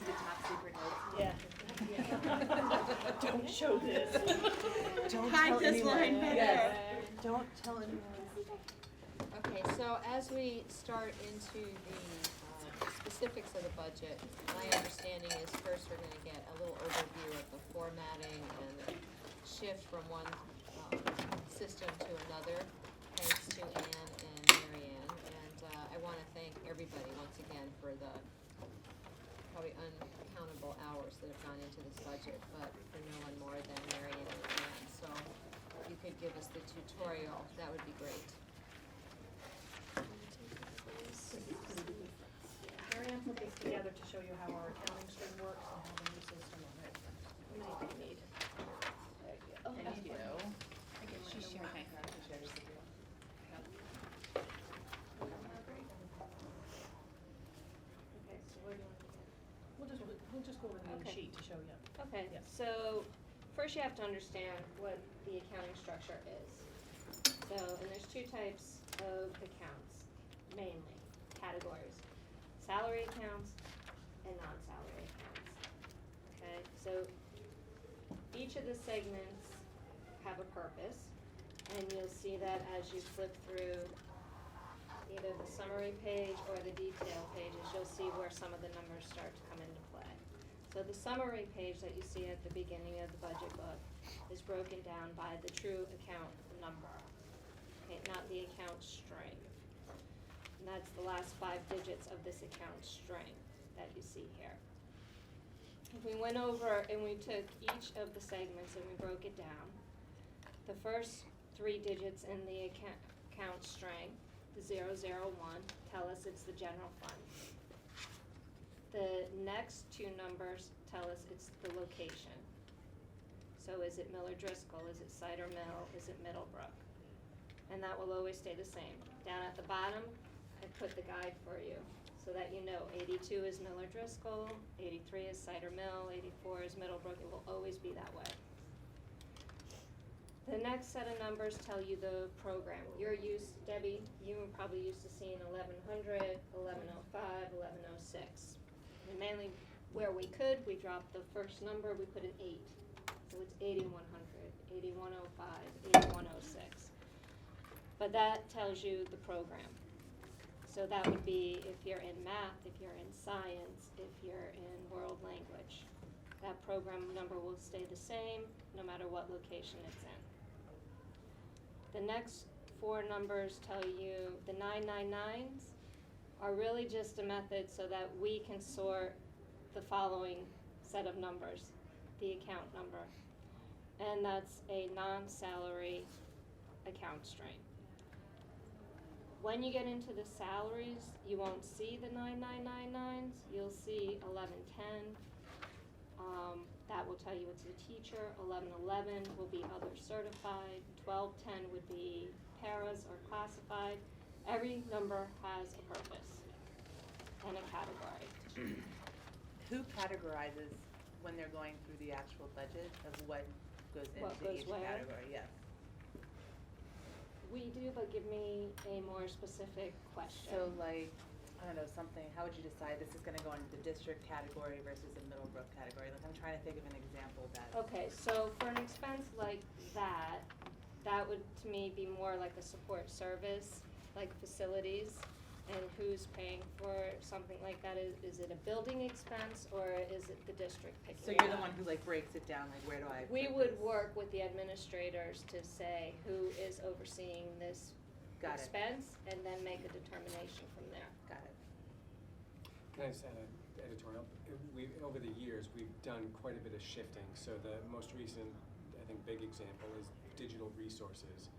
the top secret notes. Yeah. Don't show this. Don't Hide tell this anyone. line better. Yes. Don't tell anyone. Okay, so as we start into the specifics of the budget, my understanding is first we're gonna get a little overview of the formatting and the shift from one system to another, thanks to Anne and Mary Ann. And I wanna thank everybody once again for the probably uncountable hours that have gone into this budget, but for no one more than Mary Ann and Anne. So if you could give us the tutorial, that would be great. Marianne put this together to show you how our accounting string works and how the new system on it. How many do you need? Thank you. She's sharing. Okay, so where do you want to begin? We'll just go over the new Okay. sheet to show you. Okay, Yeah. so first you have to understand what the accounting structure is. So, and there's two types of accounts, mainly, categories. Salary accounts and non-salary accounts. Okay, so each of the segments have a purpose, and you'll see that as you flip through either the summary page or the detail pages, you'll see where some of the numbers start to come into play. So the summary page that you see at the beginning of the budget book is broken down by the true account number, okay, not the account string. And that's the last 5 digits of this account string that you see here. If we went over and we took each of the segments and we broke it down, the first 3 digits in the account string, the 001, tell us it's the general fund. The next 2 numbers tell us it's the location. So is it Miller Driscoll, is it Cider Mill, is it Middlebrook? And that will always stay the same. Down at the bottom, I put the guide for you, so that you know 82 is Miller Driscoll, 83 is Cider Mill, 84 is Middlebrook. It will always be that way. The next set of numbers tell you the program. You're used, Debbie, you were probably used to seeing 1100, 1105, 1106. And mainly where we could, we dropped the first number, we put an 8. So it's 8100, 8105, 8106. But that tells you the program. So that would be if you're in math, if you're in science, if you're in world language. That program number will stay the same no matter what location it's in. The next 4 numbers tell you the 999s are really just a method so that we can sort the following set of numbers, the account number. And that's a non-salary account string. When you get into the salaries, you won't see the 9999s, you'll see 1110. That will tell you it's a teacher. 1111 will be other certified. 1210 would be paras or classified. Every number has a purpose and a category. Who categorizes when they're going through the actual budget of what goes into What goes each where? category? Yes. We do, but give me a more specific question. So like, I don't know, something, how would you decide this is gonna go into the district category versus the Middlebrook category? Like, I'm trying to think of an example that. Okay, so for an expense like that, that would to me be more like a support service, like facilities, and who's paying for something like that? Is it a building expense or is it the district picking So it you're the up? one who like breaks it down, like where do I We put would this? work with the administrators to say who is overseeing this Got it, expense and then make a determination from there. got it. Can I just add an editorial? Over the years, we've done quite a bit of shifting. So the most recent, I think, big example is digital resources.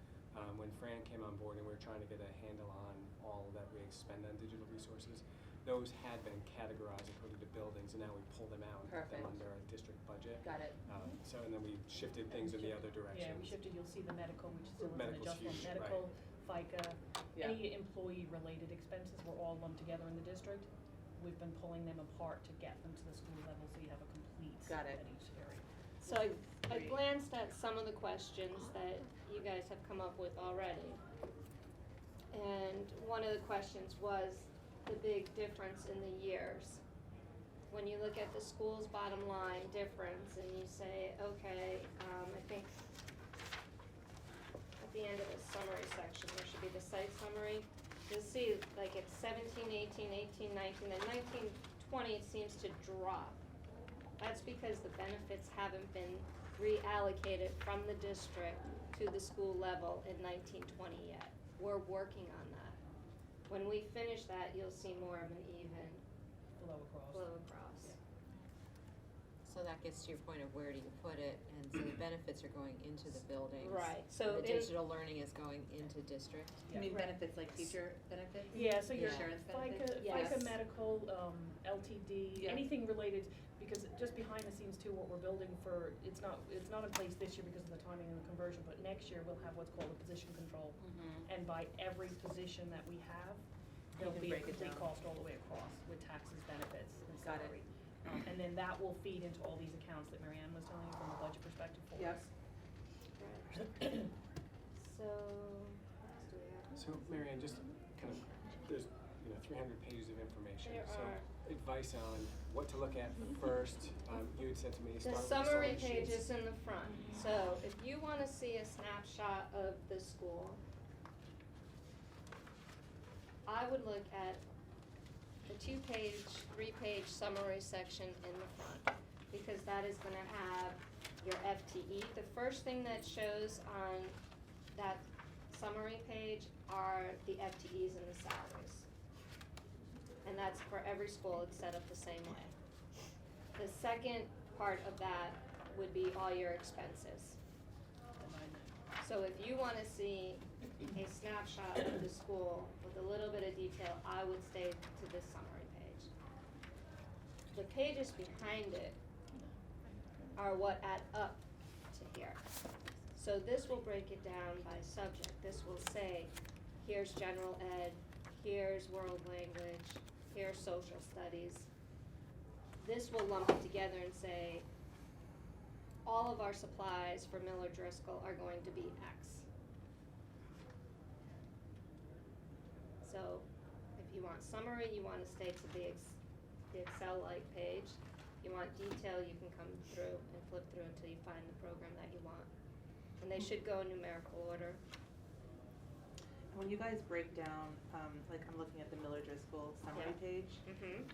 When Fran came on board and we were trying to get a handle on all that we expend on digital resources, those had been categorized according to buildings, and now we pull them out and put them Perfect. under a district budget. Got it. So, and then we shifted things in the other direction. Yeah, we shifted, you'll see the medical, which still is an Medical's adjustment. huge, Medical, FICA, Yeah. any employee-related expenses were all lumped together in the district. We've been pulling them apart to get them to the school level, so you have a complete Got it. at each area. So I Great. glanced at some of the questions that you guys have come up with already. And one of the questions was the big difference in the years. when you look at the school's bottom line difference and you say, okay, I think at the end of the summary section, there should be the site summary. You'll see, like, it's 17, 18, 18, 19, and 19, 20 seems to drop. That's because the benefits haven't been reallocated from the district to the school level in 19, 20 yet. We're working on that. When we finish that, you'll see more of an even Flow across. flow across. So that gets to your point of where do you put it, and so the benefits are going into the buildings. Right, And so the in, digital learning is going into district. You mean Right. benefits like teacher benefits? Yeah, so your Insurance FICA, benefits? Yes. FICA medical, LTD, Yeah. anything related, because just behind the scenes too, what we're building for, it's not in place this year because of the timing and the conversion, but next year we'll have what's called a position control. Mm-hmm. And by every position that we have, there'll can be a break it complete down. cost all the way across with taxes, benefits, and Got it. salary. And then that will feed into all these accounts that Mary Ann was telling you from a budget perspective for Yep. us. right, so, what else do we have? So, Mary Ann, just kind of, there's, 300 pages of information. There So, are. advice on what to look at first. You had said to me, The start with summary sheets. page is in the front, so if you wanna see a snapshot of the school, I would look at the 2-page, 3-page summary section in the front, because that is gonna have your FTE. The first thing that shows on that summary page are the FTEs and the salaries. And that's for every school, it's set up the same way. The second part of that would be all your expenses. So if you wanna see a snapshot of the school with a little bit of detail, I would stay to this summary page. The pages behind it are what add up to here. So this will break it down by subject. This will say, here's general ed, here's world language, here's social studies. This will lump it together and say, all of our supplies for Miller Driscoll are going to be X. So if you want summary, you wanna stay to the Excel-like page. You want detail, you can come through and flip through until you find the program that you want. And they should go in numerical order. When you guys break down, like I'm looking at the Miller Driscoll summary Yeah. page,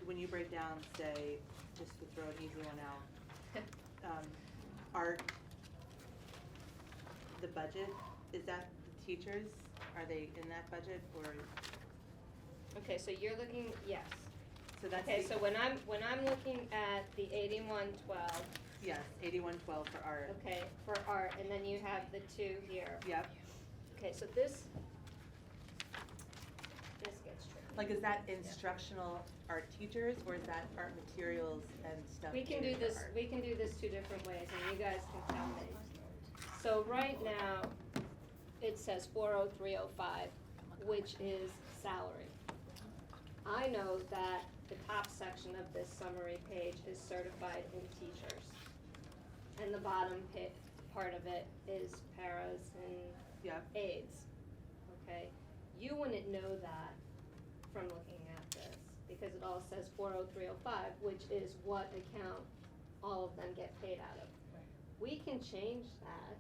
when you break down, say, just to throw an easy one out, are the budget, is that the teachers, are they in that budget, or, Okay, so you're looking, yes. so that's Okay, the- so when I'm looking at the 8112, yes, 8112 for art. okay, for art, and then you have the 2 here. Yep, Okay, so this gets tricky. like is that instructional art teachers, or is that art materials and stuff? We can do catered for this, art? we can do this 2 different ways, and you guys can tell me. So right now, it says 40305, which is salary. I know that the top section of this summary page is certified in teachers. And the bottom part of it is paras and Yep, aides, okay? You wouldn't know that from looking at this, because it all says 40305, which is what account all of them get paid out of. Right. We can change that,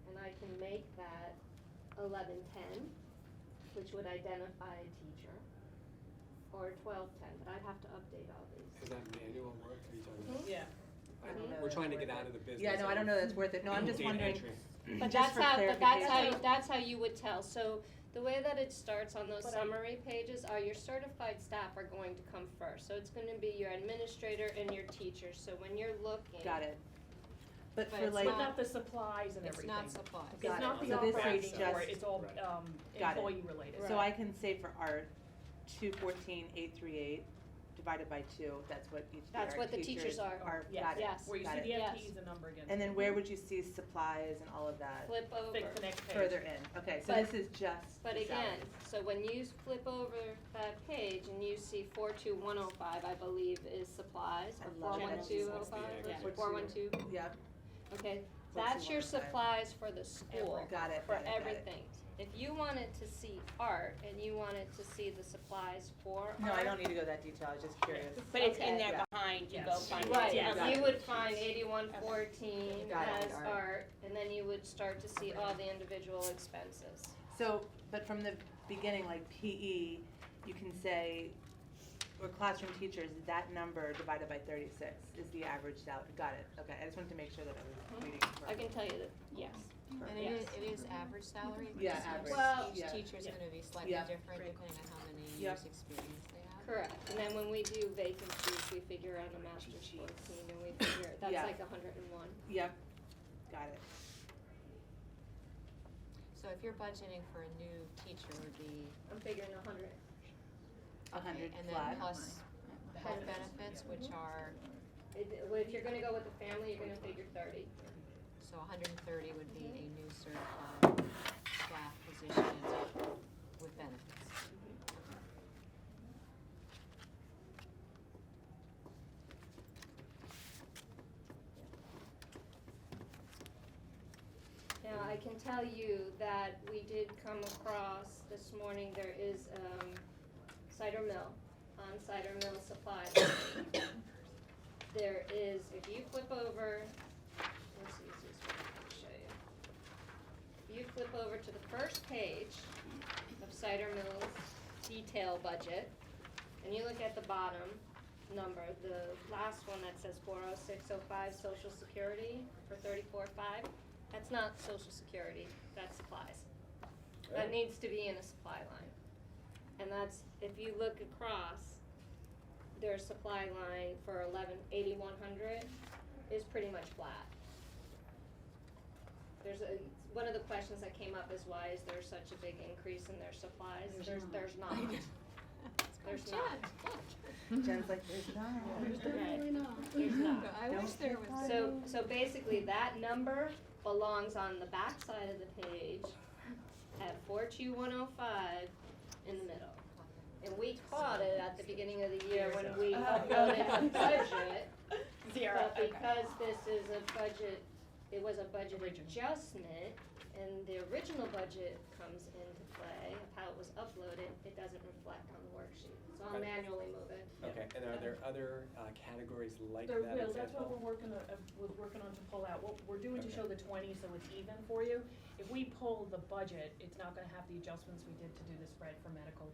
and I can make that 1110, which would identify a teacher, or 1210, but I'd have to update all these. Is that manual work? Are you talking about? Yeah. I don't know We're that's trying to worth get it. out of the business. Yeah, no, I don't know that's worth it, no, I'm just Data wondering, entry. But just that's for how, clarification. that's how you would tell, so the way that it starts on those But I- summary pages are your certified staff are going to come first, so it's gonna be your administrator and your teachers, so when you're looking. got it. But But for it's like, But not the supplies and It's everything. not supplies. Got It's it. not the So this is operating for just- it, it's all, Right. Got it. employee related. Right. so I can say for art, 214,838 divided by 2, that's what each of the That's art what the teachers are. Yes. got it, Yes. Where you got see it. the Yes. FTE is a number again. And then where would you see supplies and all of that? Flip over. Think the next page. Further in, okay, so But- this is just But the again, salaries. so when you flip over that page and you see 42105, I believe is supplies, I or love it. 41205, Yeah. or 412, Yep, okay, that's your 42105. supplies for the school, got it, for got it, got it. everything. If you wanted to see art and you wanted to see the supplies for art. No, I don't need to go that detail, I was just curious. But it's in Okay. there Yeah. behind, you Yes. go find it. Right, Yeah. you would find 8114 Got it, as art. art, and then you would start to see all the individual expenses. So, but from the beginning, like PE, you can say, or classroom teachers, that number divided by 36 is the average salary. Got it, okay, I just wanted to make sure that I was reading it I correctly. can tell you that, yes. And Yes. it is average salary? Yeah, because average. Well- Each Yeah. teacher's Yeah. gonna be slightly Yeah. different Great. depending on how many Yep. years' experience they have. Correct, and then when we do vacancies, we figure out a master's 14, and we figure, that's Yeah. like 101. Yep, got it. So if you're budgeting for a new teacher would be, I'm figuring 100. 100 and flat. then plus health benefits, Yeah. which are, If you're gonna go with the family, you're gonna figure 30. so 130 would be a new certified staff position with benefits. Now, I can tell you that we did come across this morning, there is, cider mill, on cider mill supplies. There is, if you flip over, what's the easiest way to show you? If you flip over to the first page of cider mill's detail budget, and you look at the bottom number, the last one that says 40605 social security for 34.5, that's not social security, that's supplies. That needs to be in a supply line. And that's, if you look across, their supply line for 8100 is pretty much flat. One of the questions that came up is why is there such a big increase in their supplies? There's not. There's not. Jen's like, there's not. There's not. I wish there was. So basically, that number belongs on the back side of the page at 42105 in the middle. And we caught it at the beginning of the year when we uploaded the budget. Zero, But okay. because this is a budget, it was a budget adjustment, and the original budget comes into play of how it was uploaded, it doesn't reflect on the worksheet. So I'll Right. manually move it. Okay, and are there other categories like There that will, that's what example? we're working on to pull out, what we're doing to show the 20 so it's even for you. If we pull the budget, it's not gonna have the adjustments we did to do the spread for medical,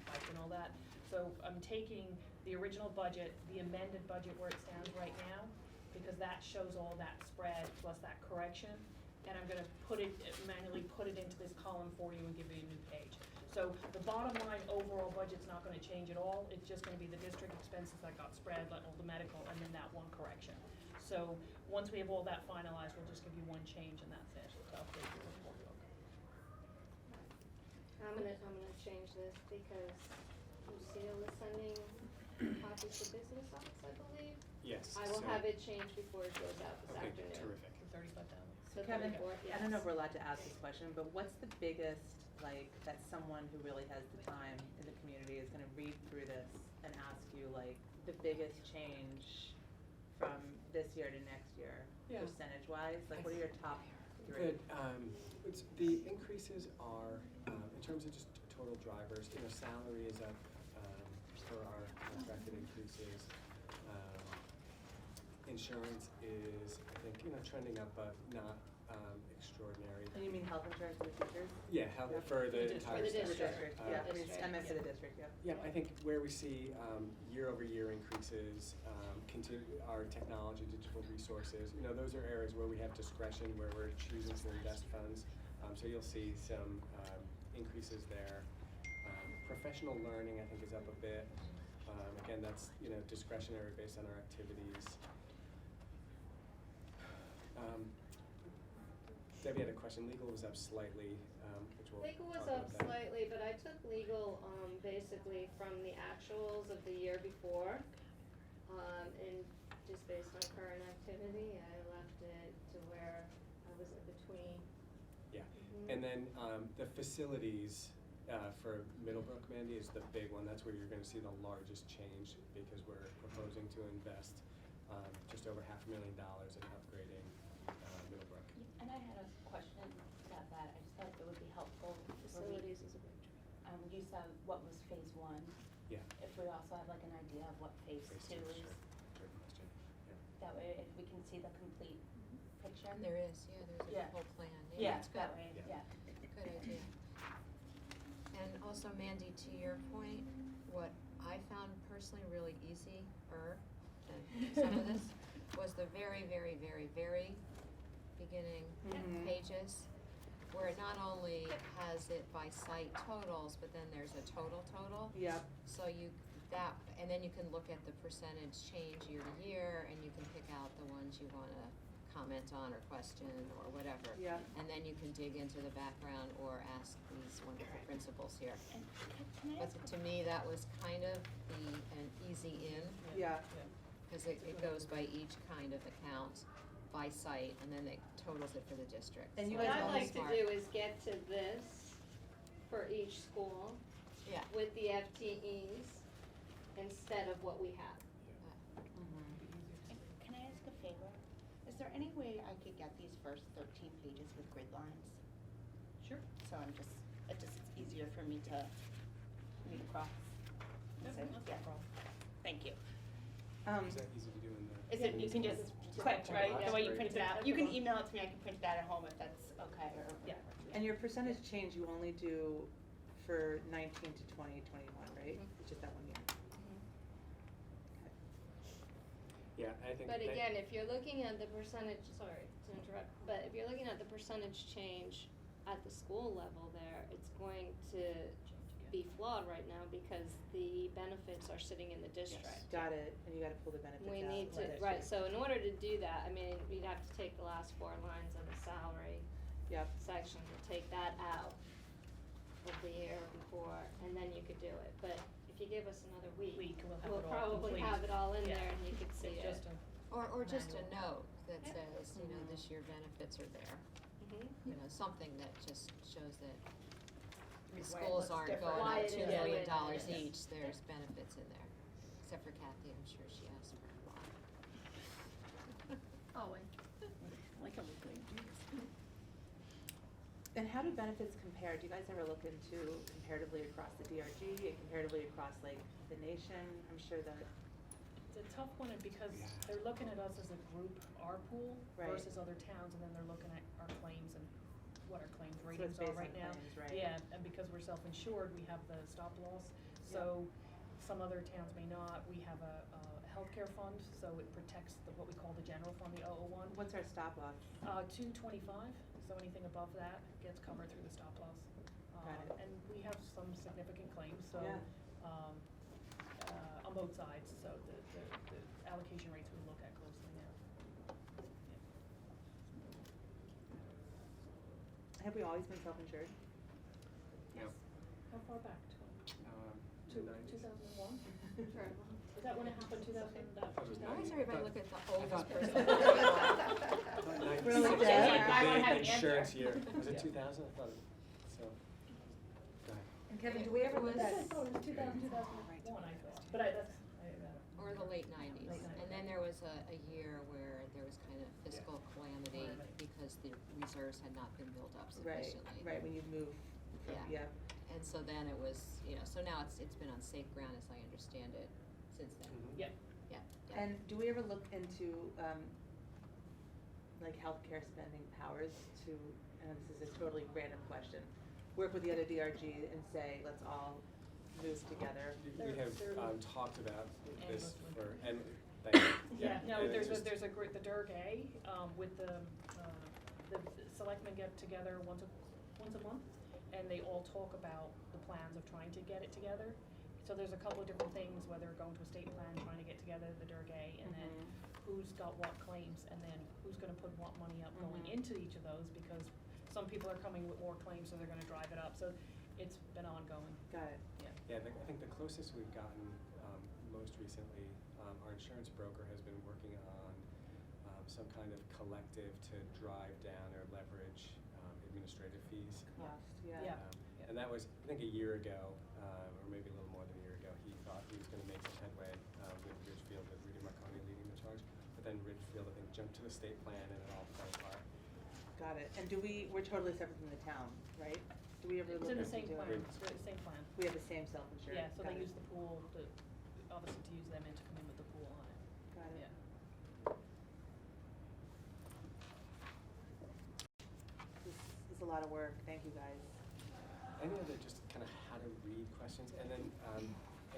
bike and all that. So I'm taking the original budget, the amended budget where it stands right now, because that shows all that spread plus that correction. And I'm gonna manually put it into this column for you and give you a new page. So the bottom line overall budget's not gonna change at all, it's just gonna be the district expenses that got spread, like all the medical, and then that one correction. So, once we have all that finalized, we'll just give you one change and that's it, to update your report book. I'm gonna change this because Lucille is sending copies to business office, I believe. Yes. I will so- have it changed before it goes out this Okay, afternoon. terrific. For 35,000. So Kevin, 34, I don't know if yes. we're allowed to ask this question, but what's the biggest, like, that someone who really has the time in the community is gonna read through this and ask you, like, the biggest change from this year to next year, Yeah. percentage-wise? Like, what are your top three? Good. The increases are, in terms of just total drivers, salary is up for our contracted increases. Insurance is, I think, trending up, but not extraordinary. And you mean health insurance for the teachers? Yeah, for the district. entire For the staff. district. Yeah, For the I mean, I meant for the district, yeah. Yeah, I think where we see year-over-year increases, our technology, digital resources, those are areas where we have discretion, where we're choosing to invest funds. So you'll see some increases there. Professional learning, I think, is up a bit. Again, that's discretionary based on our activities. Debbie had a question. Legal was up slightly, which we'll Legal was talk up about that. slightly, but I took legal, basically from the actuals of the year before. And just based on current activity, I left it to where I was in between. Yeah, Mhm. and then the facilities for Middlebrook, Mandy, is the big one. That's where you're going to see the largest change because we're proposing to invest just over $500,000 in upgrading Middlebrook. And I had a question about that. I just thought it would be helpful you said what was phase one. Yeah. If we also have like an idea of what phase Phase two is, sure. Good question. Yeah. that way if we can see the complete picture. There is, there's Yeah. a whole plan, Yeah, that's good. that way, Yeah. yeah. Good idea. And also Mandy, to your point, what I found personally really easier than some of this was the very, very, very, very beginning Mhm. pages, where it not only has it by site totals, but then there's a total. Yep, So and then you can look at the percentage change year to year, and you can pick out the ones you wanna comment on or question or whatever. yep. And then you can dig into the background or ask these wonderful principals here. And can I But ask to me, that was kind of an easy in, Yeah, because it goes by each kind of account, by site, and then it totals it for the district. And you So What guys it's I'd really like to smart. do is get to this for each school Yeah. with the FTEs instead of what we have. mhm. Can I ask a favor? Is there any way I could get these first 13 pages with grid lines? Sure. So it just is easier for me to read across. Yep, So, that's no yeah. problem. Thank you. Is that easy to do in the? Is it, you can just click, check right, box, the way you right? print it out, you can email it to me, I can print it out at home if that's okay, or Yeah. whatever. And your percentage change you only do for 19 to 2021, right? Mhm. It's just that 1 year. Yeah, I think. But that- again, if you're looking at the percentage, sorry to interrupt, but if you're looking at the percentage change at the school level there, it's going to be flawed right now because the benefits are sitting in the district. Got it, and you gotta pull the benefits out. We need to, Right. right, so in order to do that, I mean, we'd have to take the last 4 lines of the salary Yep, section and take that out of the year before, and then you could do it. But if you give us another week, We'll have we'll it all probably complete. have it all in Yeah. there and you could see It's it. just a, Or just a manual. note that Yeah. says, Mhm. this year benefits are there. Mhm. Something that just shows that the Why it schools looks aren't different. going Why up it $2 is million the way it is. each, there's benefits in there. Except for Kathy, I'm sure she asked for a lot. Always. Like a weekly. and how do benefits compare? Do you guys ever look into comparatively across the DRG and comparatively across like the nation? I'm sure that, it's a tough one because Yeah. they're looking at us as a group, our pool Right. versus other towns, and then they're looking at our claims and what our claims so it's ratings based are right on now. claims, right? Yeah, and because we're self-insured, we have the stop loss, so some other towns may not. We have a healthcare fund, so it protects what we call the general fund, the 001. What's our stop loss? 225, so anything above that gets covered through the stop loss. Got it. And we have some significant claims, so, Yeah. on both sides, so the allocation rates we look at closely now. Have we always been self-insured? No. How far back? The 90s. 2001? Sure. Is that when it happened, 2000? Thought it was Why does 90s. everybody I look at the thought- oldest I person? thought 90s. Really It was dead. like I wanna the have big an answer. insurance year. Was it Yeah. 2000? I thought it, so, go ahead. And Kevin, do we ever look It at? I thought it was 2000, 2001, I thought, but Or the late 90s. Late 90s. And then there was a year where there was kind of fiscal calamity Calamity. because the reserves had not been built up Right, sufficiently. right, when you move, from- Yeah. yeah, And so then it was, so now it's been on safe ground as I understand it since then. Mhm. Yep. Yeah. and do we ever look into, like healthcare spending powers to, and this is a totally random question, work with the other DRG and say, let's all move together? We They're- have they're- talked about this Endlessly. for, and, thank you. Yeah, no, and it's there's just- a great, the DERG-A, with the selectmen get together once a month, and they all talk about the plans of trying to get it together. So there's a couple of different things, whether going to a state plan, trying to get together the DERG-A, and then who's got what claims, and then who's gonna put what money up going Mhm. into each of those, because some people are coming with more claims, so they're gonna drive it up, so it's been ongoing, Got it. yeah. Yeah, I think the closest we've gotten, most recently, our insurance broker has been working on, some kind of collective to drive down or leverage, administrative fees. Cost, yeah. Yeah. And that was, I think a year ago, or maybe a little more than a year ago, he thought he was gonna make some headway, with Ridgefield, with Rudy Marconi leading the charge. But then Ridgefield, I think, jumped to the state plan and it all fell apart. Got it, and we're totally separate from the town, right? Do we ever It's look in the into same doing? plan, it's the same plan. We have the same self-insured. Yeah, so Got they it. use the pool, obviously to use them and to come in with the pool on it. Got it. Yeah. This is a lot of work, thank you guys. Any other just kind of how to read questions? And then,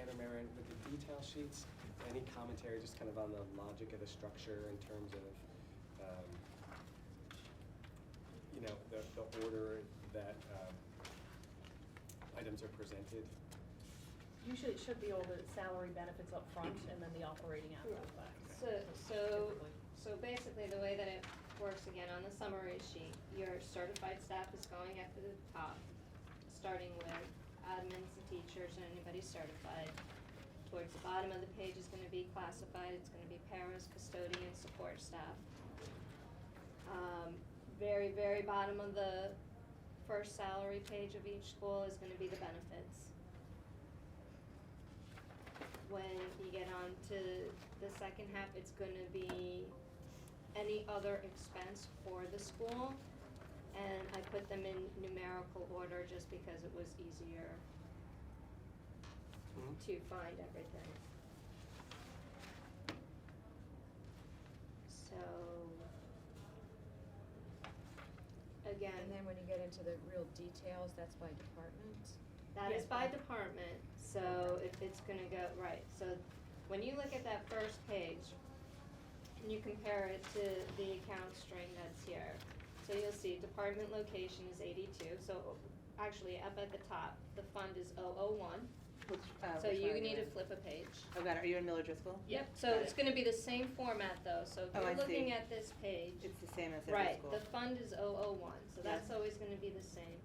Anna Marin, with the detail sheets, any commentary just kind of on the logic of the structure in terms of, you know, the order that items are presented? Usually it should be all the salary benefits up front and then the operating after the fact. Typically. So basically, the way that it works again on the summary sheet, your certified staff is going at the top, starting with admins and teachers and anybody certified. Towards the bottom of the page is gonna be classified, it's gonna be paras, custodian, support staff. Very, very bottom of the first salary page of each school is gonna be the benefits. When you get on to the second half, it's gonna be any other expense for the school. And I put them in numerical order just because it was easier Mhm. to find everything. So, again, And then when you get into the real details, that's by department? that is Yes. by department, so if it's gonna go, right, so when you look at that first page, and you compare it to the account string that's here, so you'll see department location is 82, so actually up at the top, the fund is 001, Which, so which you one are need to in? flip a page. Oh, got it, are you in Miller Driscoll? Yep, so Got it's it. gonna be the same format though, so if Oh, you're I see. looking at this page, It's the same as every right, school. the fund is 001, so that's Yeah. always gonna be the same.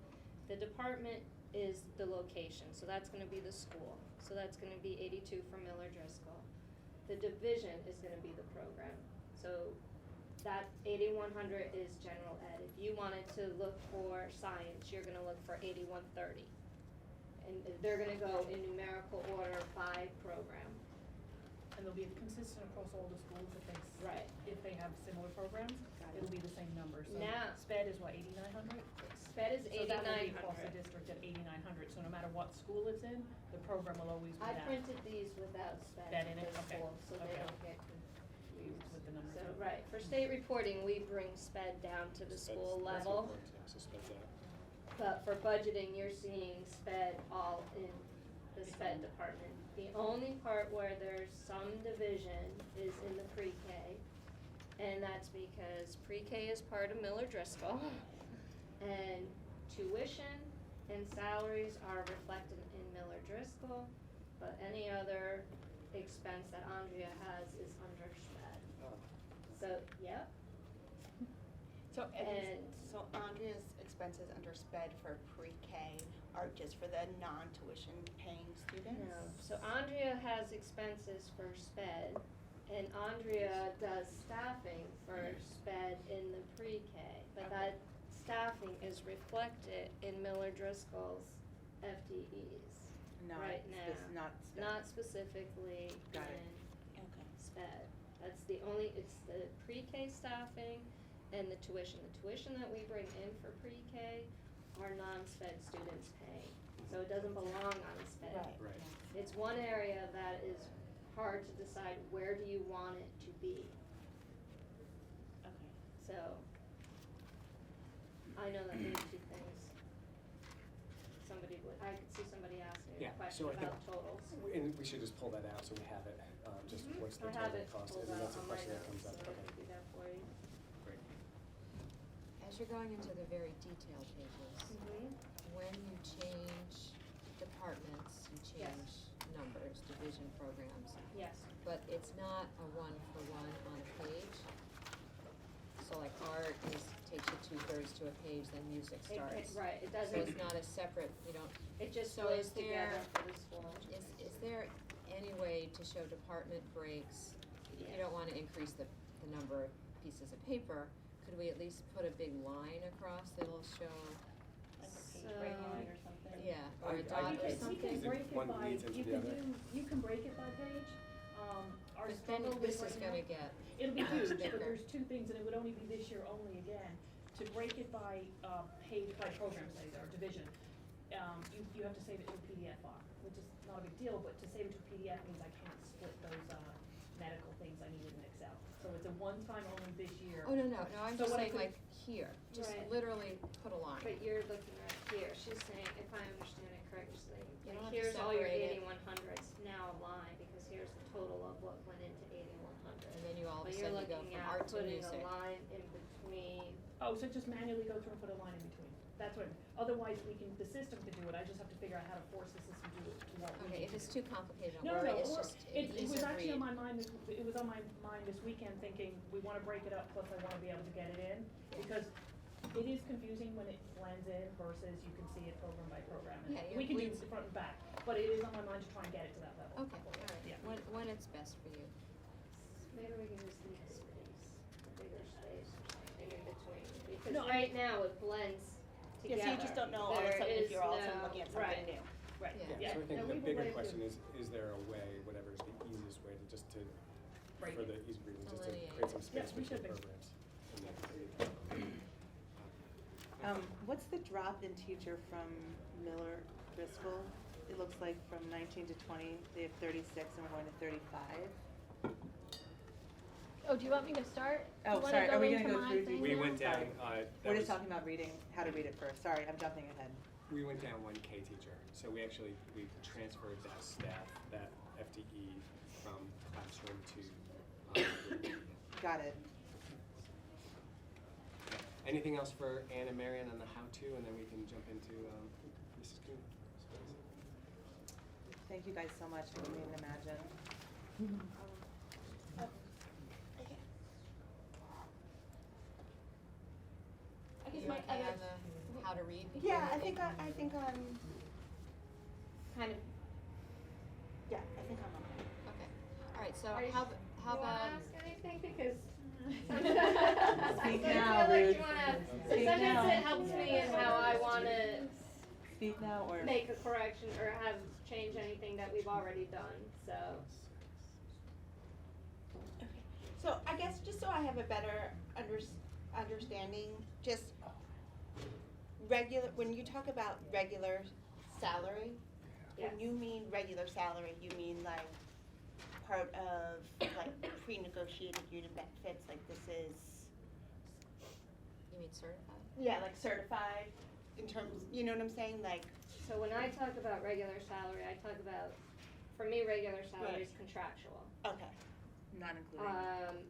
The department is the location, so that's gonna be the school, so that's gonna be 82 for Miller Driscoll. The division is gonna be the program, so that 8100 is general ed. If you wanted to look for science, you're gonna look for 8130. And they're gonna go in numerical order by program. And they'll be consistent across all the schools Right. if they have similar programs, Got it. it'll be the same number, so Now- SPED is what, 8,900? SPED is So that will be across the 8900. district at 8,900, so no matter what school it's in, the program will always be I that. printed these without SPED That in it? for Okay. school, so they Okay. don't get confused. With the numbers. So, right, for state reporting, we bring SPED down to the school That's level, important, yeah, so speds out. but for budgeting, you're seeing SPED all in the SPED department. The only part where there's some division is in the pre-K, and that's because pre-K is part of Miller Driscoll, and tuition and salaries are reflected in Miller Driscoll, but any other expense that Andrea has is under SPED. Oh. So, yep, So, And- so Andrea's expenses under SPED for pre-K are just for the non-tuition paying students? no, so Andrea has expenses for SPED, and Andrea does staffing for SPED in the pre-K, but Okay. that staffing is reflected in Miller Driscoll's FTEs Not right spec- now. not spec- Not specifically Got it. in Okay. SPED. That's the only, it's the pre-K staffing and the tuition. The tuition that we bring in for pre-K are non-SPED students paying, so it doesn't belong on SPED. Right. Right. It's one area that is hard to decide where do you want it to be, Okay. so. I know that these two things, I could see somebody asking Yeah, a question so I think- about totals. And we should just pull that out so we have it, just Mhm. what's the I have total it cost, pulled and out that's a on my question that comes notes, up, so I okay, can do that for you. great. As you're going into the very detailed pages, Mhm. when you change departments, you Yes. change numbers, division programs, Yes, but it's not a one-for-one on a page. So like art takes you 2/3 to a page, then music starts. right, it So doesn't, it's not a separate, you don't, it just So flows is together there- for the school. is there any way to show department breaks? If Yeah. you don't wanna increase the number of pieces of paper, could we at least put a big line across that'll show, Like a page So- break line or something? yeah, or I- a I dot would or think- You something? can break One it by, leads into you the can other. you can break it by page, our But struggle then with this is right gonna now- get, It'll be huge, bigger. but there's two things, and it would only be this year only again, to break it by, page, by program, say, or division. you have to save it to a PDF file, which is not a big deal, but to save it to a PDF means I can't split those, medical things I needed in Excel. So it's a one-time only this year. Oh, no, I'm So just what I saying could- like here, just Right. literally put a line. But you're looking right here, she's saying, if I understand it correctly, You don't have like, to here's all your separate it. 8100s, now a line, because here's the total of what went into 8100. And then you all of a But you're sudden you go looking from at art to putting music. a line in between. Oh, so just manually go through and put a line in between. That's what, otherwise the system could do it, I just have to figure out how to force the system to do it to what we Okay, need if to it's do. too complicated, No, don't worry, no, it's or- just it ease was of actually on read. my mind, it was on my mind this weekend thinking, we wanna break it up, plus I wanna be able to get it in, because it is confusing when it blends in versus you can see it program by program. And Yeah, yeah, we can do please. the front and back, but it is on my mind to try and get it to that level. Okay, all right, Yeah. when it's best for you. Maybe we can just leave a space, a bigger space or something in between, because No, right now it blends Yeah, together. so you just don't know all of a There sudden if is you're all of a sudden no- looking at something right. new. Right, Yeah. yeah. So I No, think we the will bigger let it question do. is there a way, whatever is the easiest way to just to, Break for it. the ease of reading, just to Delineate. create some Yeah, space we between should be. programs. And then What's the drop in teacher from Miller Driscoll? It looks like from 19 to 20, they have 36 and we're going to 35. Oh, do you want me to start? Do you Oh, wanna sorry, are we into gonna go my through thing we now? went down, Sorry. that We're was, just talking about reading, how to read it first. Sorry, I'm jumping ahead. we went down one K teacher. So we transferred that staff, that FTE from classroom to, Got it. Anything else for Ann and Marion on the how-to, and then we can jump into, Mrs. Kuhn? Thank you guys so much for making me imagine. I You guess my okay other, on the how to read? yeah, I think I'm kind of, yeah, I think I'm okay. Okay, all right, so Are you how s- about? You wanna ask anything, because Speak I now, feel like Ruth. you wanna, Speak sometimes now. it helps me in how I wanna Speak now or? make a correction or have change anything that we've already done, so. Okay, so I guess just so I have a better understanding, just when you talk about regular salary, Yes. when you mean regular salary, you mean like part of like pre-negotiated unit benefits, like this is, You mean certified? yeah, like certified in terms, you know what I'm saying, like, So when I talk about regular salary, I talk about, for me, regular salary is Right. contractual. okay, Not including.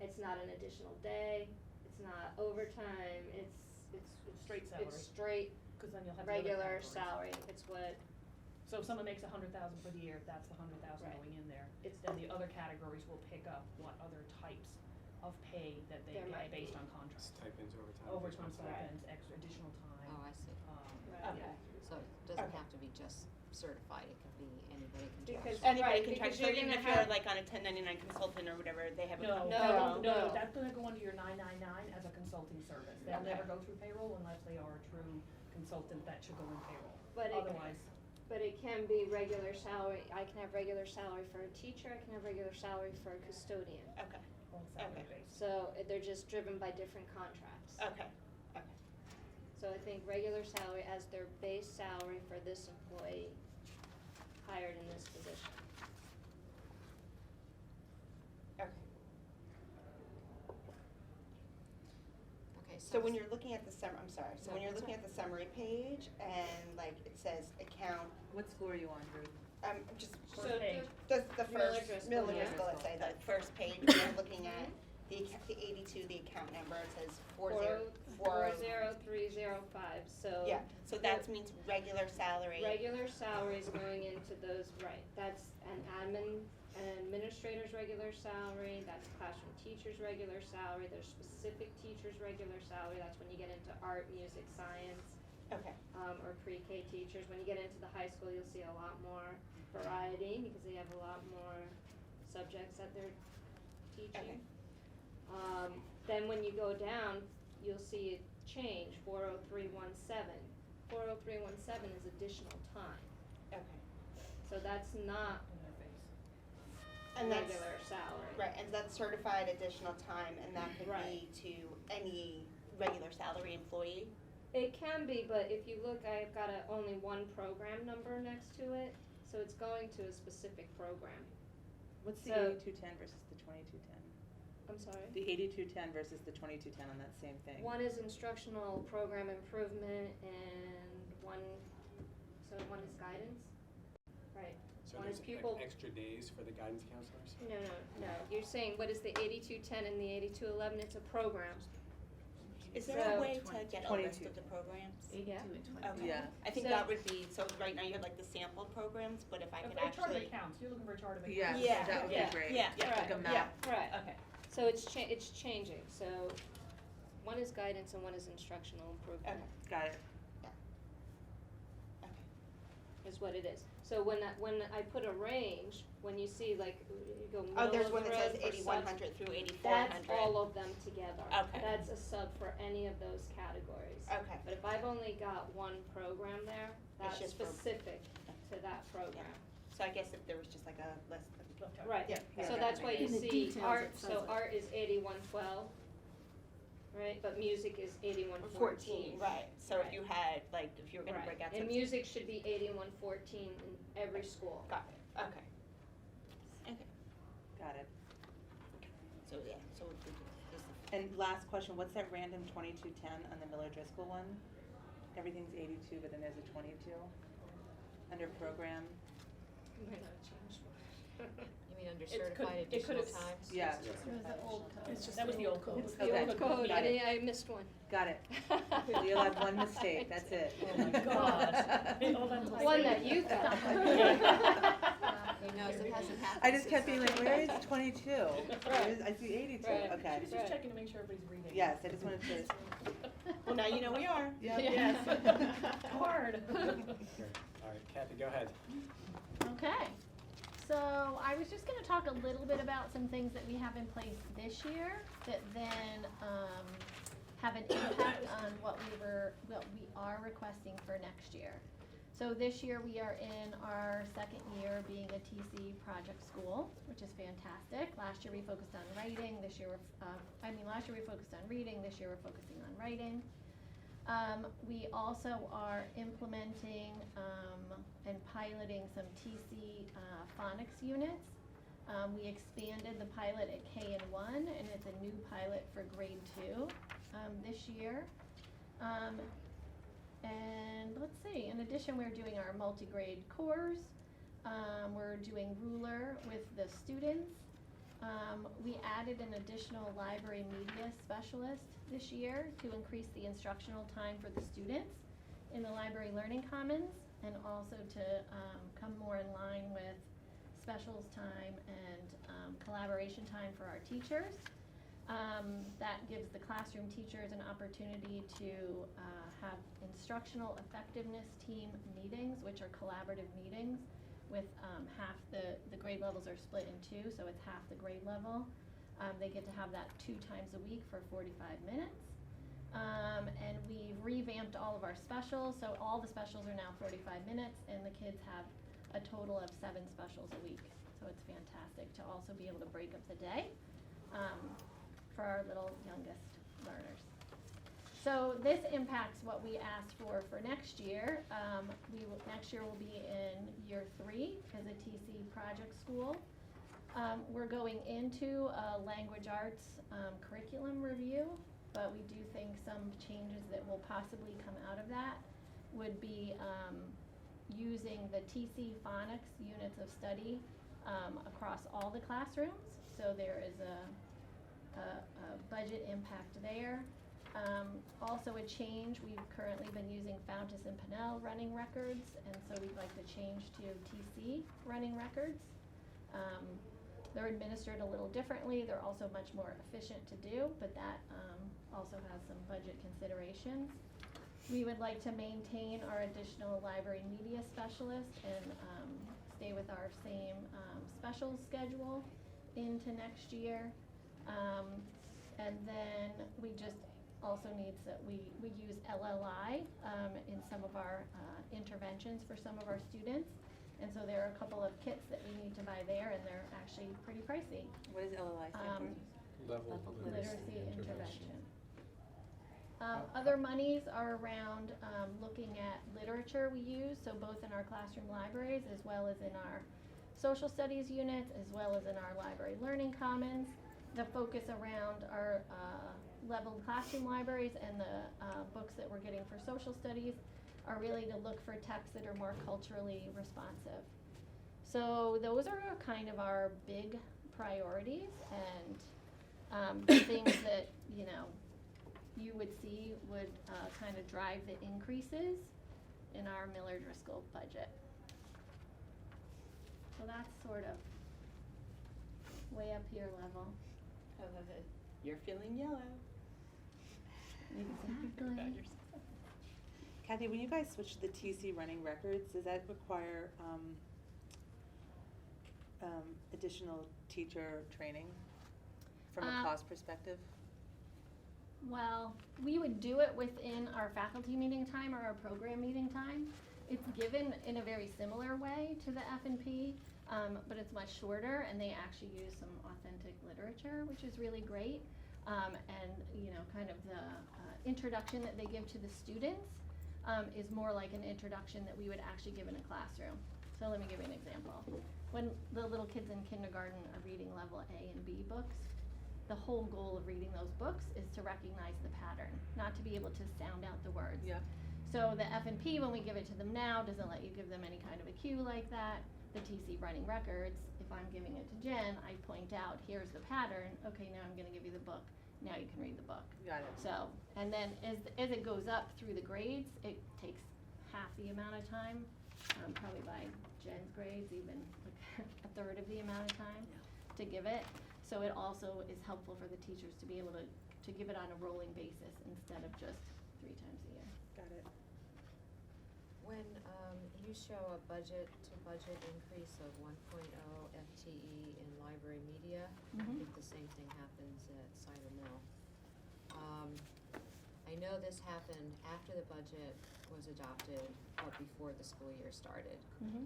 It's not an additional day, it's not overtime, it's Straight salary. It's straight Cause then you'll have the other regular categories. salary, it's what, So if someone makes 100,000 for the year, that's the 100,000 Right. going in there. It's- Then the other categories will pick up what other types of pay that they There get might based be. on contracts. Stipends, overtime. Overtime responsibility. stipends, extra additional time. Oh, I see. Right. Yeah. So it doesn't Okay. have to be just certified, it can be anybody Because- contractual. anybody Right, can because charge, so you're even gonna if you're have- like on a 1099 consultant or whatever, they have a. No, No. that's gonna go under your 999 as a consulting service. They'll Okay. never go through payroll unless they are a true consultant that should go in payroll. But it- Otherwise, but it can be regular salary, I can have regular salary for a teacher, I can have regular salary for a custodian. Okay, all salary Okay. based. So they're just driven by different contracts. okay, okay. So I think regular salary as their base salary for this employee hired in this position. Okay. Okay, So when you're looking at the I'm sorry, so No, when you're that's looking at the summary page and like it says account, What school are you on, Ruth? just First page. the Miller first, Driscoll, Miller yeah. Driscoll, let's say, the first page, we're looking at the 82, the account number, it says 40. 40305, so. Yeah, so that means regular salary. Regular salaries going into those, right, that's an administrator's regular salary, that's classroom teacher's regular salary, there's specific teacher's regular salary, that's when you get into art, music, science, Okay, or pre-K teachers. When you get into the high school, you'll see a lot more variety, because they have a lot more subjects that they're teaching. Okay. Then when you go down, you'll see it change, 40317. 40317 is additional time, okay. so that's not In their face. And that's, regular salary. right, and that's certified additional time, and that could be Right. to any regular salary employee? It can be, but if you look, I've got only one program number next to it, so it's going to a specific program. What's the So- 8210 versus the 2210? I'm sorry? The 8210 versus the 2210 on that same thing. One is instructional program improvement and one is guidance, right? So One is there's pupil. extra days for the guidance counselors? No, you're saying what is the 8210 and the 8211, it's a program. Is there So- a way to get a list 22. of the programs? 82 Yeah. and 20. Okay. Yeah. I think So- that would be, so right now you have like the sample programs, but if I could A chart of actually. accounts, you're looking for a chart of accounts. Yeah, Yeah, that would yeah, be great. yeah, Like a right, map. Right, Okay. so it's changing, so one is guidance and one is instructional improvement. Okay. Got it. Okay. Is what it is. So when I put a range, when you see like, you go middle Oh, of there's the one that road says for 8100 through subs, 8400. that's all of them together. Okay. That's a sub for any of those categories. Okay. But if I've only got one program there, that's just for- specific to that program. So I guess if there was just like a list of. Right, Yeah, so yeah. that's why you In the see details art, it says so it. art is 8112, right, but music is 8114. Right, so Right. if you had, like, if you were gonna Right, break out and some. music should be 8114 in every school. Got it, okay. Okay, Got it. so yeah, so this is. And last question, what's that random 2210 on the Miller Driscoll one? Everything's 82, but then there's a 22 under program. You might not have changed one. You mean under It could- certified it could've additional s- times? Yeah. It was the old code. It's just that was the old code. It's Okay. the old code, Got it. I missed one. Got it. You'll have one mistake, that's it. Oh my God. Hold on till I One say that it. you thought. He knows it hasn't happened. I just kept being like, since where is 22? Right. I see 82, Right. okay. She's just checking to make sure everybody's reading. Yes, I just wanted to, Well, now you know we are. yeah. Yes. Hard. Great. All right, Kathy, go ahead. Okay, so I was just gonna talk a little bit about some things that we have in place this year that then, have an impact on what we are requesting for next year. So this year, we are in our second year being a TC project school, which is fantastic. Last year, we focused on writing, last year we focused on reading, this year we're focusing on writing. We also are implementing, and piloting some TC, phonics units. We expanded the pilot at K and 1, and it's a new pilot for grade 2, this year. And let's see, in addition, we're doing our multi-grade cores. We're doing ruler with the students. We added an additional library media specialist this year to increase the instructional time for the students in the library learning commons, and also to come more in line with specials time and collaboration time for our teachers. That gives the classroom teachers an opportunity to have instructional effectiveness team meetings, which are collaborative meetings with half the grade levels are split in two, so it's half the grade level. They get to have that 2 times a week for 45 minutes. And we've revamped all of our specials, so all the specials are now 45 minutes, and the kids have a total of 7 specials a week. So it's fantastic to also be able to break up the day for our little youngest learners. So this impacts what we asked for next year. Next year will be in year 3 as a TC project school. We're going into a language arts curriculum review, but we do think some changes that will possibly come out of that would be using the TC phonics units of study across all the classrooms. So there is a budget impact there. Also a change, we've currently been using Fountas and Pinnell running records, and so we'd like to change to TC running records. They're administered a little differently, they're also much more efficient to do, but that also has some budget considerations. We would like to maintain our additional library media specialist and stay with our same special schedule into next year. And then we just also needs that we use LLI in some of our interventions for some of our students. And so there are a couple of kits that we need to buy there, and they're actually pretty pricey. What does LLI stand for? Level Literacy intervention. Other monies are around, looking at literature we use, so both in our classroom libraries as well as in our social studies units, as well as in our library learning commons. The focus around our, level classroom libraries and the, books that we're getting for social studies are really to look for texts that are more culturally responsive. So those are kind of our big priorities, and the things that, you know, you would see would kind of drive the increases in our Miller Driscoll budget. So that's sort of way up here level. I love it. You're feeling yellow. Exactly. Kathy, when you guys switch to the TC running records, does that require additional teacher training from a cost perspective? Well, we would do it within our faculty meeting time or our program meeting time. It's given in a very similar way to the F&P, but it's much shorter, and they actually use some authentic literature, which is really great. And, you know, kind of the introduction that they give to the students is more like an introduction that we would actually give in a classroom. So let me give you an example. When the little kids in kindergarten are reading level A and B books, the whole goal of reading those books is to recognize the pattern, not to be able to sound out the words. Yep. So the F&P, when we give it to them now, doesn't let you give them any kind of a cue like that. The TC running records, if I'm giving it to Jen, I point out, here's the pattern, okay, now I'm gonna give you the book, now you can read the book. Got it. So, and then as it goes up through the grades, it takes half the amount of time, probably by Jen's grades, even like a third of the amount of time to give it. So it also is helpful for the teachers to be able to give it on a rolling basis instead of just 3 times a year. Got it. When you show a budget-to-budget increase of 1.0 FTE in library media, I Mhm. think the same thing happens at Cider Mill. I know this happened after the budget was adopted, but before the school year started. Mm-hmm.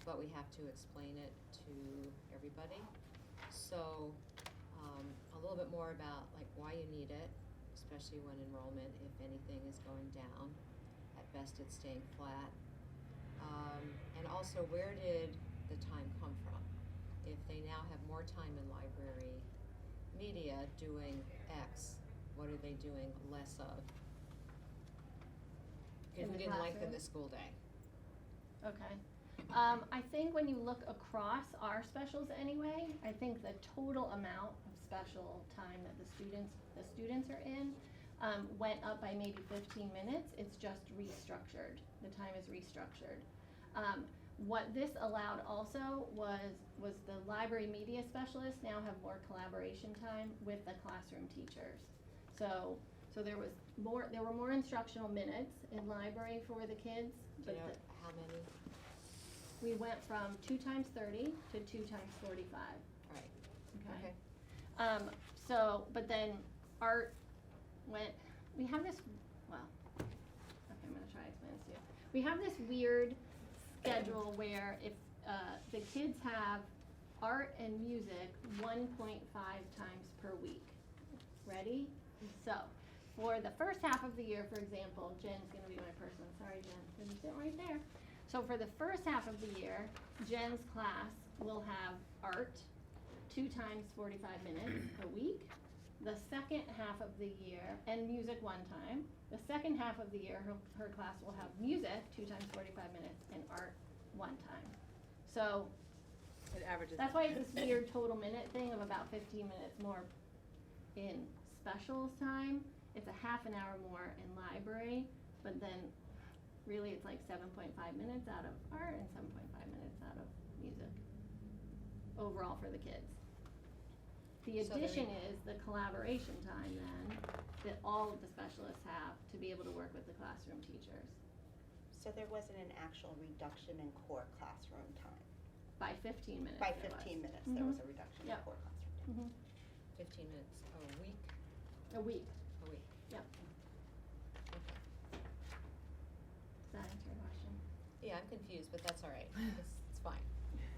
But we have to explain it to everybody. So, a little bit more about like why you need it, especially when enrollment, if anything, is going down. At best, it's staying flat. And also, where did the time come from? If they now have more time in library media doing X, what are they doing less of? If In we the didn't lengthen classroom? the school day. Okay. I think when you look across our specials anyway, I think the total amount of special time that the students are in went up by maybe 15 minutes. It's just restructured. The time is restructured. What this allowed also was the library media specialists now have more collaboration time with the classroom teachers. So there were more instructional minutes in library for the kids. Do you but know how many? we went from 2 times 30 to 2 times 45. Right. Okay. So, but then art went, we have this, well, okay, I'm gonna try to explain this to you. We have this weird schedule where if, the kids have art and music 1.5 times per week. Ready? So, for the first half of the year, for example, Jen's gonna be my person, sorry Jen, because you sit right there. So for the first half of the year, Jen's class will have art 2 times 45 minutes a week. The second half of the year, and music 1 time. The second half of the year, her class will have music 2 times 45 minutes and art 1 time. So It averages. that's why it's this weird total minute thing of about 15 minutes more in specials time. It's a half an hour more in library, but then really it's like 7.5 minutes out of art and 7.5 minutes out of music overall for the kids. The So addition is the collaboration time then that all of the specialists have to be able to work with the classroom teachers So there wasn't an actual reduction in core classroom time? by 15 minutes. By there was. 15 minutes, there was Mhm. a reduction in Yep. core classroom time? 15 minutes a week? A week. A week. Yep. Okay. Does that answer your question? Yeah, I'm confused, but that's all right. It's fine.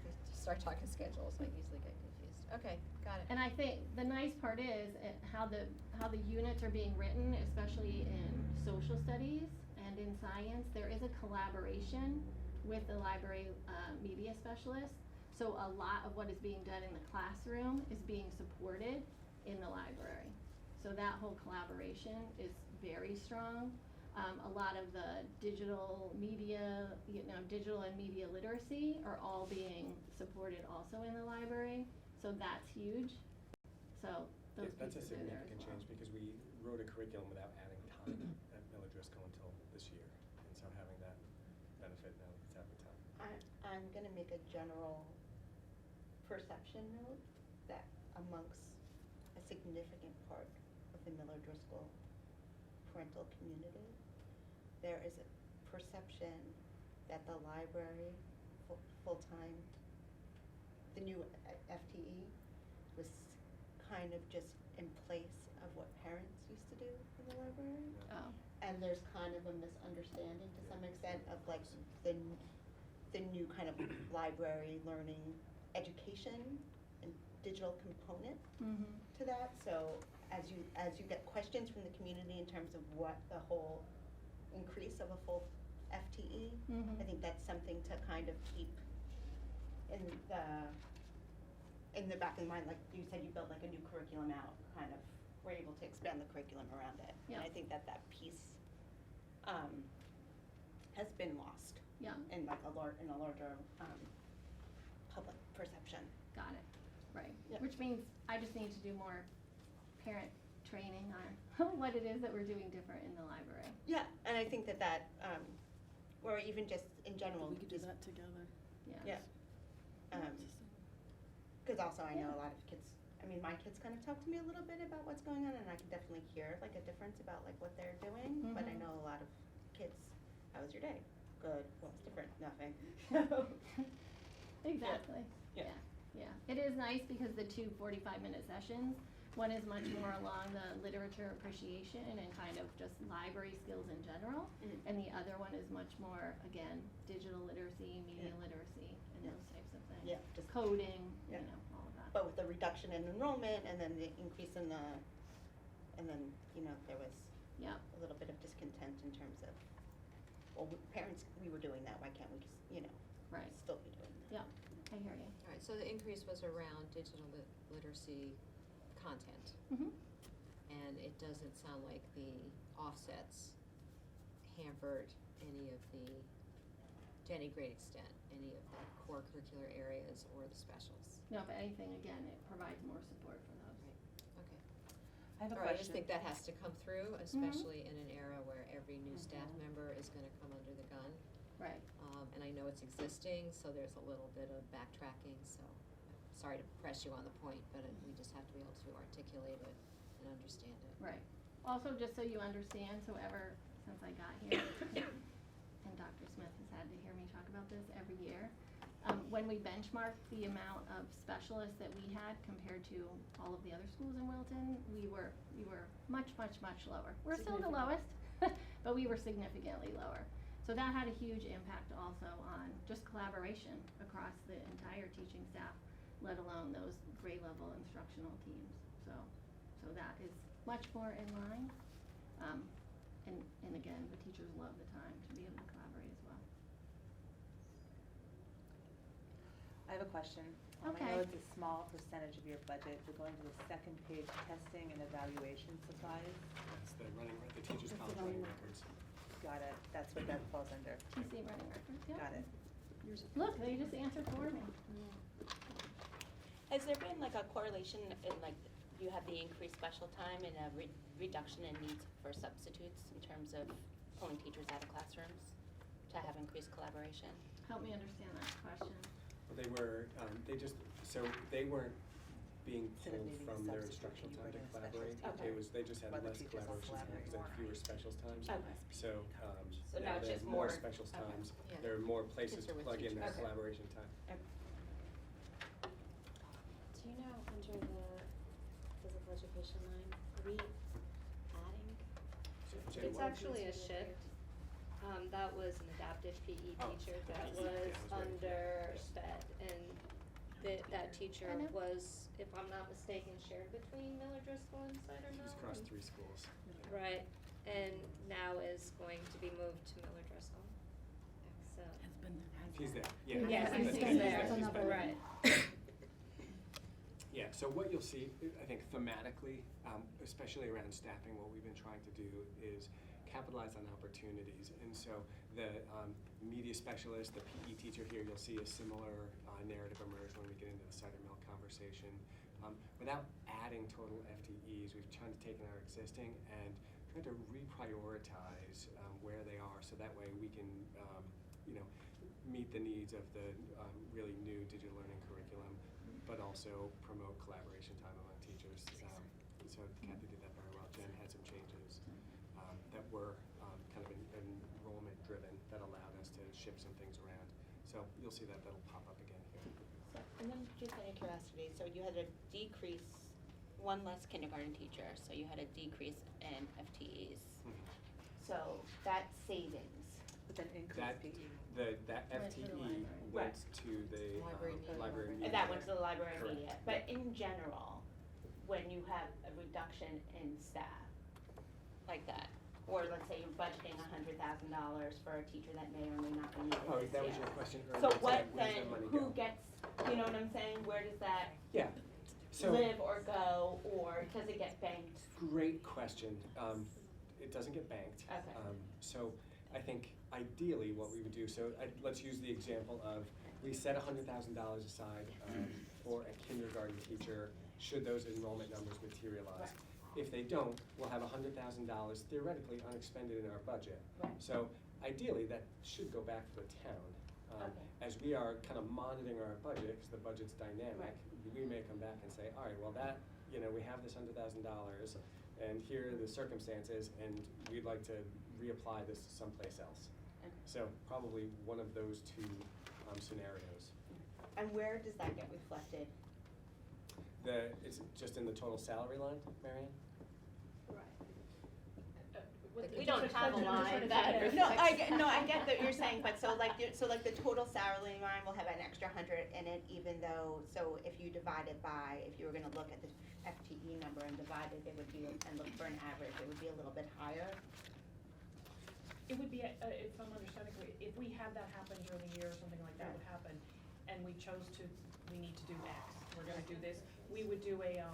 Just start talking schedules, I usually get confused. okay, got it. And I think the nice part is how the units are being written, especially in social studies and in science, there is a collaboration with the library media specialist. So a lot of what is being done in the classroom is being supported in the library. So that whole collaboration is very strong. A lot of the digital media, digital and media literacy are all being supported also in the library. So that's huge. So those That's a pieces are there as significant well. change because we wrote a curriculum without adding time at Miller Driscoll until this year. And so having that benefit now it's at the time. I'm gonna make a general perception note that amongst a significant part of the Miller Driscoll parental community, there is a perception that the library full-time, the new FTE was kind of just in place of what parents used to do in the library. Oh, And there's kind of a misunderstanding to some extent of like the new kind of library learning education and digital component mm-hmm. to that. So as you get questions from the community in terms of what the whole increase of a full FTE, Mm-hmm. I think that's something to kind of keep in the back of the mind. Like you said, you built like a new curriculum out, kind of were able to expand the curriculum around it. Yeah. And I think that piece has been lost Yeah, in like a larger public perception. got it. Right. Yeah. Which means I just need to do more parent training on what it is that we're doing different in the library. Yeah, and I think that or even just in general. We could do just- that together. Yeah. Yeah. Because also I know a lot of kids, I mean, my kids kind of talk to me a little bit about what's going on, and I can definitely hear like a difference about like what they're doing, but I Mhm. know a lot of kids, how was your day? Good, what's different? Nothing. Exactly. Yeah. Yeah. It is nice because the two 45-minute sessions, one is much more along the literature appreciation and kind of just library skills in general, Mhm. and the other one is much more, again, digital literacy, media Yeah. literacy, and Yeah. those types of things. Yeah, just- Coding, Yeah. all of that. But with the reduction in enrollment and then the increase in and then, there was Yeah. a little bit of discontent in terms of, well, parents, we were doing that, why can't we just, Right. still be doing that? Yeah. I hear you. All right, so the increase was around digital literacy content, Mm-hmm. and it doesn't sound like the offsets hampered any of to any great extent, any of the core curricular areas or the specials. No, if anything, again, it provides more support for those. Okay. I have a All right, I just question. think that has to come through, especially in an era where every new staff member is gonna come under the gun. Right. And I know it's existing, so there's a little bit of backtracking, so sorry to press you on the point, but we just have to be able to articulate it and understand it. Right. Also, just so you understand, so since I got here, and Dr. Smith has had to hear me talk about this every year, when we benchmarked the amount of specialists that we had compared to all of the other schools in Wilton, we were much, much, much lower. We're still the lowest, but we were significantly lower. So that had a huge impact also on just collaboration across the entire teaching staff, let alone those grade level instructional teams. So that is much more in line. And again, the teachers love the time to be able to collaborate as well. I have a question. I Okay. know it's a small percentage of your budget, but going to the second page, testing and evaluation supplies. That's the teachers' That's the college running running records. Got it, that's what that falls under. TC running records, yeah. Got it. Look, they just answered for me. Has there been like a correlation in like, you have the increased special time and a reduction in needs for substitutes in terms of pulling teachers out of classrooms to have increased collaboration? Help me understand that question. Well, they were, they weren't being Instead of pulled needing a from their substitute, instructional you time bring to in a collaborate. specialist teacher. They just had Other less teachers will collaboration time because they had collaborate fewer more. specials times. Okay. So, So now now it's they just have more more- specials okay. times. Yeah. There are more places Kids to are with plug in that teachers. Okay. collaboration time. Do you know under the physical education line, are we adding? So, It's Jen, actually a shift. That was an adaptive PE Oh, teacher that adaptive, was yeah, I was waiting for under that. sped, and that teacher Kind of. was, if I'm not mistaken, shared between Miller Driscoll and Cider He's Mill? across 3 schools. Right, and now is going to be moved to Miller Driscoll. So, He's there, yeah. yes, That's he's good. there, He's been there. right. Yeah, so what you'll see, I think thematically, especially around staffing, what we've been trying to do is capitalize on opportunities. And so the media specialist, the PE teacher here, you'll see a similar narrative emerge when we get into the Cider Mill conversation. Without adding total FTEs, we've tried to take our existing and try to reprioritize where they are, so that way we can, meet the needs of the really new digital learning curriculum, but also promote collaboration time among teachers. So Kathy did that very well. Jen had some changes that were kind of enrollment driven that allowed us to shift some things around. So you'll see that that'll pop up again here. So, and then just out of curiosity, so you had a decrease, one less kindergarten teacher, so you had a decrease in FTEs. So that's savings. With an That increased PE. that Went to the FTE library. went to the Library media. library media. And that went to the library Correct. media. But in general, when you have a reduction in staff like that, or let's say you're budgeting $100,000 for a teacher that may or may not be needed Oh, this that was year. your question earlier. So It's what like, where's then, the money who go? gets, you know what I'm saying, where does that Yeah. So live or go, or does it get banked? great question. It doesn't get banked. Okay. So I think ideally what we would do, so let's use the example of, we set $100,000 aside for a kindergarten teacher, should those enrollment numbers materialize. If they don't, we'll have $100,000 theoretically unexpended in our budget. Right. So ideally, that should go back to the town. Okay. As we are kind of monitoring our budget, because the budget's dynamic, Right. we may come back and say, all right, well that, we have this $100,000, and here are the circumstances, and we'd like to reapply this someplace else. Okay. So probably one of those two scenarios. And where does that get reflected? It's just in the total salary line, Marianne? We don't have a line that. No, No, I get that you're saying, but so like the total salary line will have an extra 100 in it, even though, so if you divide it by, if you were gonna look at the FTE number and divide it, it would be, and look for an average, it would be a little bit higher. It would be, if I'm understanding correctly, if we had that happen during the year or something like that would happen, and we chose to, we need to do X, we're gonna do this, we would do a,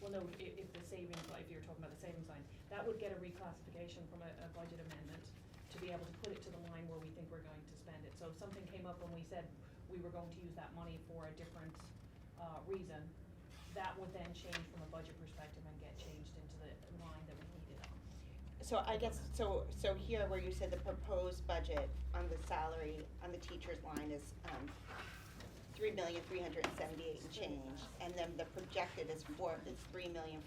well, no, if the savings, if you're talking about the savings line, that would get a reclassification from a budget amendment to be able to put it to the line where we think we're going to spend it. So if something came up when we said we were going to use that money for a different, reason, that would then change from a budget perspective and get changed into the line that we needed on. So I guess, so here where you said the proposed budget on the salary, on the teacher's line is, 3,378,000 and change, and then the projected is 3,472,000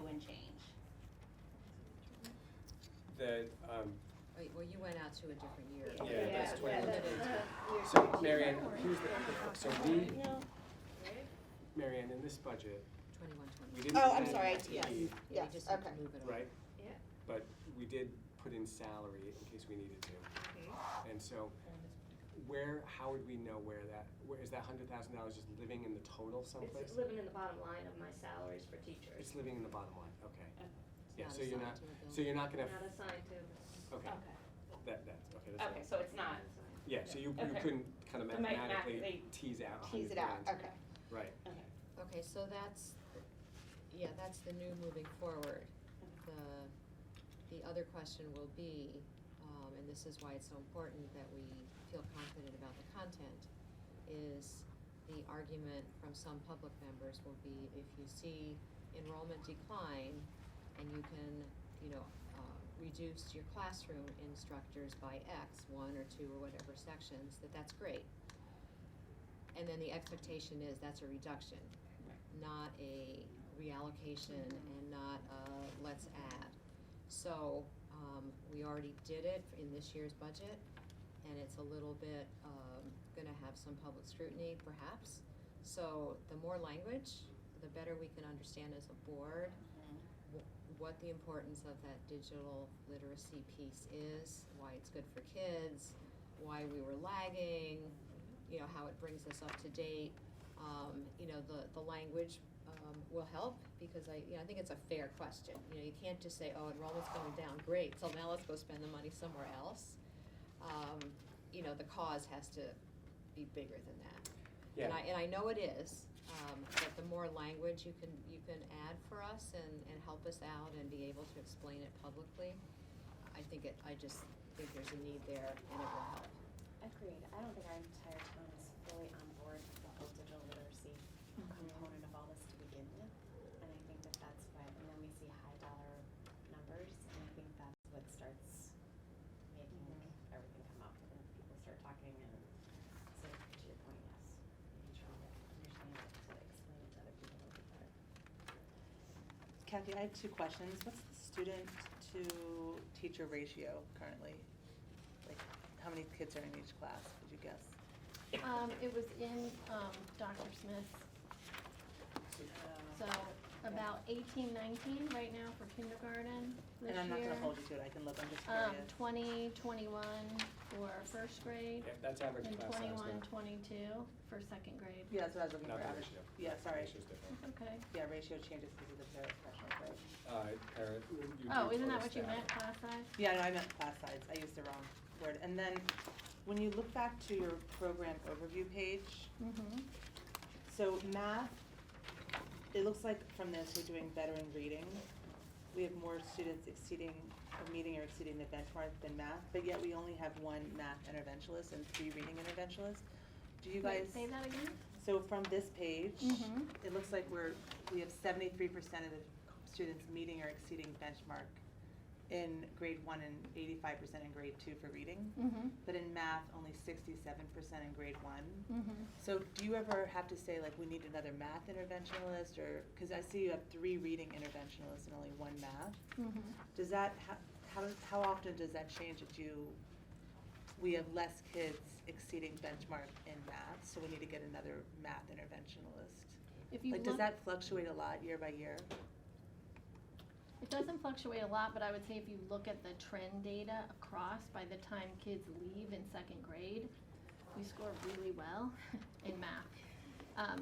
and change. Wait, well, you went out to a different year. Yeah, that's 21. Year So change. Marianne, here's so we, No. Marianne, in this budget, 21, 20. we didn't Oh, I'm add sorry, FTE, yes, Yeah, yes, we just need okay. to move it over. right? Yeah. But we did put in salary in case we needed to. And so how would we know where is that $100,000 just living in the total someplace? It's living in the bottom line of my salaries for teachers. It's living in the bottom line, okay. It's Yeah, not so you're assigned not, to a so you're not gonna, Not assigned to. okay, Okay, that's okay, so it's not, yeah, so you Okay. couldn't kind of So mathematically mathematically tease out tease it out, 100,000. okay, Right, okay. Okay, so that's the new moving forward. The other question will be, and this is why it's so important that we feel confident about the content, is the argument from some public members will be if you see enrollment decline and you can, reduce your classroom instructors by X, 1 or 2 or whatever sections, that's great. And then the expectation is that's a reduction, not a reallocation and not a let's add. So, we already did it in this year's budget, and it's a little bit, gonna have some public scrutiny perhaps. So the more language, the better we can understand as a board what the importance of that digital literacy piece is, why it's good for kids, why we were lagging, you know, how it brings us up to date. You know, the language will help, because I think it's a fair question. You know, you can't just say, oh, enrollment's going down, great, so now let's go spend the money somewhere else. You know, the cause has to be bigger than that. Yeah. And I know it is, but the more language you can add for us and help us out and be able to explain it publicly, I just think there's a need there, and it will help. Agreed. I don't think our entire town is fully on board with the whole digital literacy component of all this to begin with. And I think that that's what, and then we see high dollar numbers, and I think that's what starts making everything come up, and people start talking, and so to your point, yes, making sure we understand it to explain it to other people a little bit better. Kathy, I have two questions. What's the student to teacher ratio currently? Like, how many kids are in each class, would you guess? It was in, Dr. Smith's, so about 18, 19 right now for kindergarten this year. And I'm not gonna hold you to it, I can look, I'm just curious. 20, 21 for first grade, Yeah, that's average and class size 21, now. 22 for second grade. Yeah, that's what I was looking Not for. the ratio. Yeah, sorry. Ratio's different. Okay. Yeah, ratio changes because of the paraprofessional, right? You Oh, do isn't that total what you staff. meant, class size? Yeah, no, I meant class size, I used the wrong word. And then, when you look back to your program overview page, Mm-hmm. so math, it looks like from this, we're doing better in reading. We have more students exceeding, or meeting or exceeding the benchmark than math, but yet we only have one math interventionist and 3 reading interventionists. Do you guys? Wait, say that again? So from this page, Mhm. it looks like we have 73% of the students meeting or exceeding benchmark in grade 1 and 85% in grade 2 for reading. Mm-hmm. But in math, only 67% in grade 1. Mm-hmm. So do you ever have to say, like, we need another math interventionist, or, because I see you have 3 reading interventionalists and only 1 math. Mm-hmm. Does that, how often does that change that we have less kids exceeding benchmark in math, so we need to get another math interventionalist? If you Like, look, does that fluctuate a lot year by year? it doesn't fluctuate a lot, but I would say if you look at the trend data across, by the time kids leave in second grade, we score really well in math.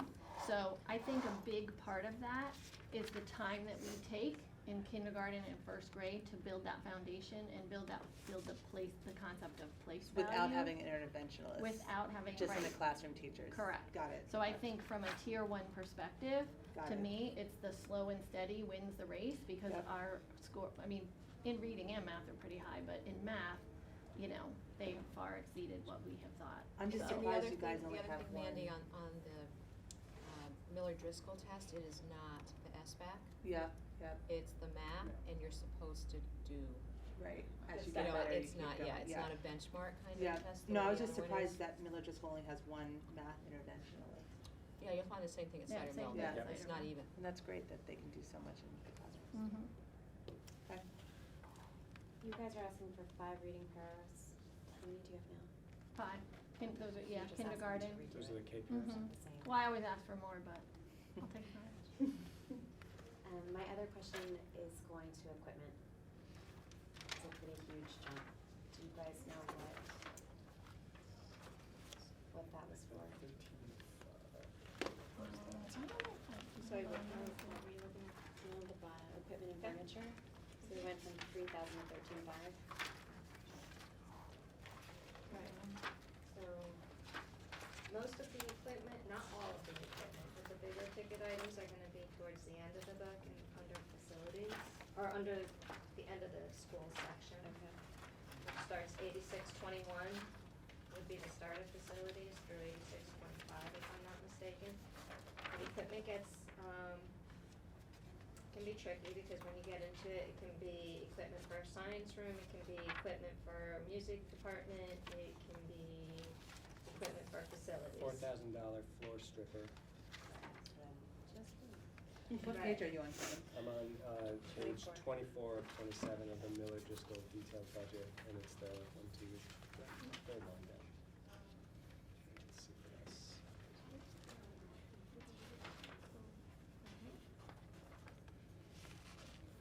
So I think a big part of that is the time that we take in kindergarten and first grade to build that foundation and build the concept of place value. Without having an interventionalist? Without having, Just in the right. classroom teachers? Correct. Got it. So I think from a tier 1 perspective, Got to it. me, it's the slow and steady wins the race, because Yep. our score, I mean, in reading and math are pretty high, but in math, you know, they far exceeded what we have thought. I'm just So- And the surprised other you guys thing- only have The other thing, Mandy, one. on the Miller-Driscoll test, it is not the SBAC, Yeah, yeah, it's the math, and you're supposed to do. right. As you You get know, better, you it's keep not, going. yeah, it's not a benchmark kind Yeah. of test. the No, way I was the just other one is. surprised that Miller Driscoll only has 1 math interventionalist. Yeah, you'll find the same thing at Yeah, Cider same Mill, thing at it's Cider not Mill. even. And that's great that they can do so much in the classrooms. Mhm. Okay. You guys are asking for 5 reading paras. How many do you have now? 5, those are, You yeah, just asked them to kindergarten. redo Those it. are the K Mhm. pairs. The same. Well, I always ask for more, but I'll take 5. My other question is going to equipment. It's a pretty huge jump. Do you guys know what that was for? Sorry, what What were you looking at? No, the bottom, equipment and furniture. So we went from 3,000 to 13,500. So most of the equipment, not all of the equipment, but the bigger ticket items are gonna be towards the end of the book and under facilities, or under the end of the school section. Okay. Which starts 8621 would be the start of facilities through 8625, if I'm not mistaken. And equipment gets, can be tricky, because when you get into it, it can be equipment for a science room, it can be equipment for a music department, it can be equipment for facilities. $4,000 floor stripper. What Right. page are you on, Kevin? I'm on page 24. 24 of 27 of the Miller Driscoll detailed budget, and it's the third line down. Let's see what else.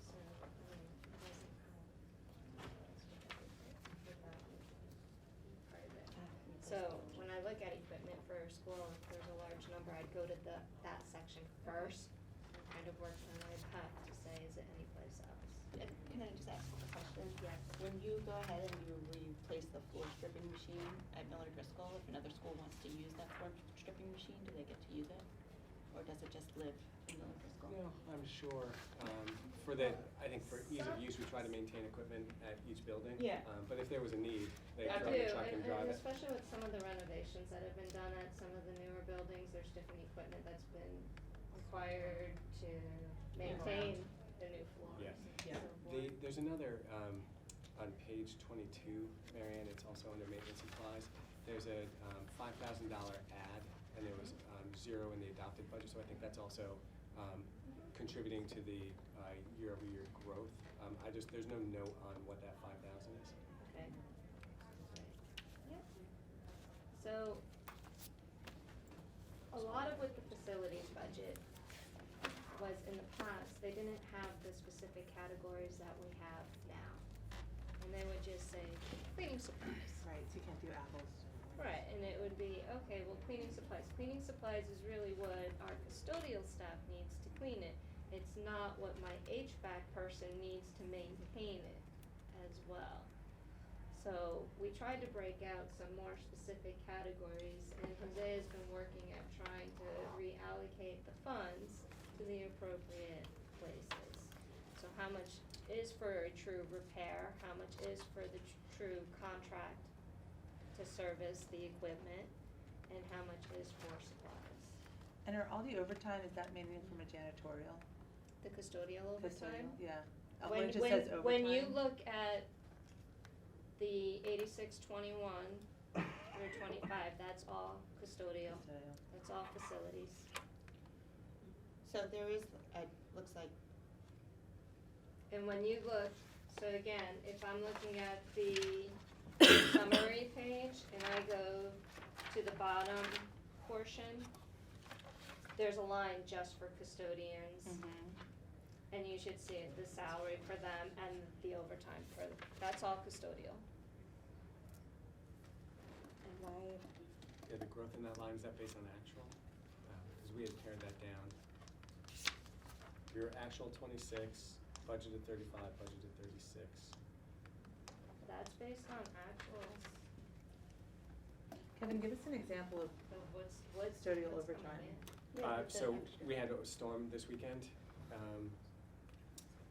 So, it doesn't part of it. So, when I look at equipment school, if there's a large number, I'd go to that section first and kind of work my way back to say, is it anyplace else? Can I just ask a question? Yes. When you go ahead and you replace the floor stripping machine at Miller Driscoll, if another school wants to use that floor stripping machine, do they get to use it? Or does it just live in Miller Driscoll? You know, I'm sure, I think for ease of use, we try to maintain equipment at each building. Yeah. But if there was a need, they I throw do, the truck and drive and it. especially with some of the renovations that have been done at some of the newer buildings, there's different equipment that's been required to maintain the new floors. Yeah. Yeah. and so forth. There's another, on page 22, Marianne, it's also under maintenance supplies. There's a $5,000 ad, and there was 0 in the adopted budget, so I think that's also contributing to the year-over-year growth. There's no note on what that 5,000 is. Okay. Yep. So, a lot of with the facilities budget was in the past, they didn't have the specific categories that we have now. And they would just say cleaning supplies. Right, so you can't do apples. Right, and it would be, okay, well, cleaning supplies. Cleaning supplies is really what our custodial staff needs to clean it. It's not what my HVAC person needs to maintain it as well. So we tried to break out some more specific categories, and Jose's been working at trying to reallocate the funds to the appropriate places. So how much is for a true repair, how much is for the true contract to service the equipment, and how much is for supplies. And are all the overtime, is that mainly from a janitorial? The custodial overtime? Custodial, yeah. When, it just says overtime. when you look at the 8621 through 25, that's all custodial, Custodial. that's all facilities. So there is, looks like, And when you look, so again, if I'm looking at the summary page and I go to the bottom portion, there's a line just for custodians. Mhm. And you should see it, the salary for them and the overtime for, that's all custodial. and why, Yeah, the growth in that line, is that based on actual? Because we had pared that down. Your actual 26, budgeted 35, budgeted 36. That's based on actuals. Kevin, give us an example of So what's Custodial what's overtime. coming in? Yeah, but the So extra. we had a storm this weekend.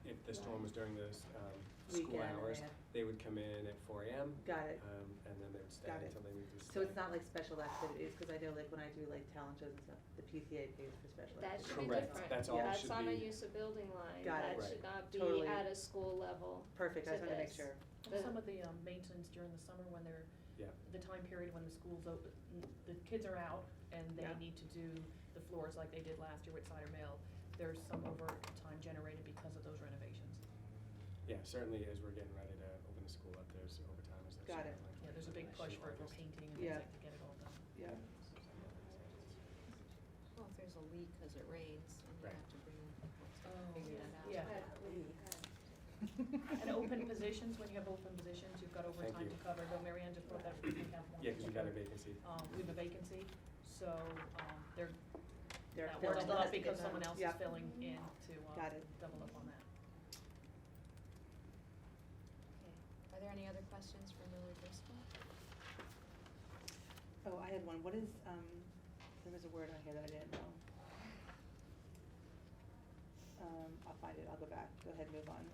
If the storm was during the school Weekend, hours, yeah. they would come in at 4 a.m. Got it. And then they would stay Got it. until they needed to stay. So it's not like special activities, because I know like when I do like talent shows and stuff, the PTA pays for special That activities. should be Correct. different. That's all it should That's on a be. use of building line. Got That it. should not be Totally. at a school level. Perfect, I just to wanted to make this. sure. And some of the maintenance during the summer when they're, Yeah. the time period when the school's open, the kids are out and they Yeah. need to do the floors like they did last year with Cider Mill, there's some overtime generated because of those renovations. Yeah, certainly as we're getting ready to open the school up, there's overtime as they're Got it. starting, like, Yeah, there's a big push for August. painting and Yeah. things like to get it all done. Yeah. Well, if there's a leak because it rains, and you Right. have to bring, Oh, figure that out. yeah. And open positions, when you have open positions, you've got overtime you. to cover, though Mary Ann just brought that, we have one. Yeah, because we got a vacancy. We have a vacancy, so, they're, They're that filling will it double up up to get because done. someone else is Yep. filling in to, Got it. double up on that. Okay. Are there any other questions for Miller Driscoll? Oh, I had one. What is, there was a word on here that I didn't know. I'll find it. I'll go back. Go ahead, move on.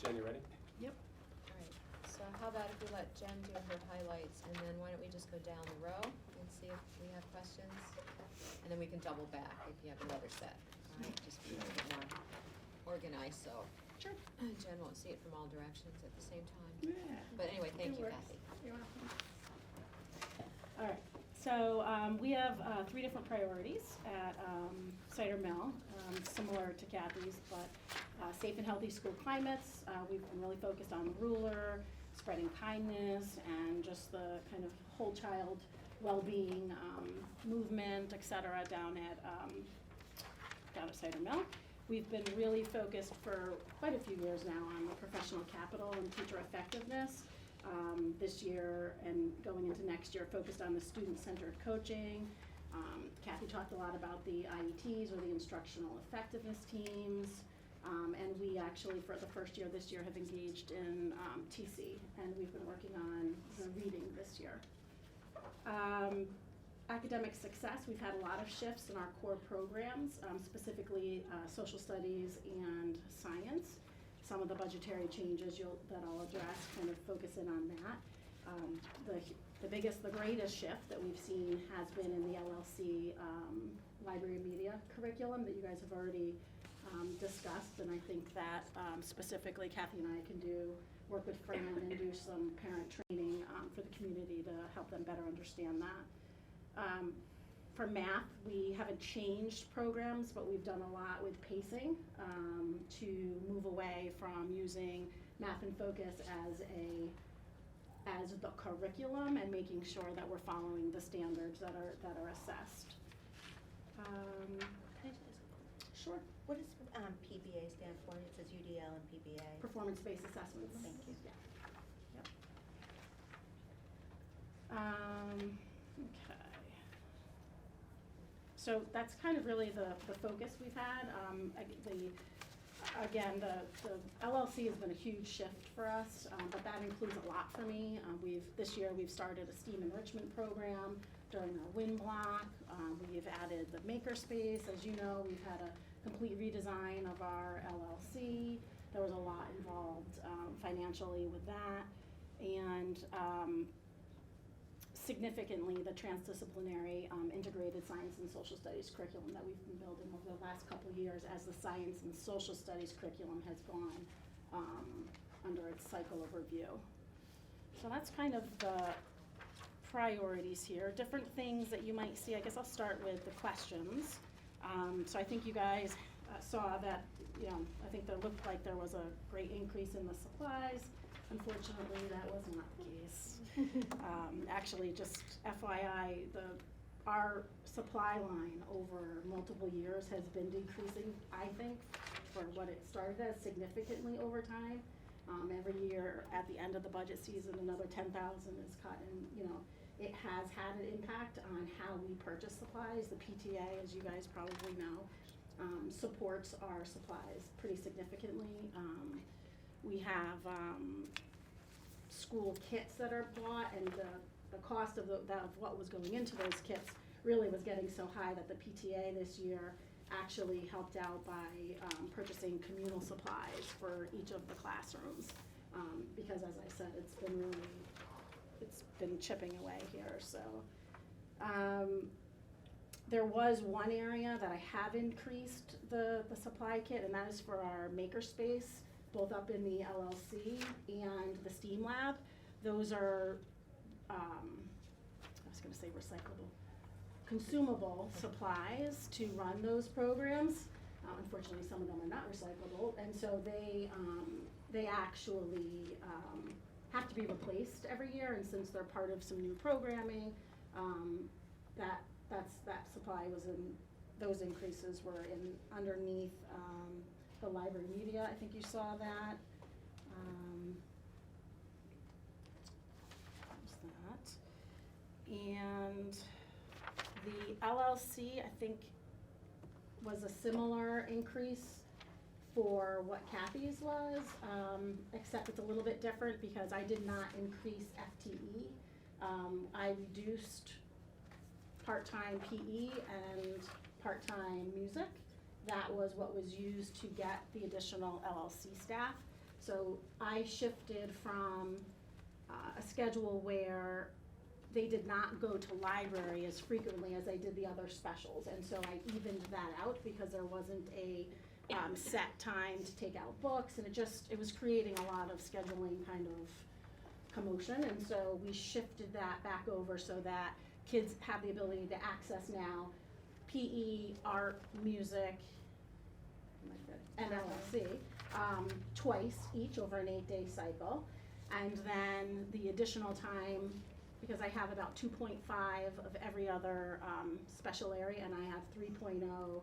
Jen, you ready? Yep. All right, so how about if we let Jen do her highlights, and then why don't we just go down the row and see if we have questions? And then we can double back if you have another set, all right, just be a little bit more organized, so. Sure. Jen won't see it from all directions at the same time. Yeah. But anyway, thank It you, works. Kathy. You're welcome. All right, so we have 3 different priorities at Cider Mill, similar to Kathy's, but safe and healthy school climates. We've been really focused on ruler, spreading kindness, and just the kind of whole child well-being movement, et cetera, down at Cider Mill. We've been really focused for quite a few years now on professional capital and teacher effectiveness. this year and going into next year, focused on the student-centered coaching. Kathy talked a lot about the IETs, or the instructional effectiveness teams. And we actually, for the first year this year, have engaged in TC, and we've been working on the reading this year. Academic success, we've had a lot of shifts in our core programs, specifically social studies and science. Some of the budgetary changes that I'll address kind of focus in on that. The greatest shift that we've seen has been in the LLC library media curriculum that you guys have already discussed, and I think that specifically Kathy and I can work with Fran and do some parent training for the community to help them better understand that. For math, we haven't changed programs, but we've done a lot with pacing to move away from using Math in Focus as the curriculum and making sure that we're following the standards that are assessed. Can I just ask a question? Sure. What does PBA stand for? It says UDL and PBA. Performance-based assessments. Thank you. Yeah. Yep. Okay. So that's kind of really the focus we've had. The LLC has been a huge shift for us, but that includes a lot for me. This year we've started a STEAM enrichment program during our WIN block. We've added the makerspace. As you know, we've had a complete redesign of our LLC. There was a lot involved financially with that. And significantly, the transdisciplinary integrated science and social studies curriculum that we've been building over the last couple of years as the science and social studies curriculum has gone under its cycle of review. So that's kind of the priorities here. Different things that you might see. I guess I'll start with the questions. So I think you guys saw that, I think there looked like there was a great increase in the supplies. Unfortunately, that was not the case. Actually, just FYI, our supply line over multiple years has been decreasing, I think, for what it started as, significantly over time. Every year at the end of the budget season, another 10,000 is cut, and it has had an impact on how we purchase supplies. The PTA, as you guys probably know, supports our supplies pretty significantly. We have school kits that are bought, and the cost of what was going into those kits really was getting so high that the PTA this year actually helped out by purchasing communal supplies for each of the classrooms, because as I said, it's been chipping away here. So there was one area that I have increased the supply kit, and that is for our makerspace, both up in the LLC and the STEAM lab. Those are, I was gonna say recyclable, consumable supplies to run those programs. Unfortunately, some of them are not recyclable, and so they actually have to be replaced every year, and since they're part of some new programming, that supply was in, those increases were in underneath the library media. I think you saw that. And the LLC, I think, was a similar increase for what Kathy's was, except it's a little bit different because I did not increase FTE. I reduced part-time PE and part-time music. That was what was used to get the additional LLC staff. So I shifted from a schedule where they did not go to library as frequently as they did the other specials. And so I evened that out because there wasn't a set time to take out books, and it was creating a lot of scheduling kind of commotion. And so we shifted that back over so that kids have the ability to access now PE, art, music, and LLC twice each over an 8-day cycle. And then the additional time, because I have about 2.5 of every other special area, and I have 3.0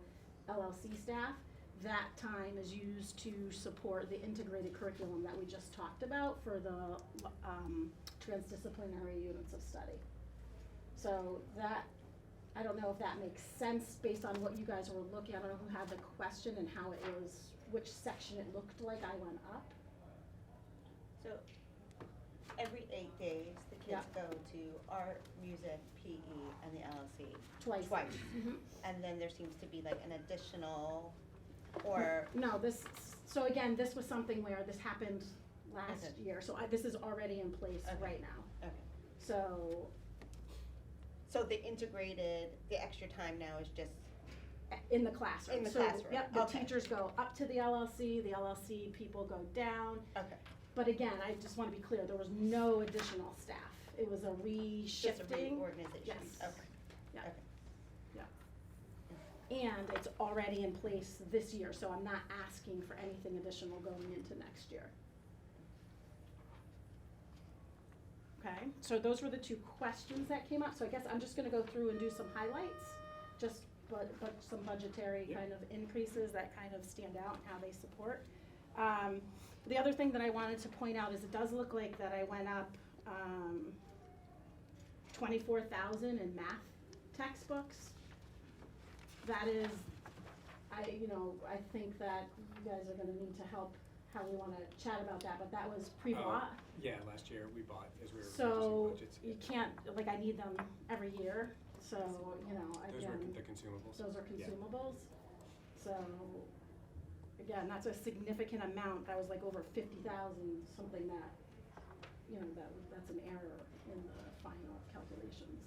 LLC staff, that time is used to support the integrated curriculum that we just talked about for the transdisciplinary units of study. So that, I don't know if that makes sense based on what you guys were looking. I don't know who had the question and how it was, which section it looked like I went up. So every 8 days, the kids Yeah. go to art, music, PE, and the LLC. Twice. Mhm. And then there seems to be like an additional, or, No, so again, this was something where this happened last Okay. year, so this is already in place Okay. right now. okay. So, So the integrated, the extra time now is just, in the classroom. In the So, classroom, yep, the okay. teachers go up to the LLC people go down. okay, But again, I just wanna be clear, there was no additional staff. It was a just a re-shifting. reorganization? Yes. Okay, Yeah. okay. And it's already in place this year, so I'm not asking for anything additional going into next year. Okay, so those were the two questions that came up, so I guess I'm just gonna go through and do some highlights, just but some budgetary Yep. kind of increases that kind of stand out and how they support. The other thing that I wanted to point out is it does look like that I went up, 24,000 in math textbooks. That is, I think that you guys are gonna need to help, how we wanna chat about that, but that was pre-bought. Yeah, last year we bought as we were So, reducing budgets. you can't, like, I need them every year, so, Those were again, the consumables. those are Yeah. consumables. So, again, that's a significant amount, that was like over 50,000, something that, that's an error in the final calculations.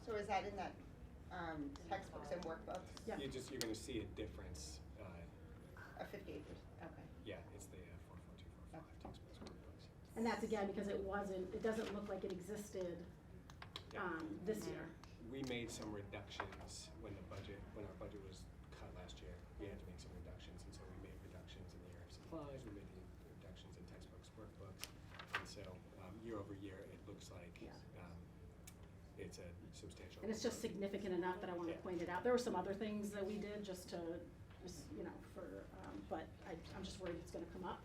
So is that in that, textbooks and workbooks, Yeah. You're gonna see a difference, 58%, okay. yeah, it's the 44245 textbooks, workbooks. And that's again, because it doesn't look like it existed, Yeah. this year. We made some reductions when our budget was cut last year. We had to make some reductions, and so we made reductions in the area of supplies, we made reductions in textbooks, workbooks. And so, year over year, it looks like, Yeah. it's a substantial. And it's just significant enough that I wanna Yeah. point it out. There were some other things that we did but I'm just worried it's gonna come up.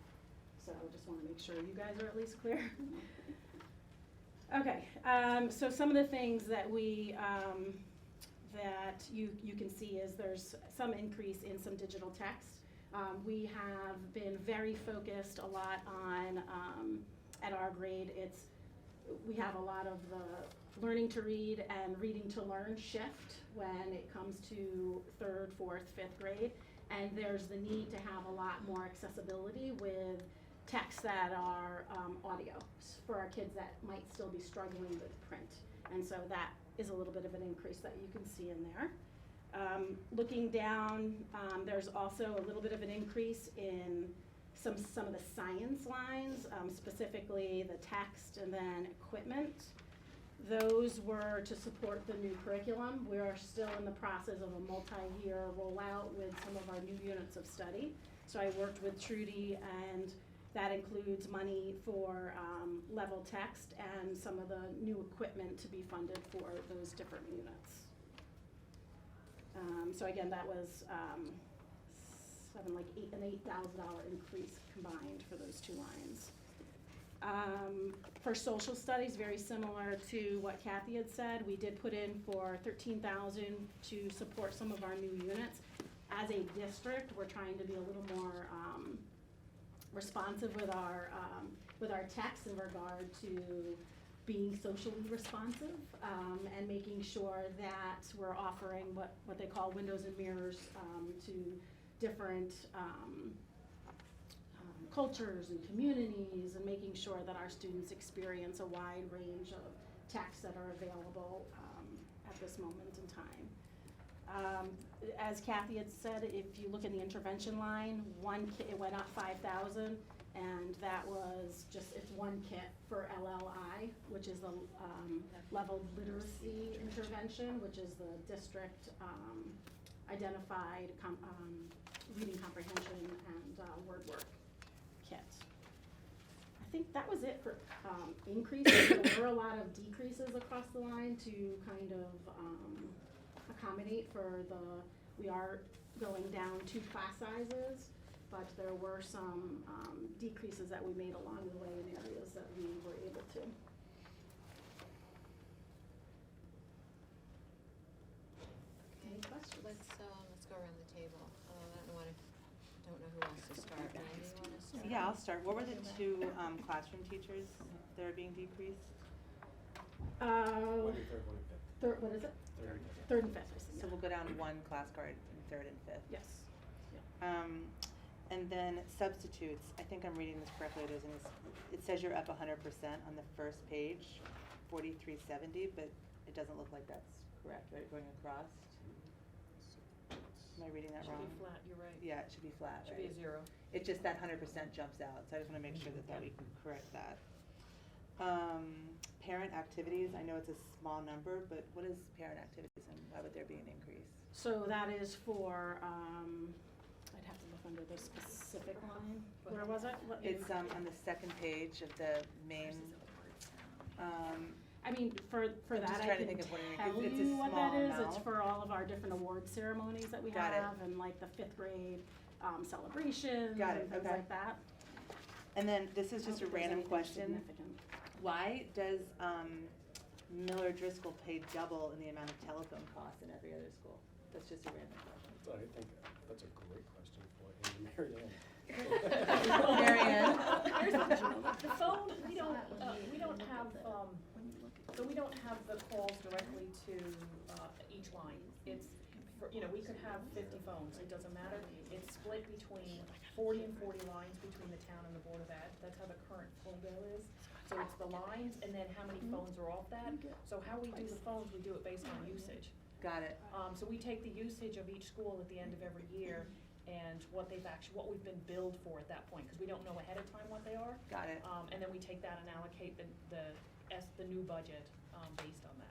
So I just wanna make sure you guys are at least clear. Okay, so some of the things that that you can see is there's some increase in some digital text. We have been very focused a lot on, at our grade, we have a lot of the learning to read and reading to learn shift when it comes to 3rd, 4th, 5th grade. And there's the need to have a lot more accessibility with texts that are audio for our kids that might still be struggling with print. And so that is a little bit of an increase that you can see in there. Looking down, there's also a little bit of an increase in some of the science lines, specifically the text and then equipment. Those were to support the new curriculum. We are still in the process of a multi-year rollout with some of our new units of study. So I worked with Trudy, and that includes money for level text and some of the new equipment to be funded for those different units. So again, that was an $8,000 increase combined for those two lines. For social studies, very similar to what Kathy had said, we did put in for $13,000 to support some of our new units. As a district, we're trying to be a little more responsive with our texts in regard to being socially responsive, and making sure that we're offering what they call windows and mirrors to different cultures and communities, and making sure that our students experience a wide range of texts that are available at this moment in time. As Kathy had said, if you look in the intervention line, it went up 5,000, and that was it's one kit for LLI, which is the level literacy intervention, which is the district identified reading comprehension and word work kit. I think that was it for increases. There were a lot of decreases across the line to kind of accommodate for the We are going down 2 class sizes, but there were some decreases that we made along the way in areas that we were able to. Any questions? Let's go around the table. I don't know who wants to start. Mandy, you wanna start? Yeah, I'll start. What were the 2 classroom teachers that are being decreased? One and third, one and fifth. Third, what is it? Third and fifth. Third and fifth. So we'll go down 1 class card in 3rd and 5th. Yes. And then substitutes, I think I'm reading this correctly, it says you're up 100% on the first page, 4370, but it doesn't look like that's correct, right, going across? Am I reading that wrong? Should be flat, you're right. Yeah, it should be flat, Should right? be a 0. It just, that 100% jumps out, so I just wanna make sure that we can correct that. Parent activities, I know it's a small number, but what is parent activities and why would there be an increase? So that is for, I'd have to look under the specific line. Where was it? What- It's on the 2nd page of the main, I mean, for I'm that, just I trying to can think of what it is. tell It's a you what that small is. It's amount. for all of our different award ceremonies that we Got it. have, and like the 5th grade celebrations Got it, and things okay. like that. And then, this is I just a don't think there's random anything question. significant. Why does Miller Driscoll pay double in the amount of telephone costs in every other school? That's just a random question. So I think that's a great question for Amy Mary Ann. Mary Ann? Here's the phone, we don't have, so we don't have the calls directly to, each line. It's, we could have 50 phones, it doesn't matter. It's split between 40 and 40 lines between the town and the Board of Ed. That's how the current phone bill is. So it's the lines and then how many phones are off that. So how we do the phones, we do it based on usage. Got it. So we take the usage of each school at the end of every year and what we've been billed for at that point, because we don't know ahead of time what they are. Got it. And then we take that and allocate the new budget, based on that.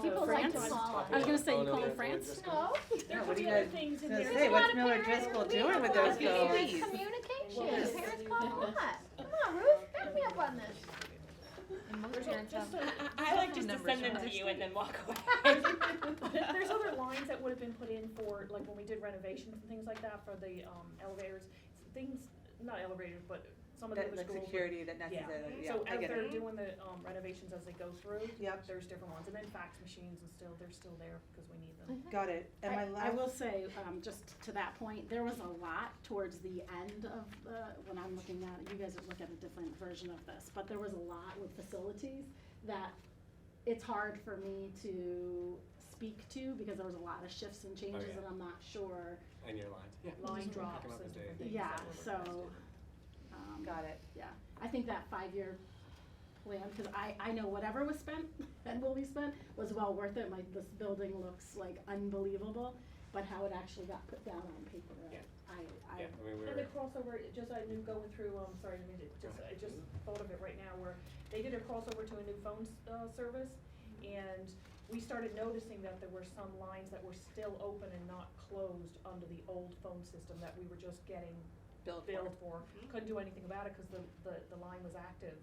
People So like to sometimes- call us. I was gonna say, Oh, you no, call yeah, it France? No. There what could do be you other guys- things in I was there. gonna say, There's a what's lot of Miller parents- Driscoll we doing have with a lot those of parents' phones? Communication, Well, parents call a lot. Come on, Ruth, back me up on this. And most There's parents just have a- I like just to send them to you and then walk away. There's other lines that would have been put in for, like, when we did renovations and things like that for the, elevators, things, not elevators, but some of the That, other like schools. security, that necessarily, yeah, So I as get they're it. doing the, renovations as they go through, Yep. there's different ones, and then fax machines they're still there because we need them. Got it. And my I will last, say, just to that point, there was a lot towards the end of when I'm looking at, you guys look at a different version of this, but there was a lot with facilities that it's hard for me to speak to because there was a lot of shifts and changes yeah. and I'm not sure. And your lines, yeah. Line Just drops picking up and the different day. things. Yeah, that were so, requested. got it. yeah, I think that 5-year plan, cause I know whatever was spent and will be spent was well worth it, this building looks like unbelievable, but how it actually got put down on paper, Yeah. I Yeah, I mean, And the crossover, just I knew going through, sorry, I just thought of it right now, where they did a crossover to a new phone, service, and we started noticing that there were some lines that were still open and not closed under the old phone system that we were just getting Billed for. Couldn't do anything about it because the line was active.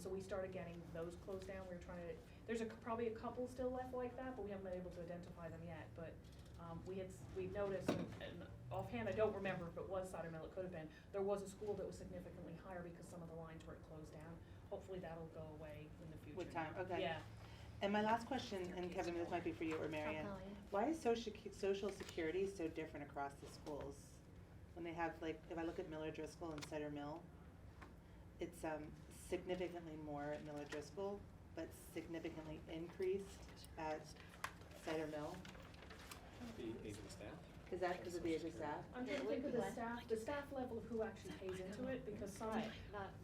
So we started getting those closed down, we were trying to, there's probably a couple still left like that, but we haven't been able to identify them yet, but, we noticed, and offhand, I don't remember if it was Cider Mill, it could have been, there was a school that was significantly higher because some of the lines were closed down. Hopefully that'll go away in the future. With time, okay. Yeah. And my last question, and Kevin, this might be for you or Mary Ann. Why is social security so different across the schools? When they have, like, if I look at Miller Driscoll and Cider Mill, it's significantly more at Miller Driscoll, but significantly increased at Cider Mill. The age of the staff. Is that because of the age of staff? I'm trying to think of the staff level of who actually pays into it, because some,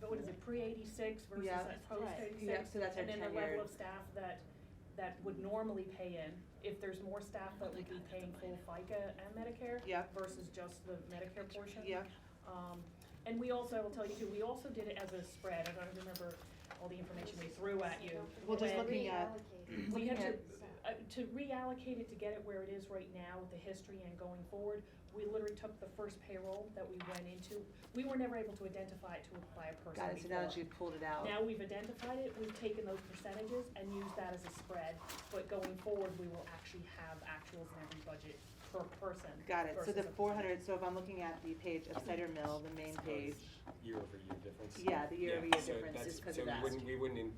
but what is it, pre-86 versus Yeah. that post-86? Yeah, so that's our And then the tenured. level of staff that would normally pay in, if there's more staff that would be paying full FICA and Medicare Yeah. versus just the Medicare portion. Yeah. And we also, I will tell you too, we also did it as a spread. I don't remember all the information we threw at you. Well, just When looking at, we had looking to reallocate it to get it where it is right now with the history and going forward. We literally took the first payroll that we went into. We were never able to identify it by a person got it, so now that before. you've pulled it out. Now we've identified it, we've taken those percentages and used that as a spread, but going forward, we will actually have actuals in every budget per person. Got it, so the versus a 400, so if I'm looking at the page of Cider Mill, the main page, Year-over-year difference. yeah, the year-over-year so difference that's- is because of that. So we wouldn't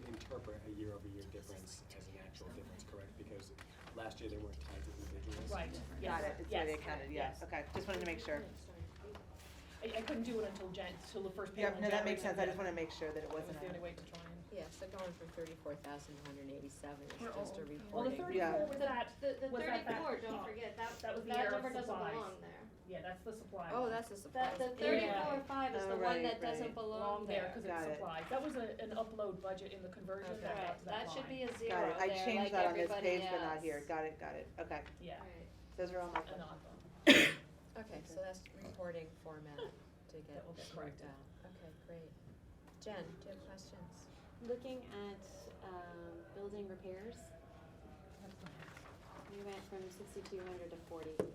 interpret a year-over-year difference as an actual difference, correct? Because last year they weren't tied to individuals. Right, yes. Got it, it's the way they Yes, counted, yeah, yes. okay, just wanted to make sure. I couldn't do it until the first payment Yep, in no, that January makes sense, I just 10th. wanna make sure that it That was wasn't the a. only way to try and. Yeah, so going from 34,187 is We're just a all- reporting. Well, the Yeah. 34 was that, The was that 34, back- don't oh, forget, that was the that year of number doesn't supplies. belong there. Yeah, that's the supply. Oh, one. that's the supplies. The Yeah. 34.5 is Oh, the one right, that doesn't right. belong there, there. cause Got it's it. supplies. That was an upload budget in the conversion Okay. that got Right, to that that should line. be a Got zero it, I there, changed like that on this everybody page, but not else. here, got it, okay, Yeah. Right. those are all my An questions. odd one. Okay, so that's reporting format to get That will get smoothed corrected. out. Okay, great. Jen, do you have questions? Looking at building repairs, we went from 6,200 to 40,000.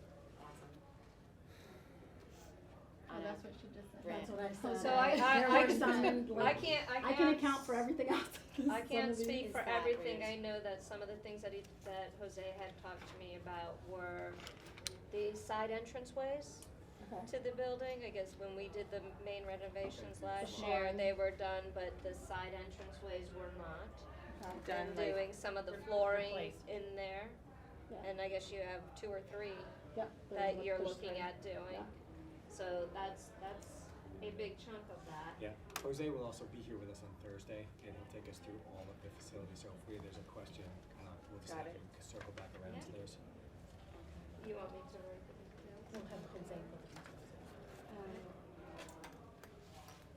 Oh, that's what she just said. Right. That's what I said. So I There were some, I like, can't, I can account for everything else. I Some can't of these- speak Is for that everything, weird? I know that some of the things that Jose had talked to me about were the side entranceways Okay. to the building. I guess when we did the main renovations last The year, flooring. they were done, but the side entranceways were not. Okay. Done, And like- doing some of the Re- flooring replaced. in there, Yeah. and I guess you have 2 or 3 Yep. that There's you're push looking through. at doing. Yeah. So that's a big chunk of that. Yeah, Jose will also be here with us on Thursday, and he'll take us through all of the facilities, so if there's a question, we'll just Got have it. to circle back around to Yeah. those. You want me to write the details? We'll have Jose put the details in.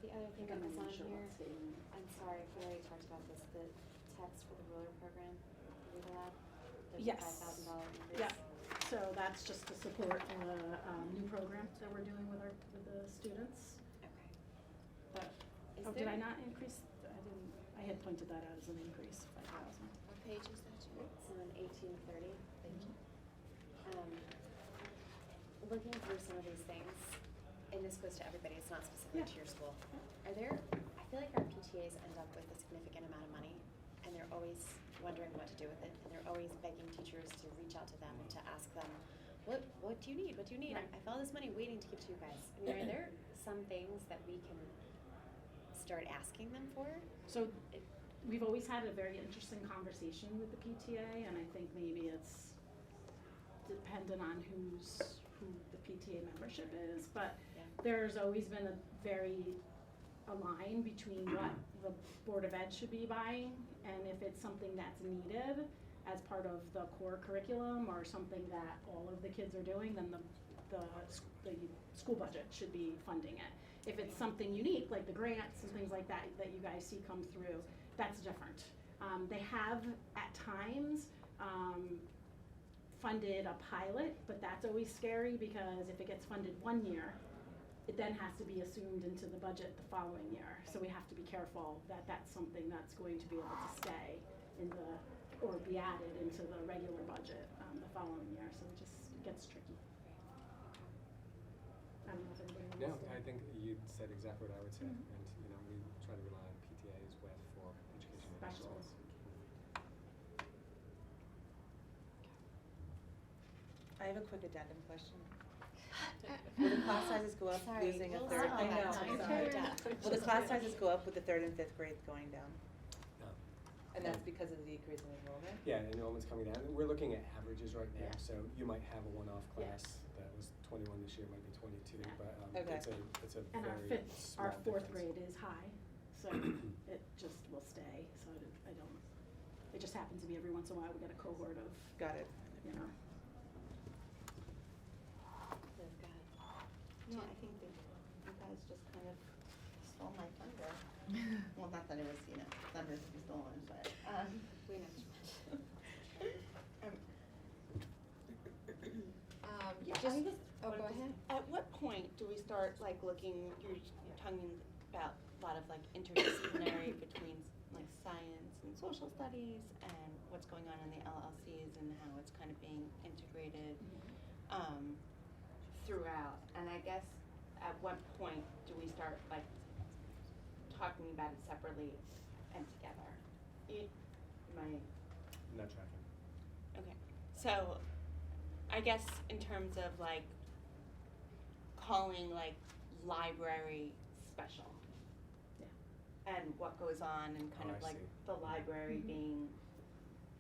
The other thing that was on here, I'm sorry if we already talked about this, the text for the ruler program, the Read Aloud, the Yes. $5,000 increase. Yeah, so that's just to support a new program that we're doing with the students. Okay. But, Is did I there- not increase, I had pointed that out as an increase, 5,000. What page is that, Jen? It's on 1830. Thank you. Looking through some of these things, and this goes to everybody, it's not specific to your school. I feel like our PTAs end up with a significant amount of money, and they're always wondering what to do with it, and they're always begging teachers to reach out to them and to ask them, what do you need, what do you need? I Right. have all this money waiting to give to you guys. I mean, are there some things that we can start asking them for? So, we've always had a very interesting conversation with the PTA, and I think maybe it's dependent on who the PTA membership is, but Yeah. there's always been a line between what the Board of Ed should be buying, and if it's something that's needed as part of the core curriculum or something that all of the kids are doing, then the school budget should be funding it. If it's something unique, like the grants and things like that, that you guys see come through, that's different. They have at times, funded a pilot, but that's always scary because if it gets funded one year, it then has to be assumed into the budget the following year. So we have to be careful that that's something that's going to be able to stay in or be added into the regular budget, the following year, so it just gets tricky. I don't know if anybody wants to. No, I think you said exactly what I would say, and, we try to rely on PTAs for education and Specialists. I have a quick addendum question. Will the class sizes go up Sorry, losing a we'll third? circle I back know, to I'm it. sorry. Yeah. Will the class sizes go up with the 3rd and 5th grades going down? No. And that's because of the decrease in enrollment? Yeah, enrollment's coming down. We're looking at averages right now, Yeah. so you might have a one-off Yeah. class that was 21 this year, might be 22, Yeah. but Okay. it's a And our very fifth, small our 4th difference. grade is high, so it just will stay, so I don't, it just happens to be every once in a while we get a cohort of, Got it. you know. No, I think that you guys just kind of stole my thunder. Well, not that it was, thunder to be stolen, but, We know too much. Yeah, Just, I just oh, wanted go to- ahead. At what point do we start looking, you're talking about a lot of interdisciplinary between science and social studies and what's going on in the LLCs and how it's kind of being integrated throughout. And I guess at what point do we start talking about it separately and together? Am I I'm not tracking. Okay, so I guess in terms of like calling like library special. Yeah. And what goes on and kind Oh, of I like see. the library Mhm. being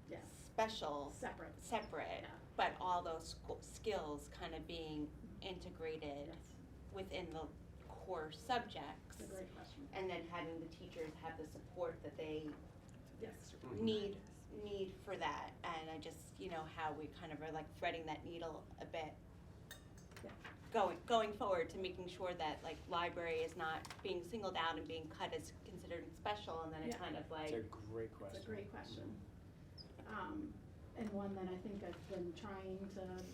Yes. special, Separate. separate, Yeah. but all those skills kind of being integrated Yes. within the core subjects. It's a great question. And then having the teachers have the support that they Yes. Mhm. need for that. And I just, how we kind of are like threading that needle a bit. Yeah. Going forward to making sure that like library is not being singled out and being cut as considered special, and then it Yeah. kind of like. It's a great question. It's a great question. And one that I think I've been trying to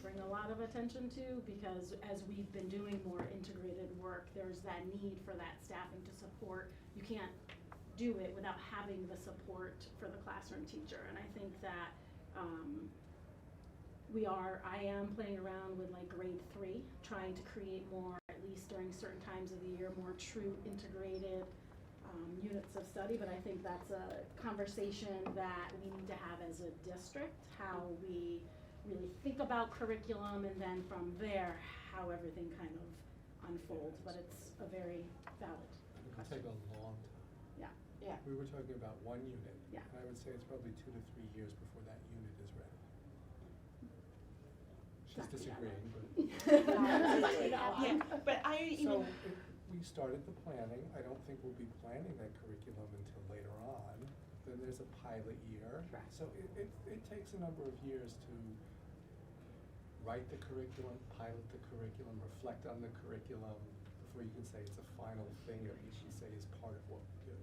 bring a lot of attention to, because as we've been doing more integrated work, there's that need for that staffing to support. You can't do it without having the support for the classroom teacher, and I think that, I am playing around with like grade 3, trying to create more, at least during certain times of the year, more true integrated units of study, but I think that's a conversation that we need to have as a district, how we really think about curriculum, and then from there, how everything kind of unfolds, but it's a very valid It can question. take a long time. Yeah. Yeah. We were talking about one unit. Yeah. And I would say it's probably 2 to 3 years before that unit is ready. She's Not yet. disagreeing, but. Yeah, but So if we started the planning, I don't think we'll be planning that curriculum until later on. Then there's a pilot year. Correct. So it takes a number of years to write the curriculum, pilot the curriculum, reflect on the curriculum, before you can say it's a final thing that you can say is part of what we do.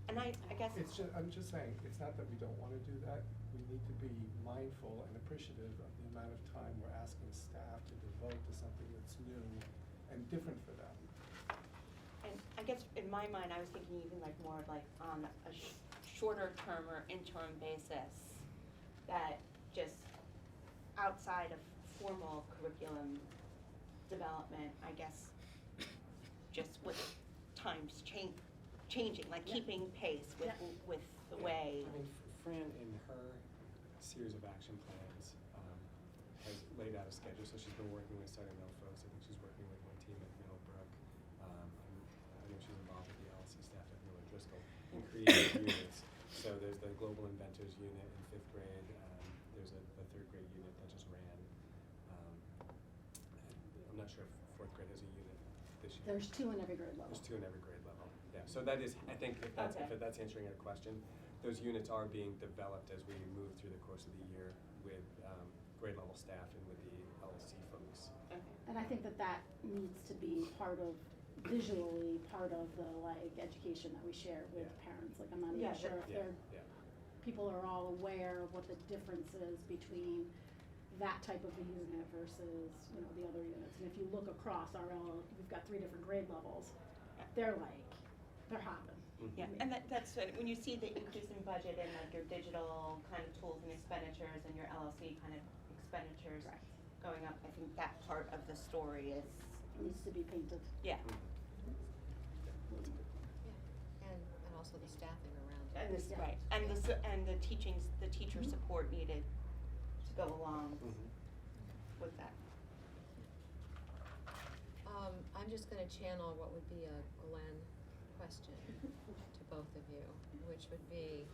And I guess. I'm just saying, it's not that we don't want to do that. We need to be mindful and appreciative of the amount of time we're asking staff to devote to something that's new and different for them. And I guess in my mind, I was thinking even like more of like on a shorter term or interim basis, that just outside of formal curriculum development, I guess, just with times changing, like Yeah. keeping pace with, Yeah. with the way. I mean, Fran, in her series of action plans, has laid out a schedule, so she's been working with Cider Mill folks. I think she's working with one team at Middlebrook. I know she's involved with the LC staff at Miller Driscoll in creating units. So there's the Global Inventors unit in 5th grade. There's a 3rd grade unit that just ran. I'm not sure if 4th grade has a unit this year. There's 2 in every grade level. There's 2 in every grade level. Yeah, so that is, I think if that's, Okay. if that's answering your question, those units are being developed as we move through the course of the year with grade level staff and with the LSC folks. Okay. And I think that needs to be visually part of the like education that we share with Yeah. parents. Like, I'm not Yeah, even sure if Yeah, yeah. people are all aware of what the difference is between that type of a unit versus, the other units. And if you look across we've got 3 different grade levels, they're hopping. Mhm. Yeah, and that's when you see the increase in budget and like your digital kind of tools and expenditures and your LLC kind of expenditures Correct. going up, I think that part of the story is, Needs to be painted. yeah. Mhm. Yeah, that's good. Yeah, and also the staffing around it. And this, Yeah. right, and the teacher Mhm. support needed to go along Mhm. with that. I'm just gonna channel what would be a Glenn question to both of you, which would be,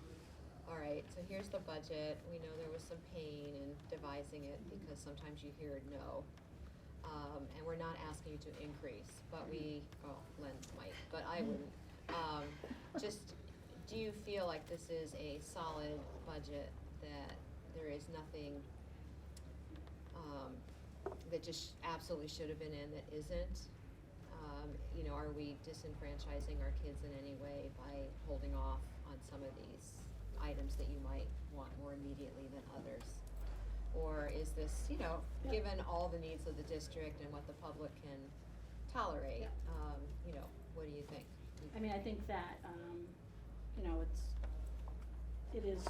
all right, so here's the budget. We know there was some pain in devising it because sometimes you hear no. And we're not asking you to increase, but Glenn might, but I wouldn't. Just, do you feel like this is a solid budget, that there is nothing that just absolutely should have been in that isn't? Are we disenfranchising our kids in any way by holding off on some of these items that you might want more immediately than others? Or is this, given all the needs of the district and what the public can tolerate, what do you think? I mean, I think that, it is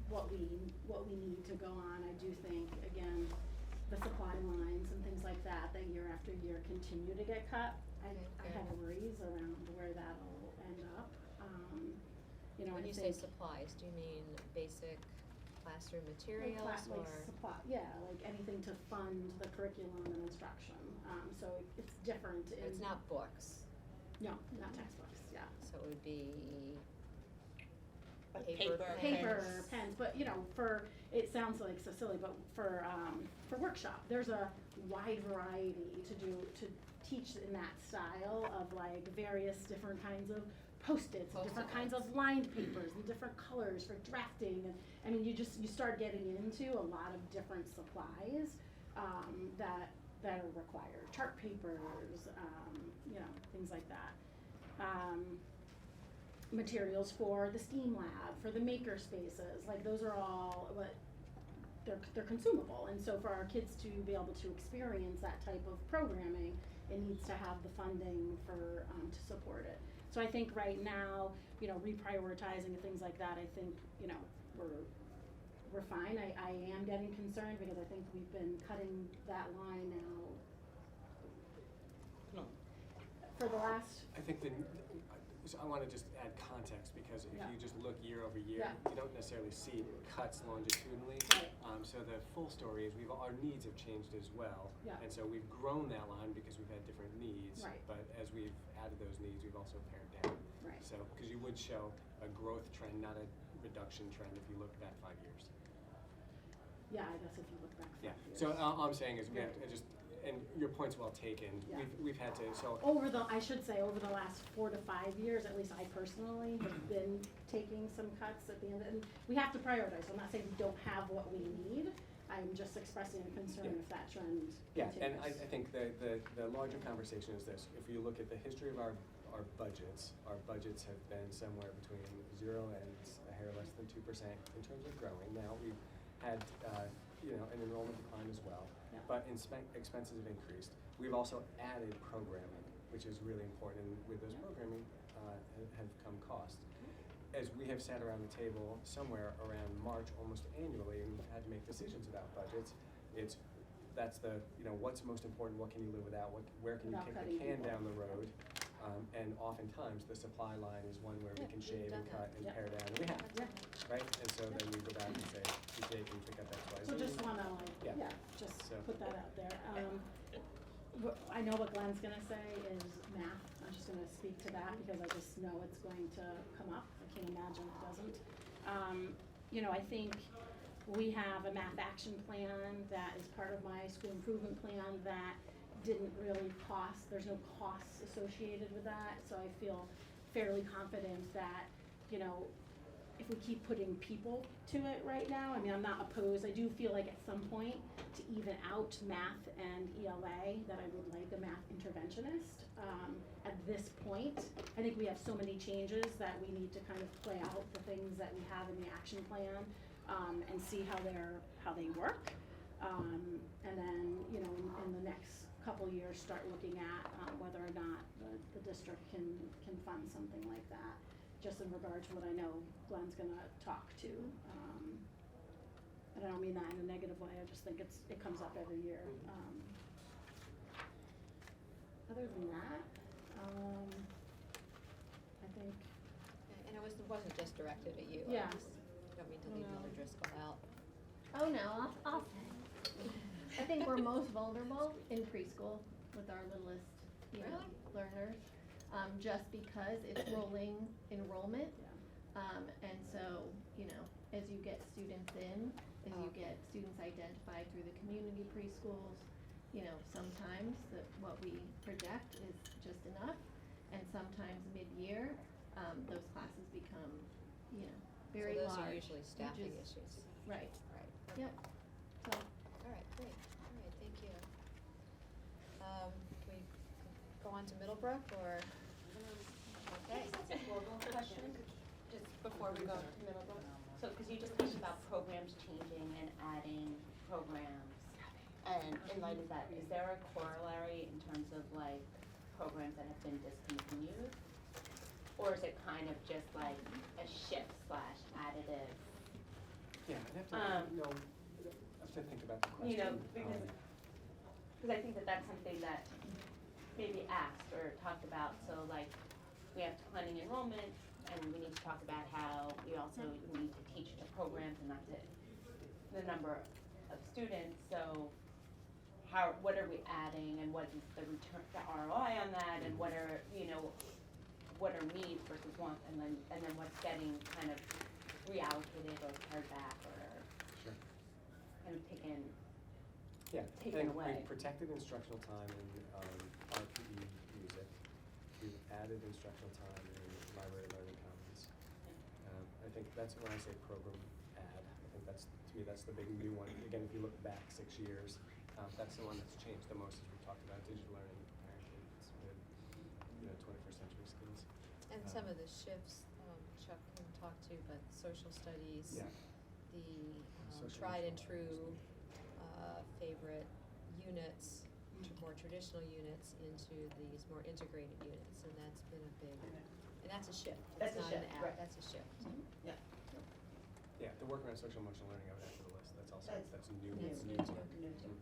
what we need to go on. I do think, again, the supply lines and things like that year after year continue to get cut. I have worries around where that'll end up. When I you say think supplies, do you mean basic classroom Like materials like or? supply, yeah, like anything to fund the curriculum and instruction, so it's different in. It's not books, No, not textbooks, yeah. so it would be Like paper, Paper, pens. pens, but you know, it sounds like so silly, but for workshop, there's a wide variety to teach in that style of like various different kinds of Post-its, and different Post-it kinds of notes. lined papers and different colors for drafting, and I mean, you start getting into a lot of different supplies, that are required, chart papers, you know, things like that. Materials for the STEAM lab, for the maker spaces, like those are all they're consumable, and so for our kids to be able to experience that type of programming, it needs to have the funding for, to support it. So I think right now, you know, reprioritizing and things like that, I think, you know, we're fine. I am getting concerned because I think we've been cutting that line now for the last. I think so I wanna just add context, because if Yeah. you just look year over year, Yeah. you don't necessarily see cuts longitudinally. Right. So the full story is our needs have changed as well. Yeah. And so we've grown that line because we've had different needs. Right. But as we've added those needs, we've also pared down. Right. So, because you would show a growth trend, not a reduction trend, if you look back 5 years. Yeah, I guess if you look back 5 Yeah, years. so all I'm saying is we have Right. to just, and your point's well taken. Yeah. We've had to, so. I should say, over the last 4 to 5 years, at least I personally have been taking some cuts at the end, and we have to prioritize. So I'm not saying we don't have what we need, I'm just expressing a concern Yeah. if that trend Yeah, continues. and I think the larger conversation is this: if you look at the history of our budgets have been somewhere between 0 and a hair less than 2% in terms of growing. Now, we've had, an enrollment decline as well, Yeah. but expenses have increased. We've also added programming, which is really important, and with those programming have come costs. As we have sat around the table somewhere around March almost annually, and we've had to make decisions about budgets, that's what's most important, what can you live without, where can you Without kick the cutting can people. down the road? And oftentimes, the supply line is one where we Yeah, can we've shave and done cut that. and Yep. pare down, and we have, Yeah. right? And so then we go back and say, okay, can you pick up X, Y, Z? So just wanna Yeah. just So- put that out there. I know what Glenn's gonna say is math. I'm just gonna speak to that because I just know it's going to come up. I can't imagine it doesn't. I think we have a math action plan that is part of my school improvement plan that didn't really cost, there's no costs associated with that. So I feel fairly confident that, if we keep putting people to it right now, I mean, I'm not opposed. I do feel like at some point to even out math and ELA, that I would like a math interventionist. At this point, I think we have so many changes that we need to kind of play out the things that we have in the action plan, and see how they work. And then, in the next couple years, start looking at, whether or not the district can fund something like that. Just in regard to what I know Glenn's gonna talk to. And I don't mean that in a negative way, I just think it comes up every year. Other than that, I think, And it wasn't just directed at you. Yeah. Don't mean to Oh, leave no. Miller Driscoll out. Oh, no, I'll say. I think we're most vulnerable in preschool with our littlest, Really? learners. Just because it's rolling enrollment. And so, as you get students in, as you Okay. get students identified through the community preschools, sometimes what we project is just enough. And sometimes mid-year, those classes become, very large. So those are usually staffing which is- issues. Right, Right. yep. So, All right, great. All right, thank you. Can we go on to Middlebrook or? Okay. Question, just before we go to Middlebrook. So, because you just talked about programs changing and adding programs, and in light of that, is there a corollary in terms of like programs that have been discontinued? Or is it kind of just like a shift / additive? Yeah, I'd have to think about the question. Because I think that that's something that maybe asked or talked about, so like, we have declining enrollment, and we need to talk about how we also need to teach the programs, and that's it. the number of students, so what are we adding and what is the return, the ROI on that, and what are, what are needs versus wants, and then what's getting kind of reallocated or pared back or Sure. kind of taken And away. we've protected instructional time in RPE music. We've added instructional time in library learning commons. I think that's when I say program add. I think to me, that's the big new one. Again, if you look back 6 years, that's the one that's changed the most as we talked about digital learning comparing with 21st century skills. And some of the shifts, Chuck can talk to, but social studies, Yeah. the Social tried and emotional true favorite units, more traditional units into these more integrated units, and that's been a big, and that's a shift. That's a It's not an shift, add, right. that's a shift. Yeah. Yeah, the work around social emotional learning I would add to the list. That's also that's new. That's new new to too. it. New too.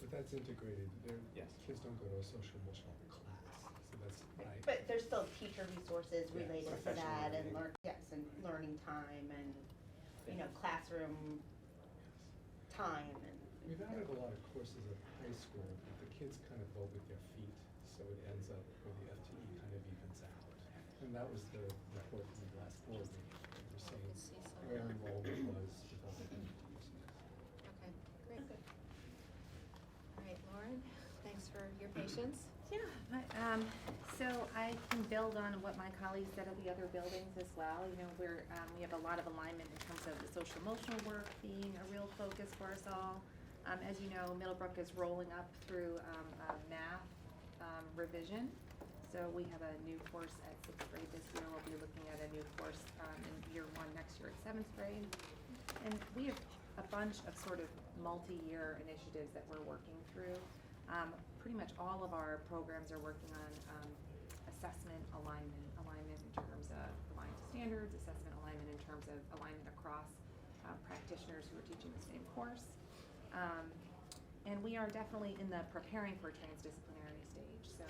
But that's integrated, Yes. kids don't go to a social emotional class, so that's, But there's still teacher resources Yeah, related to professional that and learning. and learning time and, classroom time and. We've added a lot of courses at high school, but the kids kind of vote with their feet, so it ends up where the FTE kind of evens out. And that was the report from the last board meeting, we were saying Could see some. where enrollment was with all the FTEs. Okay, great. All right, Lauren, thanks for your patience. Yeah, so I can build on what my colleagues said of the other buildings as well. We have a lot of alignment in terms of the social emotional work being a real focus for us all. As you know, Middlebrook is rolling up through a math revision. So we have a new course at 6th grade this year. We'll be looking at a new course in year 1 next year at 7th grade. And we have a bunch of sort of multi-year initiatives that we're working through. Pretty much all of our programs are working on assessment alignment in terms of aligned to standards, assessment alignment in terms of alignment across practitioners who are teaching the same course. And we are definitely in the preparing for transdisciplinary stage. So,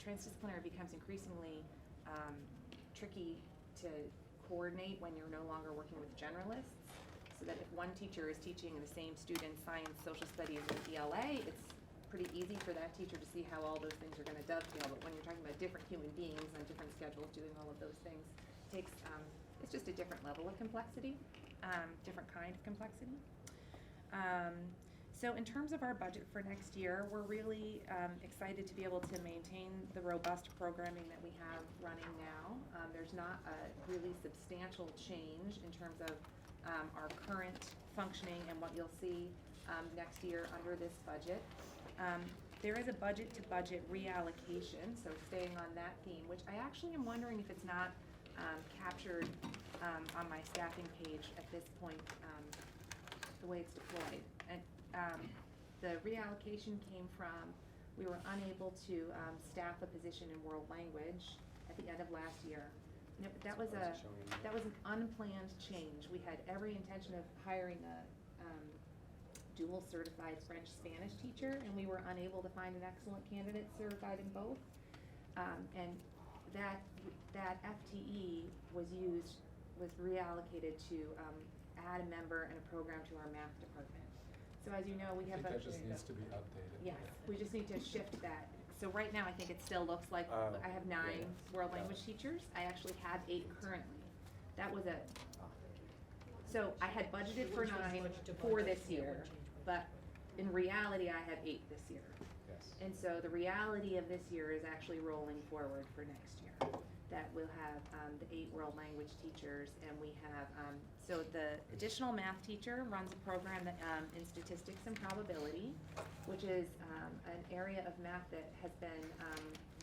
transdisciplinary becomes increasingly tricky to coordinate when you're no longer working with generalists. So that if one teacher is teaching the same student science, social studies, and ELA, it's pretty easy for that teacher to see how all those things are going to dovetail. But when you're talking about different human beings on different schedules doing all of those things, it's just a different level of complexity, different kind of complexity. So in terms of our budget for next year, we're really excited to be able to maintain the robust programming that we have running now. There's not a really substantial change in terms of our current functioning and what you'll see next year under this budget. There is a budget-to-budget reallocation, so staying on that theme, which I actually am wondering if it's not captured on my staffing page at this point, the way it's deployed. And the reallocation came from, we were unable to staff a position in world language at the end of last year. That was an unplanned change. We had every intention of hiring a dual certified French-Spanish teacher, and we were unable to find an excellent candidate certified in both. And that FTE was reallocated to add a member and a program to our math department. So as you know, we have I think that just needs to be updated. Yes, we just need to shift that. So right now, I think it still looks like I have 9 world language teachers. I actually have 8 currently. That was so I had budgeted for 9 for this year, but in reality, I have 8 this year. Yes. And so the reality of this year is actually rolling forward for next year. That we'll have the 8 world language teachers, and we have, so the additional math teacher runs a program that, in statistics and probability, which is an area of math that has been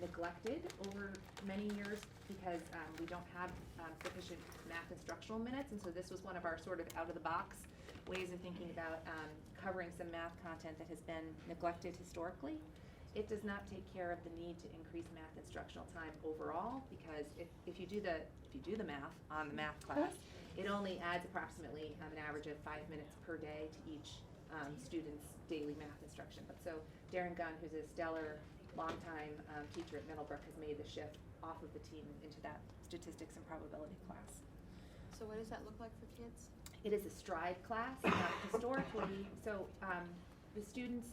neglected over many years because we don't have sufficient math instructional minutes, and so this was one of our sort of out-of-the-box ways of thinking about covering some math content that has been neglected historically. It does not take care of the need to increase math instructional time overall, because if you do the math on the math class, it only adds approximately an average of 5 minutes per day to each student's daily math instruction. But so Darren Gunn, who's a stellar longtime teacher at Middlebrook, has made the shift off of the team into that statistics and probability class. So what does that look like for kids? It is a stride class. Historically, so the students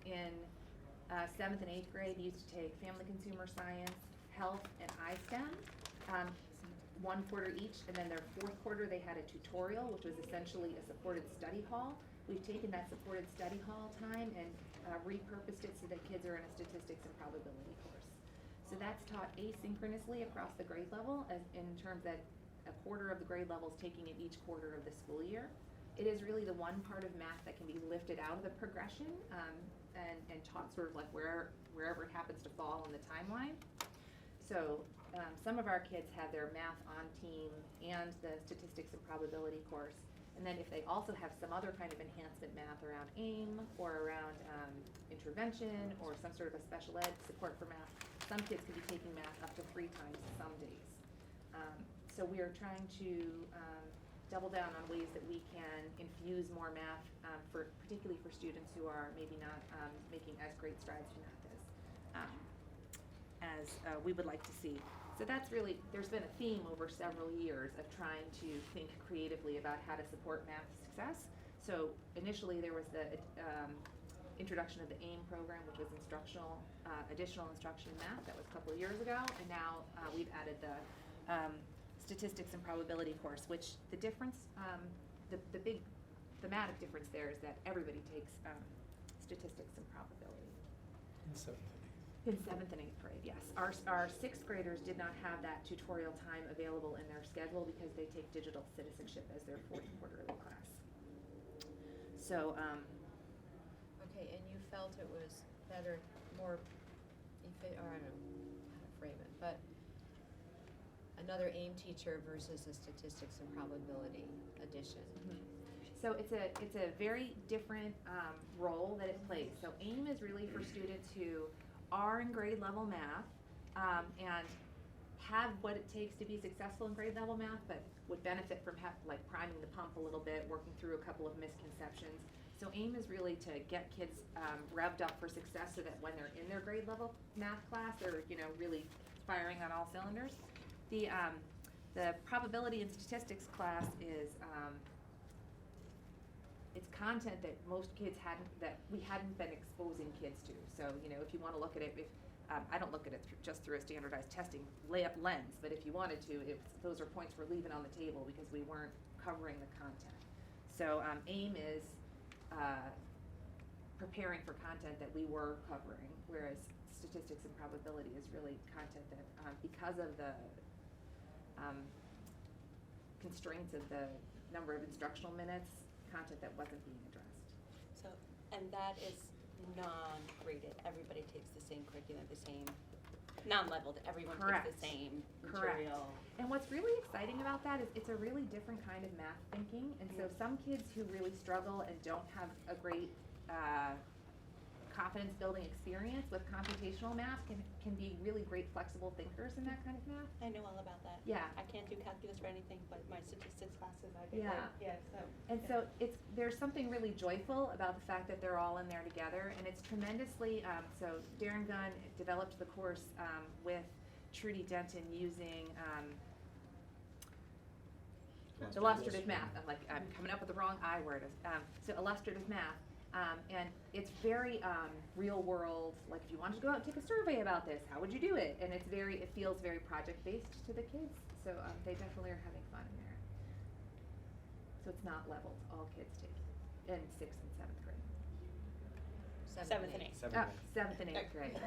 in 7th and 8th grade used to take family consumer science, health, and iSTEM, one quarter each, and then their 4th quarter they had a tutorial, which was essentially a supported study hall. We've taken that supported study hall time and repurposed it so that kids are in a statistics and probability course. So that's taught asynchronously across the grade level, as in terms that a quarter of the grade level is taking it each quarter of the school year. It is really the one part of math that can be lifted out of the progression and taught sort of like wherever it happens to fall in the timeline. So some of our kids have their math on team and the statistics and probability course. And then if they also have some other kind of enhancement math around AIM or around intervention or some sort of a special ed support for math, some kids can be taking math up to 3 times some days. So we are trying to double down on ways that we can infuse more math, particularly for students who are maybe not making as great strides in math as we would like to see. So that's really, there's been a theme over several years of trying to think creatively about how to support math success. So initially there was the introduction of the AIM program, which was additional instruction in math. That was a couple of years ago, and now we've added the statistics and probability course, which the difference, the big thematic difference there is that everybody takes statistics and probability. In 7th and 8th. In 7th and 8th grade, yes. Our 6th graders did not have that tutorial time available in their schedule because they take digital citizenship as their 4th quarterly class. So, Okay, and you felt it was better, more or I don't know how to frame it, but another AIM teacher versus a statistics and probability addition. mm-hmm. So it's a very different role that it plays. So AIM is really for students who are in grade level math and have what it takes to be successful in grade level math, but would benefit from like priming the pump a little bit, working through a couple of misconceptions. So AIM is really to get kids revved up for success so that when they're in their grade level math class, they're really firing on all cylinders. The probability and statistics class is it's content that most kids that we hadn't been exposing kids to. So, if you want to look at it, I don't look at it just through a standardized testing lens, but if you wanted to, those are points we're leaving on the table because we weren't covering the content. So AIM is preparing for content that we were covering, whereas statistics and probability is really content that, because of the constraints of the number of instructional minutes, content that wasn't being addressed. So, and that is non-graded, everybody takes the same curriculum, the same, non-leveled, everyone Correct. takes the same Correct. material. And what's really exciting about that is it's a really different kind of math thinking, and so some kids who really struggle and don't have a great confidence building experience with computational math can be really great flexible thinkers in that kind of math. I know all about that. Yeah. I can't do calculus or anything, but my statistics classes I Yeah. Yeah, so. And so there's something really joyful about the fact that they're all in there together, and it's tremendously, so Darren Gunn developed the course with Trudy Denton using illustrative math. I'm coming up with the wrong I word. So illustrative math. And it's very real world, like if you wanted to go out and take a survey about this, how would you do it? And it feels very project based to the kids, so they definitely are having fun in there. So it's not leveled, all kids take it in 6th and 7th grade. 7th and 8th. 7th and 8th grade.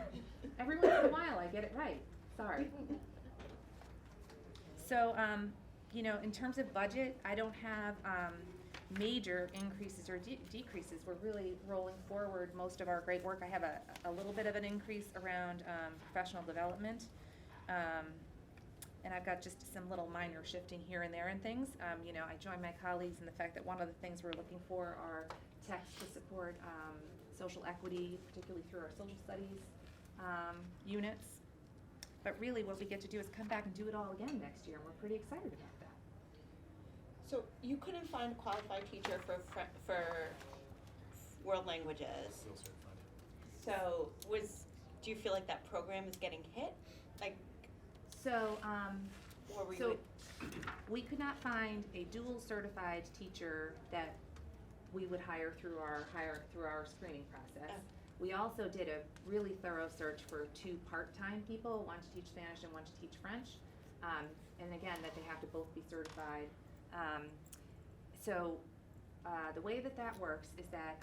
Every once in a while I get it right, sorry. So, in terms of budget, I don't have major increases or decreases. We're really rolling forward most of our great work. I have a little bit of an increase around professional development, and I've got just some little minor shifting here and there and things. I join my colleagues in the fact that one of the things we're looking for are texts to support social equity, particularly through our social studies units. But really what we get to do is come back and do it all again next year, and we're pretty excited about that. So you couldn't find a qualified teacher for world languages. Still certified. So do you feel like that program is getting hit? So Or were you? So, we could not find a dual certified teacher that we would hire through our screening process. Oh. We also did a really thorough search for 2 part-time people, one to teach Spanish and one to teach French. And again, that they have to both be certified. The way that works is that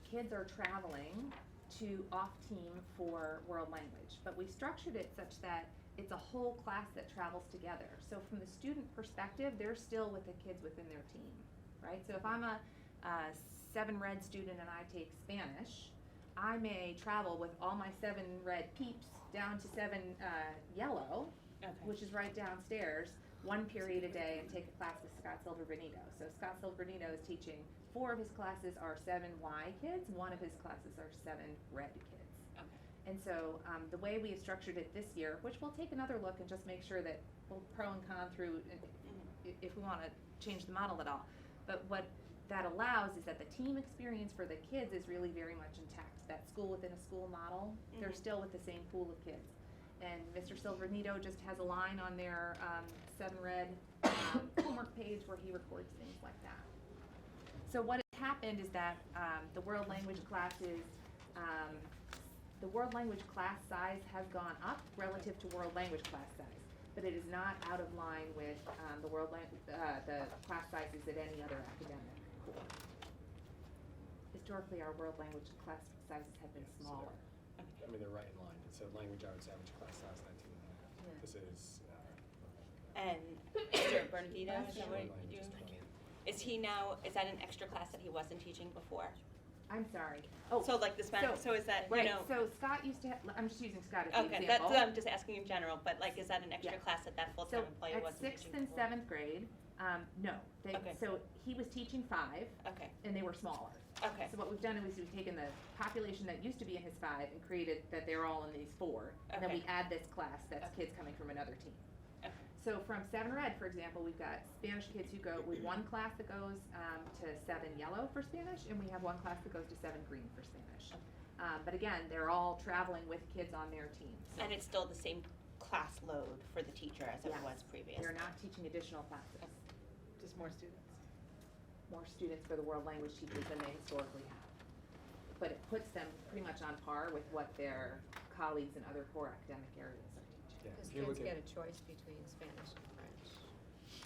kids are traveling to off-team for world language, but we structured it such that it's a whole class that travels together. So from the student perspective, they're still with the kids within their team, right? So if I'm a 7 red student and I take Spanish, I may travel with all my 7 red peeps down to 7 yellow, which is right downstairs, 1 period a day, and take a class with Scott Silver-Benito. So Scott Silver-Benito is teaching 4 of his classes are 7Y kids, 1 of his classes are 7 red kids. And so the way we have structured it this year, which we'll take another look and just make sure that we'll pro and con through if we want to change the model at all. But what that allows is that the team experience for the kids is really very much intact. That school within a school model, they're still with the same pool of kids. And Mr. Silvernito just has a line on their 7 red homework page where he records things like that. So what has happened is that the world language classes, the world language class size has gone up relative to world language class size, but it is not out of line with the the class sizes at any other academic core. Historically, our world language class sizes have been smaller. I mean, they're right in line. It's a language arts average class size 19 and a half. Yeah. This is, And Mr. Bernardino, is that what Shoreline you? just 20. Is he now, is that an extra class that he wasn't teaching before? I'm sorry. Oh, So like the Spanish, so is that, you right, know? so Scott used to have, I'm just using Scott as the Okay, example. that's, I'm just asking in general, but like, is that an extra Yeah. class that that full-time employee wasn't So teaching at 6th and before? 7th grade, no. Okay. So he was teaching 5, Okay, and they were smaller. okay, So what we've done is we've taken the population that used to be in his 5 and created that they're all in these 4, and then we Okay. add this class that's Okay. kids coming from another team. okay, So from 7 red, for example, we've got Spanish kids who go with 1 class that goes to 7 yellow for Spanish, and we have 1 class that goes to 7 green for Spanish. But again, they're all traveling with kids on their team. So and it's still the same class load for the teacher as it Yes. was previously? they're not teaching additional classes. Just more students. More students for the world language teachers than they historically have. But it puts them pretty much on par with what their colleagues in other core academic areas are teaching. Yeah, Because if you kids look get at, a choice between Spanish and French.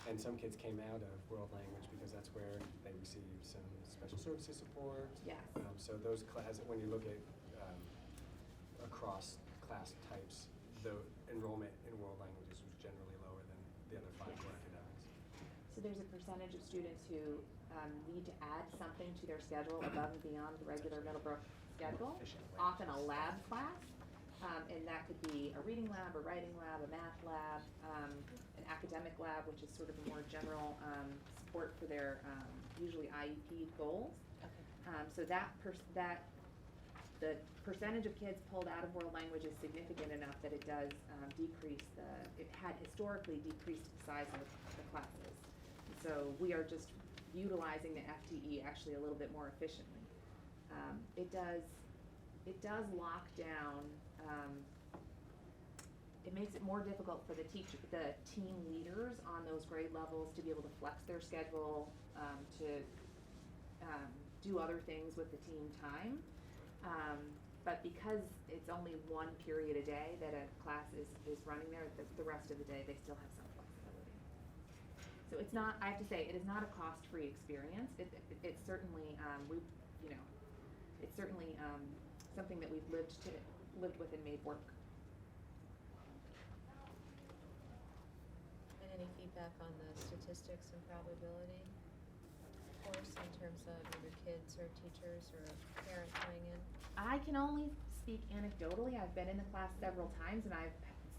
and some kids came out of world language because that's where they received some special services support. Yes. So those classes, when you look at across class types, the enrollment in world languages was generally lower than the other 5 core academics. So there's a percentage of students who need to add something to their schedule above and beyond the regular Middlebrook schedule, Efficient way. often a lab class. And that could be a reading lab, a writing lab, a math lab, an academic lab, which is sort of a more general support for their usually IEP goals. Okay. So the percentage of kids pulled out of world language is significant enough that it does decrease it had historically decreased the size of the classes. So we are just utilizing the FTE actually a little bit more efficiently. It does lock down, it makes it more difficult for the team leaders on those grade levels to be able to flex their schedule, to do other things with the team time. But because it's only 1 period a day that a class is running there, the rest of the day they still have some flexibility. So it's not, I have to say, it is not a cost-free experience. It's certainly, it's certainly something that we've lived with and made work. And any feedback on the statistics and probability course in terms of either kids or teachers or parents coming in? I can only speak anecdotally. I've been in the class several times and I've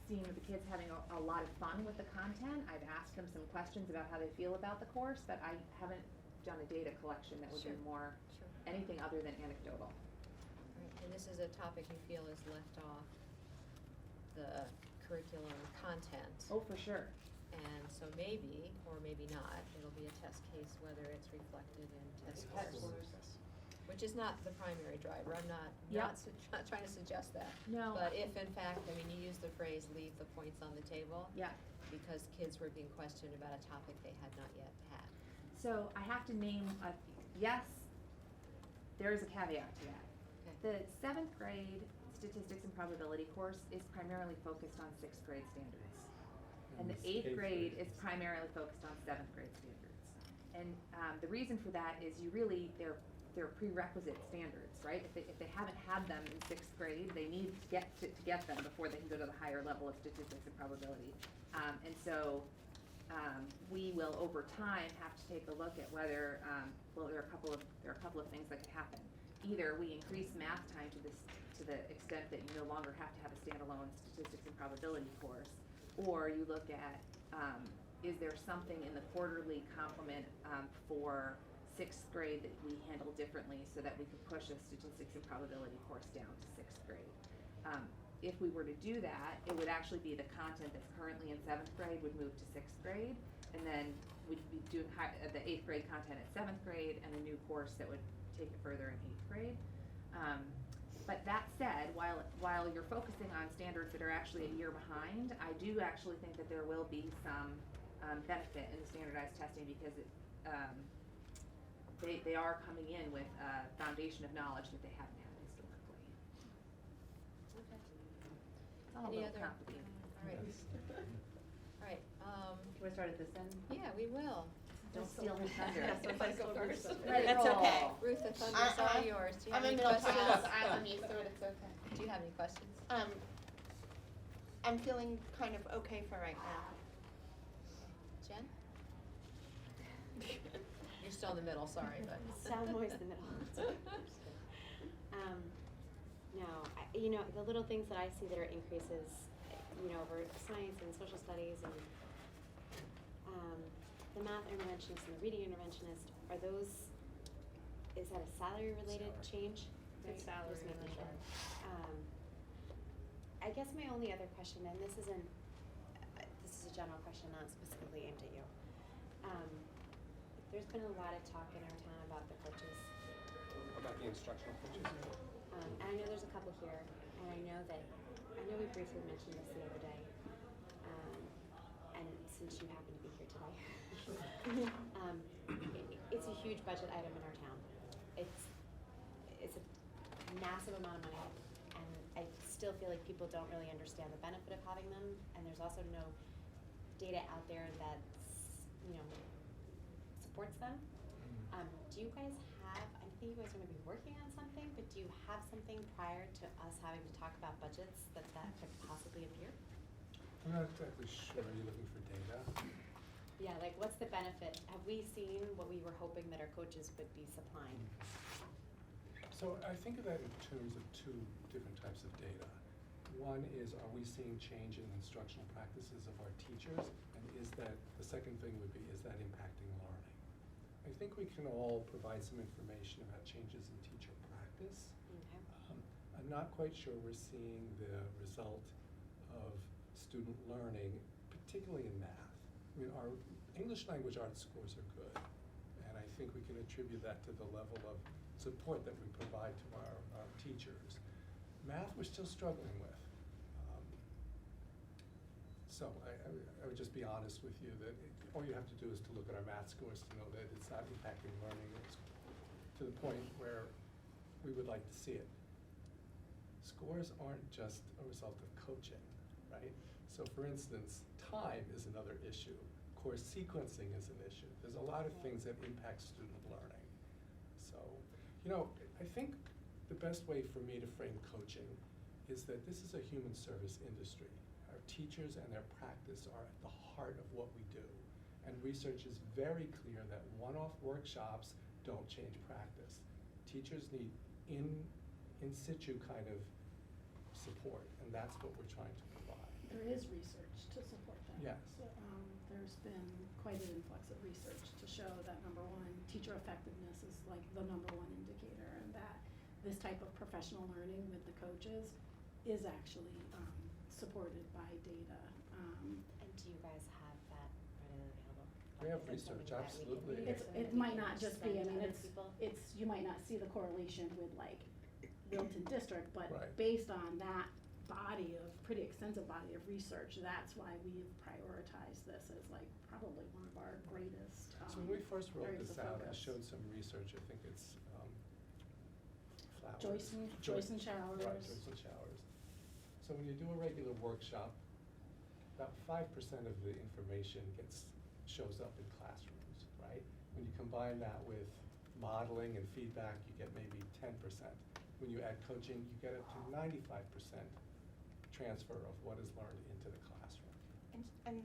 seen the kids having a lot of fun with the content. I've asked them some questions about how they feel about the course, but I haven't done a data collection that would be more Sure. anything other than anecdotal. Right, and this is a topic you feel is left off the curriculum content. Oh, for sure. And so maybe, or maybe not, it'll be a test case whether it's reflected in test scores. Which is not the primary driver, I'm not, Yep. not trying to suggest that. No. But if in fact, I mean, you use the phrase leave the points on the table. Yeah. Because kids were being questioned about a topic they had not yet had. So I have to name yes, there is a caveat to that. Okay. The 7th grade statistics and probability course is primarily focused on 6th grade standards. And the 8th grade is primarily focused on 7th grade standards. And the reason for that is they're prerequisite standards, right? If they haven't had them in 6th grade, they need to get them before they can go to the higher level of statistics and probability. And so we will over time have to take a look at whether there are a couple of things that could happen. Either we increase math time to the extent that you no longer have to have a standalone statistics and probability course, or you look at is there something in the quarterly complement for 6th grade that we handle differently so that we could push a statistics and probability course down to 6th grade. If we were to do that, it would actually be the content that's currently in 7th grade would move to 6th grade, and then we'd be doing the 8th grade content at 7th grade and a new course that would take it further in 8th grade. But that said, while you're focusing on standards that are actually a year behind, I do actually think that there will be some benefit in the standardized testing because they are coming in with a foundation of knowledge that they haven't had historically. Okay. It's all a Any little other? complicated. All right. All right, Can we start at this end? yeah, we will. Don't steal her thunder. Yeah, so if I go first. Let it That's roll. okay. Ruth, the thunder's all yours. Do you have I'm in any middle questions? class, I'm used to it, it's okay. Do you have any questions? I'm feeling kind of okay for right now. Jen? You're still in the middle, sorry, but. Sound always the middle. No, the little things that I see that are increases, over science and social studies and the math interventionist and the reading interventionist, is that a salary related change? It's Right? salary Just making related. sure. I guess my only other question, and this is a general question, not specifically aimed at you. There's been a lot of talk in our town about the coaches. About the instructional coaches? And I know there's a couple here, and I know we briefly mentioned this the other day. And since you happen to be here today, it's a huge budget item in our town. It's a massive amount of money, and I still feel like people don't really understand the benefit of having them, and there's also no data out there that supports them. Do you guys have, I think you guys are gonna be working on something, but do you have something prior to us having to talk about budgets that could possibly appear? I'm not exactly sure. Are you looking for data? Yeah, like what's the benefit? Have we seen what we were hoping that our coaches would be supplying? So I think of that in terms of two different types of data. One is, are we seeing change in instructional practices of our teachers? And the second thing would be, is that impacting learning? I think we can all provide some information about changes in teacher practice. Okay. I'm not quite sure we're seeing the result of student learning, particularly in math. I mean, our English language arts scores are good, and I think we can attribute that to the level of support that we provide to our teachers. Math, we're still struggling with. So I would just be honest with you that all you have to do is to look at our math scores to know that it's not impacting learning to the point where we would like to see it. Scores aren't just a result of coaching, right? So for instance, time is another issue. Course sequencing is an issue. There's a lot of things that impact student learning. So, I think the best way for me to frame coaching is that this is a human service industry. Our teachers and their practice are at the heart of what we do. And research is very clear that one-off workshops don't change practice. Teachers need in situ kind of support, and that's what we're trying to provide. There is research to support that. Yes. There's been quite an influx of research to show that number one, teacher effectiveness is like the number one indicator, and that this type of professional learning with the coaches is actually supported by data. And do you guys have that readily available? We have Is it research, something that we can absolutely. read? It might not just be, I Send to mean, other it's, people? you might not see the correlation with like Wilton District, but Right. based on that pretty extensive body of research, that's why we've prioritized this as like probably one of our greatest, So when we first rolled areas this of out, I focus. showed some research, I think it's, flowers. Joyce and Showers. Right, Joyce and Showers. So when you do a regular workshop, about 5% of the information shows up in classrooms, right? When you combine that with modeling and feedback, you get maybe 10%. When you add coaching, you get up to 95% transfer of what is learned into the classroom. And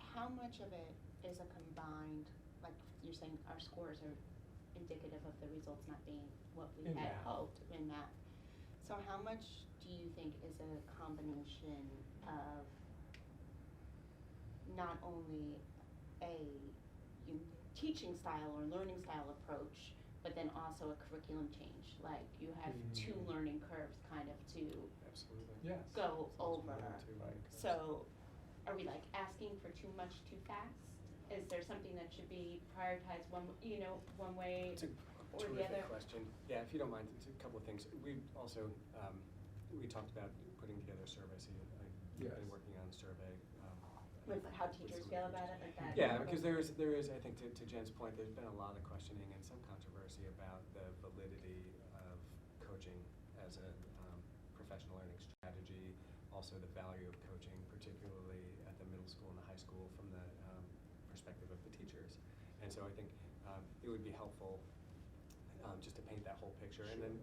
how much of it is a combined, like you're saying, our scores are indicative of the results not being what we In had math. hoped in math. So how much do you think is a combination of not only a teaching style or learning style approach, but then also a curriculum change? Like you have two learning curves kind of to Absolutely. Yes. go So it's over. one and two, right. So are we like asking for too much too fast? Is there something that should be prioritized one way It's a or the other? terrific question. Yeah, if you don't mind, it's a couple of things. We also, we talked about putting together a survey, so I've Yes. been working on a survey. With how with teachers some feel of the about it, teachers. like that? Yeah, because there is, I think, to Jen's point, there's been a lot of questioning and some controversy about the validity of coaching as a professional learning strategy, also the value of coaching, particularly at the middle school and the high school from the perspective of the teachers. And so I think it would be helpful just to paint that whole picture. And then,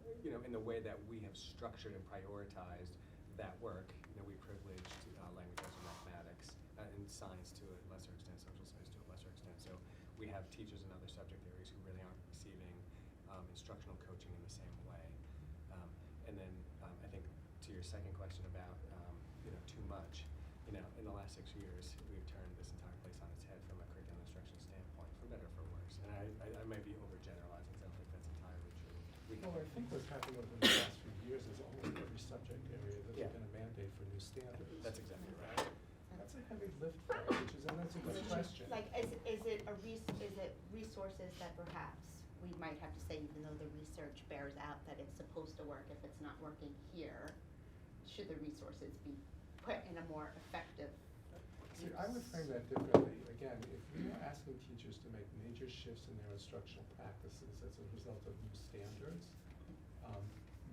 in the way that we have structured and prioritized that work, we privileged language arts and mathematics, and science to a lesser extent, social science to a lesser extent. So we have teachers in other subject areas who really aren't receiving instructional coaching in the same way. And then I think to your second question about too much, in the last 6 years, we've turned this entire place on its head from a curriculum instruction standpoint, for better or for worse. And I might be overgeneralizing, because I don't think that's entirely true. Well, I think what's happened over the last few years is almost every subject area, there's Yeah. been a mandate for new standards. That's exactly right. That's a heavy lift for our teachers, and that's a good question. Like, is it resources that perhaps we might have to say, even though the research bears out that it's supposed to work, if it's not working here, should the resources be put in a more effective See, use? I would frame that differently. Again, if we are asking teachers to make major shifts in their instructional practices as a result of new standards,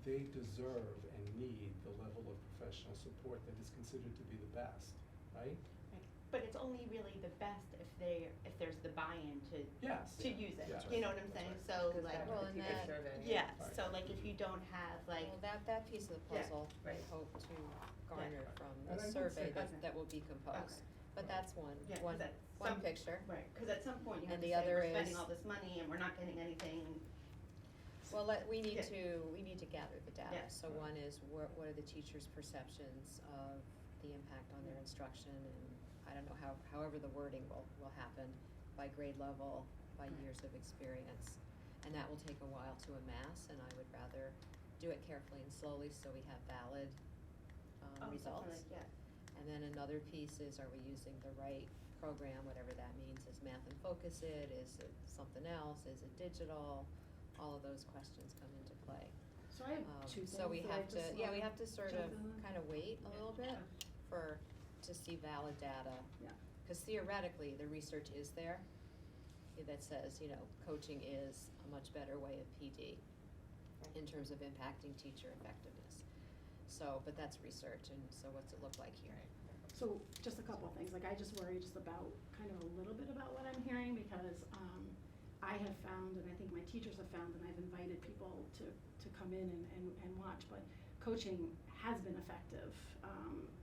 they deserve and need the level of professional support that is considered to be the best, right? Right. But it's only really the best if there's the buy-in to Yes. use it. Yes. You know what I'm That's saying? right. So Because like, that's Well, the and teacher that- survey. yeah. Right. So like, if you don't have like, Well, that piece of the Yeah, puzzle, we right. hope to garner from And the I would survey say- that will be composed. But that's one Yeah, 'cause at one some- picture. right? Because at some point you have And to the say other we're spending is- all this money and we're not getting anything. Well, we need Yeah. to gather the data. Yeah. So one is what are the teachers' perceptions of the impact on their instruction, and I don't know however the wording will happen, by grade level, by years of experience. And that will take a while to amass, and I would rather do it carefully and slowly so we have valid results. Yeah. And then another piece is, are we using the right program, whatever that means? Is Math and Focus it? Is it something else? Is it digital? All of those questions come into play. So I have two things So we that I have to, just we wanna have to sort of jump in. kind of wait a little bit Okay. to see valid data. Yeah. Because theoretically, the research is there that says, coaching is a much better way of PD in terms of impacting teacher effectiveness. So, but that's research, and so what's it look like here? So just a couple of things, like I just worry just about kind of a little bit about what I'm hearing, because I have found, and I think my teachers have found, and I've invited people to come in and watch, but coaching has been effective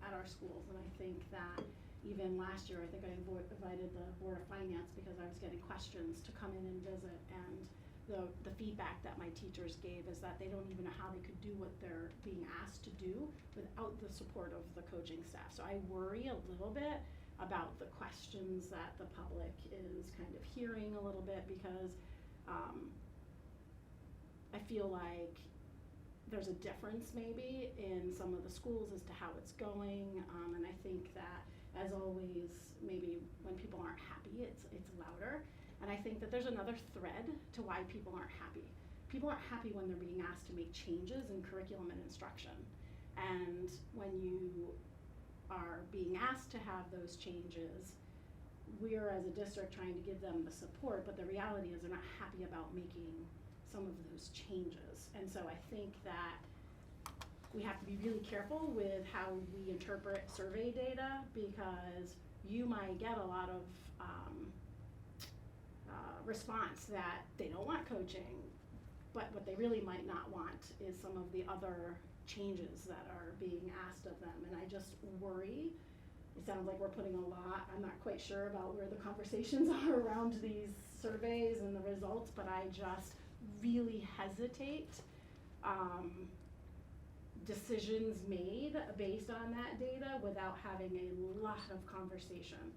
at our schools, and I think that even last year, I think I invited the Board of Finance because I was getting questions to come in and visit, and the feedback that my teachers gave is that they don't even know how they could do what they're being asked to do without the support of the coaching staff. So I worry a little bit about the questions that the public is kind of hearing a little bit, because I feel like there's a difference maybe in some of the schools as to how it's going, and I think that as always, maybe when people aren't happy, it's louder. And I think that there's another thread to why people aren't happy. People aren't happy when they're being asked to make changes in curriculum and instruction. And when you are being asked to have those changes, we're as a district trying to give them the support, but the reality is they're not happy about making some of those changes. And so I think that we have to be really careful with how we interpret survey data, because you might get a lot of response that they don't want coaching, but what they really might not want is some of the other changes that are being asked of them. And I just worry, it sounds like we're putting a lot, I'm not quite sure about where the conversations are around these surveys and the results, but I just really hesitate decisions made based on that data without having a lot of conversation.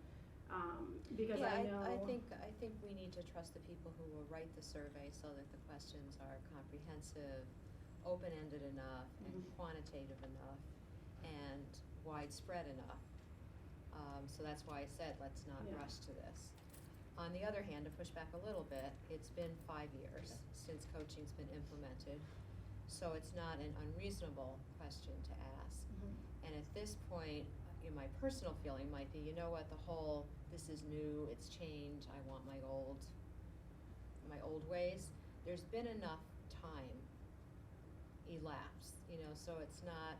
Because I know. I think we need to trust the people who will write the survey so that the questions are comprehensive, open-ended enough, and quantitative enough, and widespread enough. So that's why I said let's not rush to this. On the other hand, to push back a little bit, it's been 5 years since coaching's been implemented, so it's not an unreasonable question to ask. And at this point, my personal feeling might be, you know what, this is new, it's changed, I want my old ways. There's been enough time elapsed, so it's not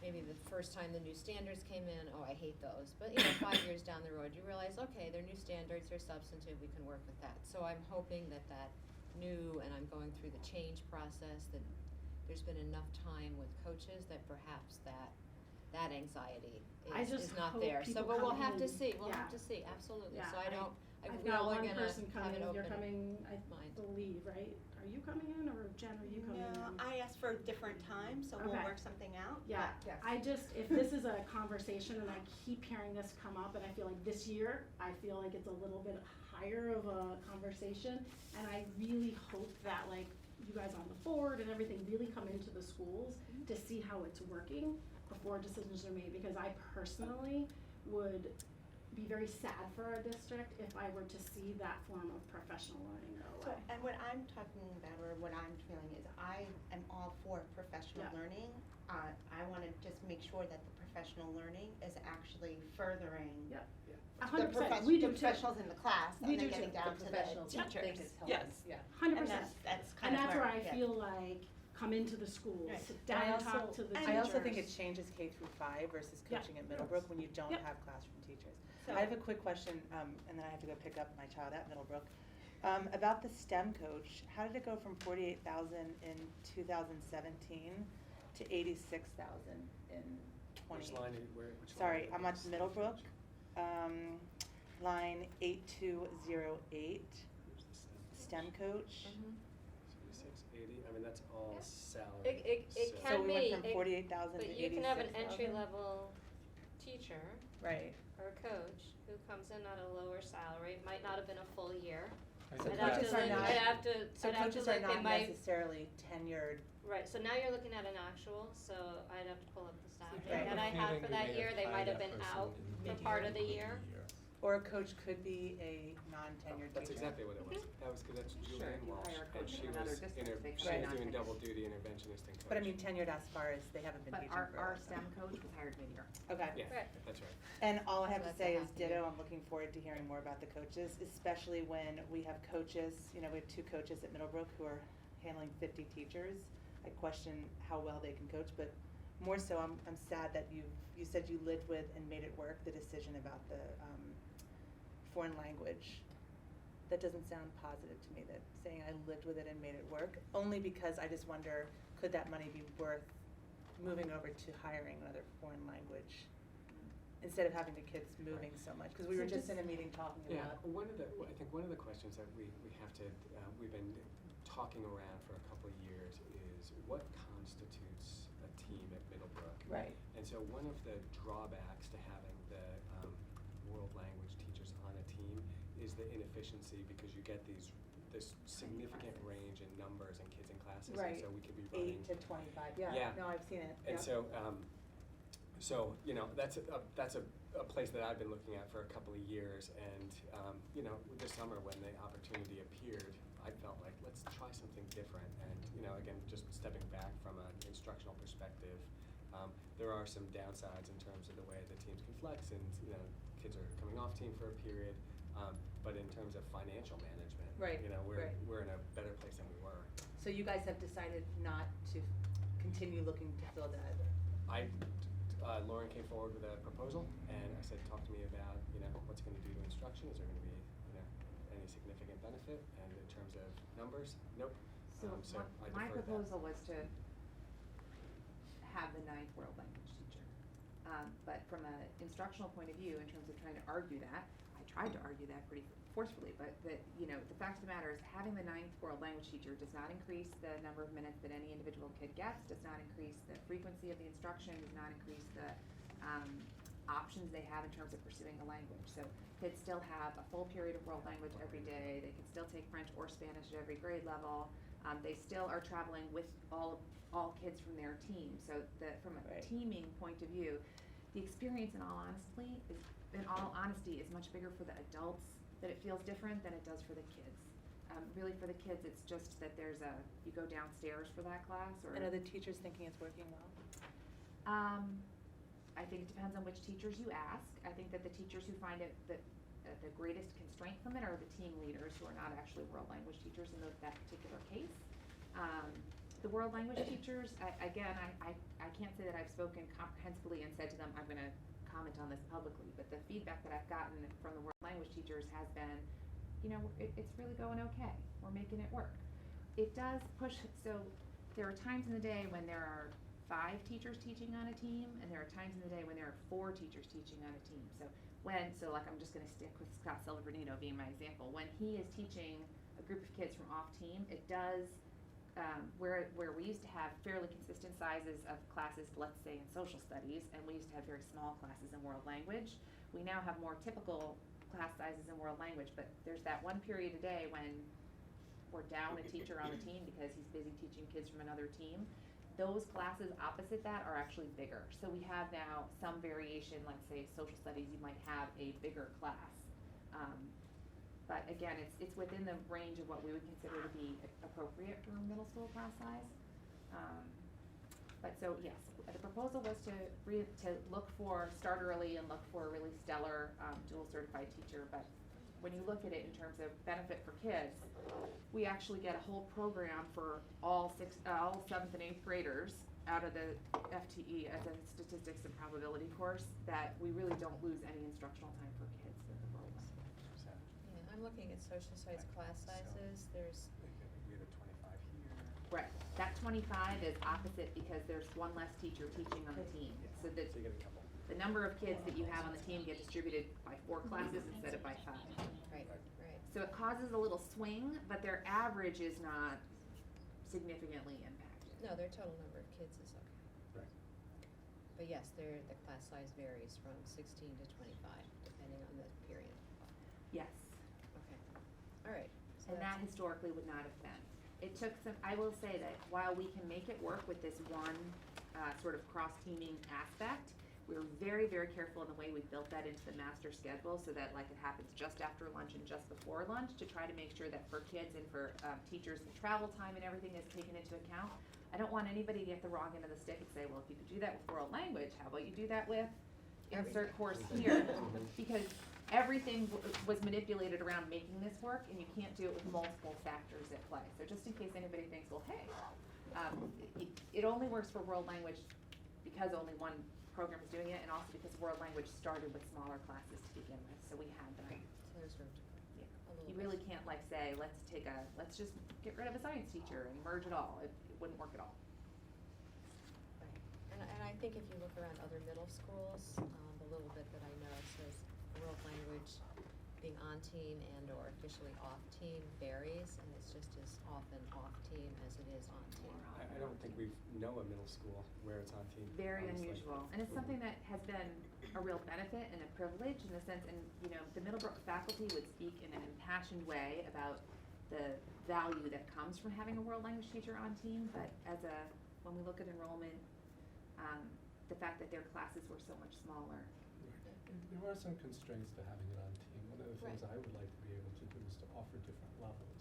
maybe the first time the new standards came in, oh, I hate those. But 5 years down the road, you realize, okay, they're new standards, they're substantive, we can work with that. So I'm hoping that new, and I'm going through the change process, that there's been enough time with coaches that perhaps that anxiety is not there. So, but we'll have to see. We'll have to see. Absolutely. Yeah, so I've we got all are one gonna person have coming. an open You're coming, I mind. believe, right? Are you coming in, or Jen? Are you coming in? No, I asked for a different time, so we'll Okay. work something out. Yeah. Yes. I just, if this is a conversation, and I keep hearing this come up, and I feel like this year, I feel like it's a little bit higher of a conversation, and I really hope that you guys on the board and everything really come into the schools to see how it's working before decisions are made, because I personally would be very sad for our district if I were to see that form of professional learning go So, away. and what I'm talking about, or what I'm feeling, is I am all for professional Yeah. learning. I want to just make sure that the professional learning is actually furthering Yep. Yeah. 100%, we do the too. professionals in the class, We and then do getting too. down to the teachers. Yes. Yeah. 100%. And that's kind And of that's where I yeah. feel like, come into the schools, Right. sit And down, talk to the teachers. I also think it changes K through 5 versus Yeah. coaching at Middlebrook when you don't Yep. have classroom teachers. So- I have a quick question, and then I have to go pick up my child at Middlebrook. About the STEM coach, how did it go from 48,000 in 2017 to 86,000 in 20? Which line? Which Sorry, line? I'm at Middlebrook, line 8208, STEM coach. 76, 80. I mean, that's all salary. It so- can So we went be, from 48,000 to but 86,000? you can have an entry-level teacher Right. or a coach who comes in at a lower salary, might not have been a full year. So I'd have coaches to are look, not- I'd have to coaches are look, they not might, necessarily tenured. right, so now you're looking at an actual, so I'd have to pull up the staff Right. that I have for that year, they might have been out for part of the year. Or a coach could be a non-tenured teacher. That's exactly what it was. That was, because that's Julianne Walsh, hire a and coach she from another was, district, they she could was be doing non-tenured. double duty interventionist and coach. But I mean tenured as far as they haven't been But teaching our, for a our long STEM time. coach was hired mid-year. Okay. Yeah, Right. that's right. And all I have to So say that's is a half a year. ditto, I'm looking forward to hearing more about the coaches, especially when we have coaches, we have 2 coaches at Middlebrook who are handling 50 teachers. I question how well they can coach, but more so I'm sad that you said you lived with and made it work, the decision about the foreign language. That doesn't sound positive to me, that saying I lived with it and made it work, only because I just wonder, could that money be worth moving over to hiring another foreign language instead of having the kids moving so much? Because we were just in a meeting talking Yeah, about. I think one of the questions that we have to, we've been talking around for a couple of years is what constitutes a team at Middlebrook? Right. And so one of the drawbacks to having the world language teachers on a team is the inefficiency, because you get this significant range in numbers and kids in classes. Right. And so we could be running 8 to 25, yeah, Yeah. no, I've seen it. And yeah. so, So, you know, that's a place that I've been looking at for a couple of years, and, you know, this summer when the opportunity appeared, I felt like, let's try something different, and, you know, again, just stepping back from an instructional perspective, there are some downsides in terms of the way the teams can flex, and, you know, kids are coming off team for a period, but in terms of financial management, Right, you know, right. we're in a better place than we were. So you guys have decided not to continue looking to fill that? Lauren came forward with a proposal, and I said, talk to me about, you know, what's it gonna do to instruction, is there gonna be, you know, any significant benefit, and in terms of numbers, nope. So I my deferred that. proposal was to have the ninth world language teacher. But from an instructional point of view, in terms of trying to argue that, I tried to argue that pretty forcefully, but you know, the fact of the matter is having the ninth world language teacher does not increase the number of minutes that any individual kid gets, does not increase the frequency of the instruction, does not increase the options they have in terms of pursuing a language. So kids still have a full period of world language every day, they can still take French or Spanish at every grade level, they still are traveling with all kids from their team. So from a Right. teaming point of view, the experience in all honesty is much bigger for the adults, that it feels different than it does for the kids. Really for the kids, it's just that you go downstairs for that class, or. And are the teachers thinking it's working well? I think it depends on which teachers you ask. I think that the teachers who find it the greatest constraint from it are the team leaders who are not actually world language teachers in that particular case. The world language teachers, I can't say that I've spoken comprehensively and said to them, I'm going to comment on this publicly, but the feedback that I've gotten from the world language teachers has been, you know, it's really going okay. We're making it work. It does push, so there are times in the day when there are 5 teachers teaching on a team, and there are times in the day when there are 4 teachers teaching on a team. So like I'm just going to stick with Scott Silvernino being my example. When he is teaching a group of kids from off team, it does, where we used to have fairly consistent sizes of classes, let's say in social studies, and we used to have very small classes in world language, we now have more typical class sizes in world language, but there's that one period a day when we're down a teacher on the team because he's busy teaching kids from another team. Those classes opposite that are actually bigger. So we have now some variation, let's say social studies, you might have a bigger class. But again, it's within the range of what we would consider to be appropriate for a middle school class size. But so yes, the proposal was to start early and look for a really stellar dual certified teacher. But when you look at it in terms of benefit for kids, we actually get a whole program for all 7th and 8th graders out of the FTE as a statistics and probability course, that we really don't lose any instructional time for kids with the program. Yeah, I'm looking at social studies class sizes, there's, We have a 25 here. Right, that 25 is opposite because there's one less teacher teaching on the team. So So you get a couple. the number of kids that you have on the team get distributed by 4 classes instead of by 5. right. So it causes a little swing, but their average is not significantly impacted. No, their total number of kids is okay. Right. But yes, the class size varies from 16 to 25, depending on the period. Yes, Okay, all right. So and that that's- historically would not have been. It took I will say that while we can make it work with this one sort of cross-teaming aspect, we were very, very careful in the way we built that into the master schedule so that like it happens just after lunch and just before lunch, to try to make sure that for kids and for teachers, the travel time and everything is taken into account. I don't want anybody to get the wrong end of the stick and say, well, if you could do that with world language, how about you do that with insert course here? Because everything was manipulated around making this work, and you can't do it with multiple factors at play. So just in case anybody thinks, well, hey, it only works for world language because only one program is doing it, and also because world language started with smaller classes to begin with, so we had that. So there's room to grow. Yeah. A little You bit. really can't like say, let's just get rid of a science teacher and merge it all. It wouldn't work at all. Right. And I think if you look around other middle schools, the little bit that I know says world language being on team and or officially off team varies, and it's just as often off team as it is on team. I don't think we know a middle school where it's on team. Very honestly. unusual, and it's something that has been a real benefit and a privilege in the sense, and you know, the Middlebrook faculty would speak in an impassioned way about the value that comes from having a world language teacher on team, but when we look at enrollment, the fact that their classes were so much smaller. There are some constraints to having it on team. One of the things Right. I would like to be able to do is to offer different levels.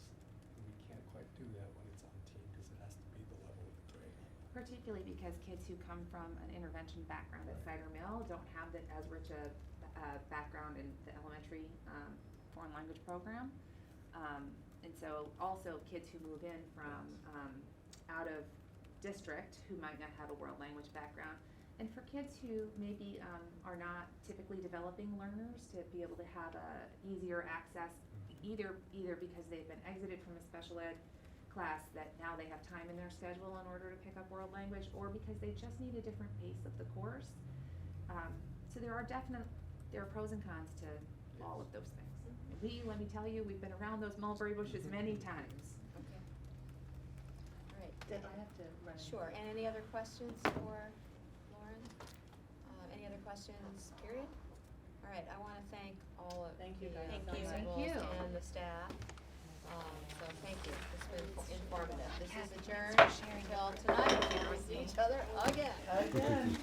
And we can't quite do that when it's on team because it has to be the level of the grade. Particularly because kids who come from an intervention background at Right. Cider Mill don't have as rich a background in the elementary foreign language program. And so also kids who move in from out of district who might not have a world language background. And for kids who maybe are not typically developing learners to be able to have a easier access, either because they've been exited from a special ed class that now they have time in their schedule in order to pick up world language, or because they just need a different pace of the course. So there are pros and cons to all of those things. Let me tell you, we've been around those mulberry bushes many times. Okay. All right. Did I have to run? Sure, and any other questions for Lauren? Any other questions, period? All right, I wanna thank all of the Thank you guys principals so much. Thank you. and the staff. So thank you, it's been informative. This is adjourned until tonight, we will see each other again. Again.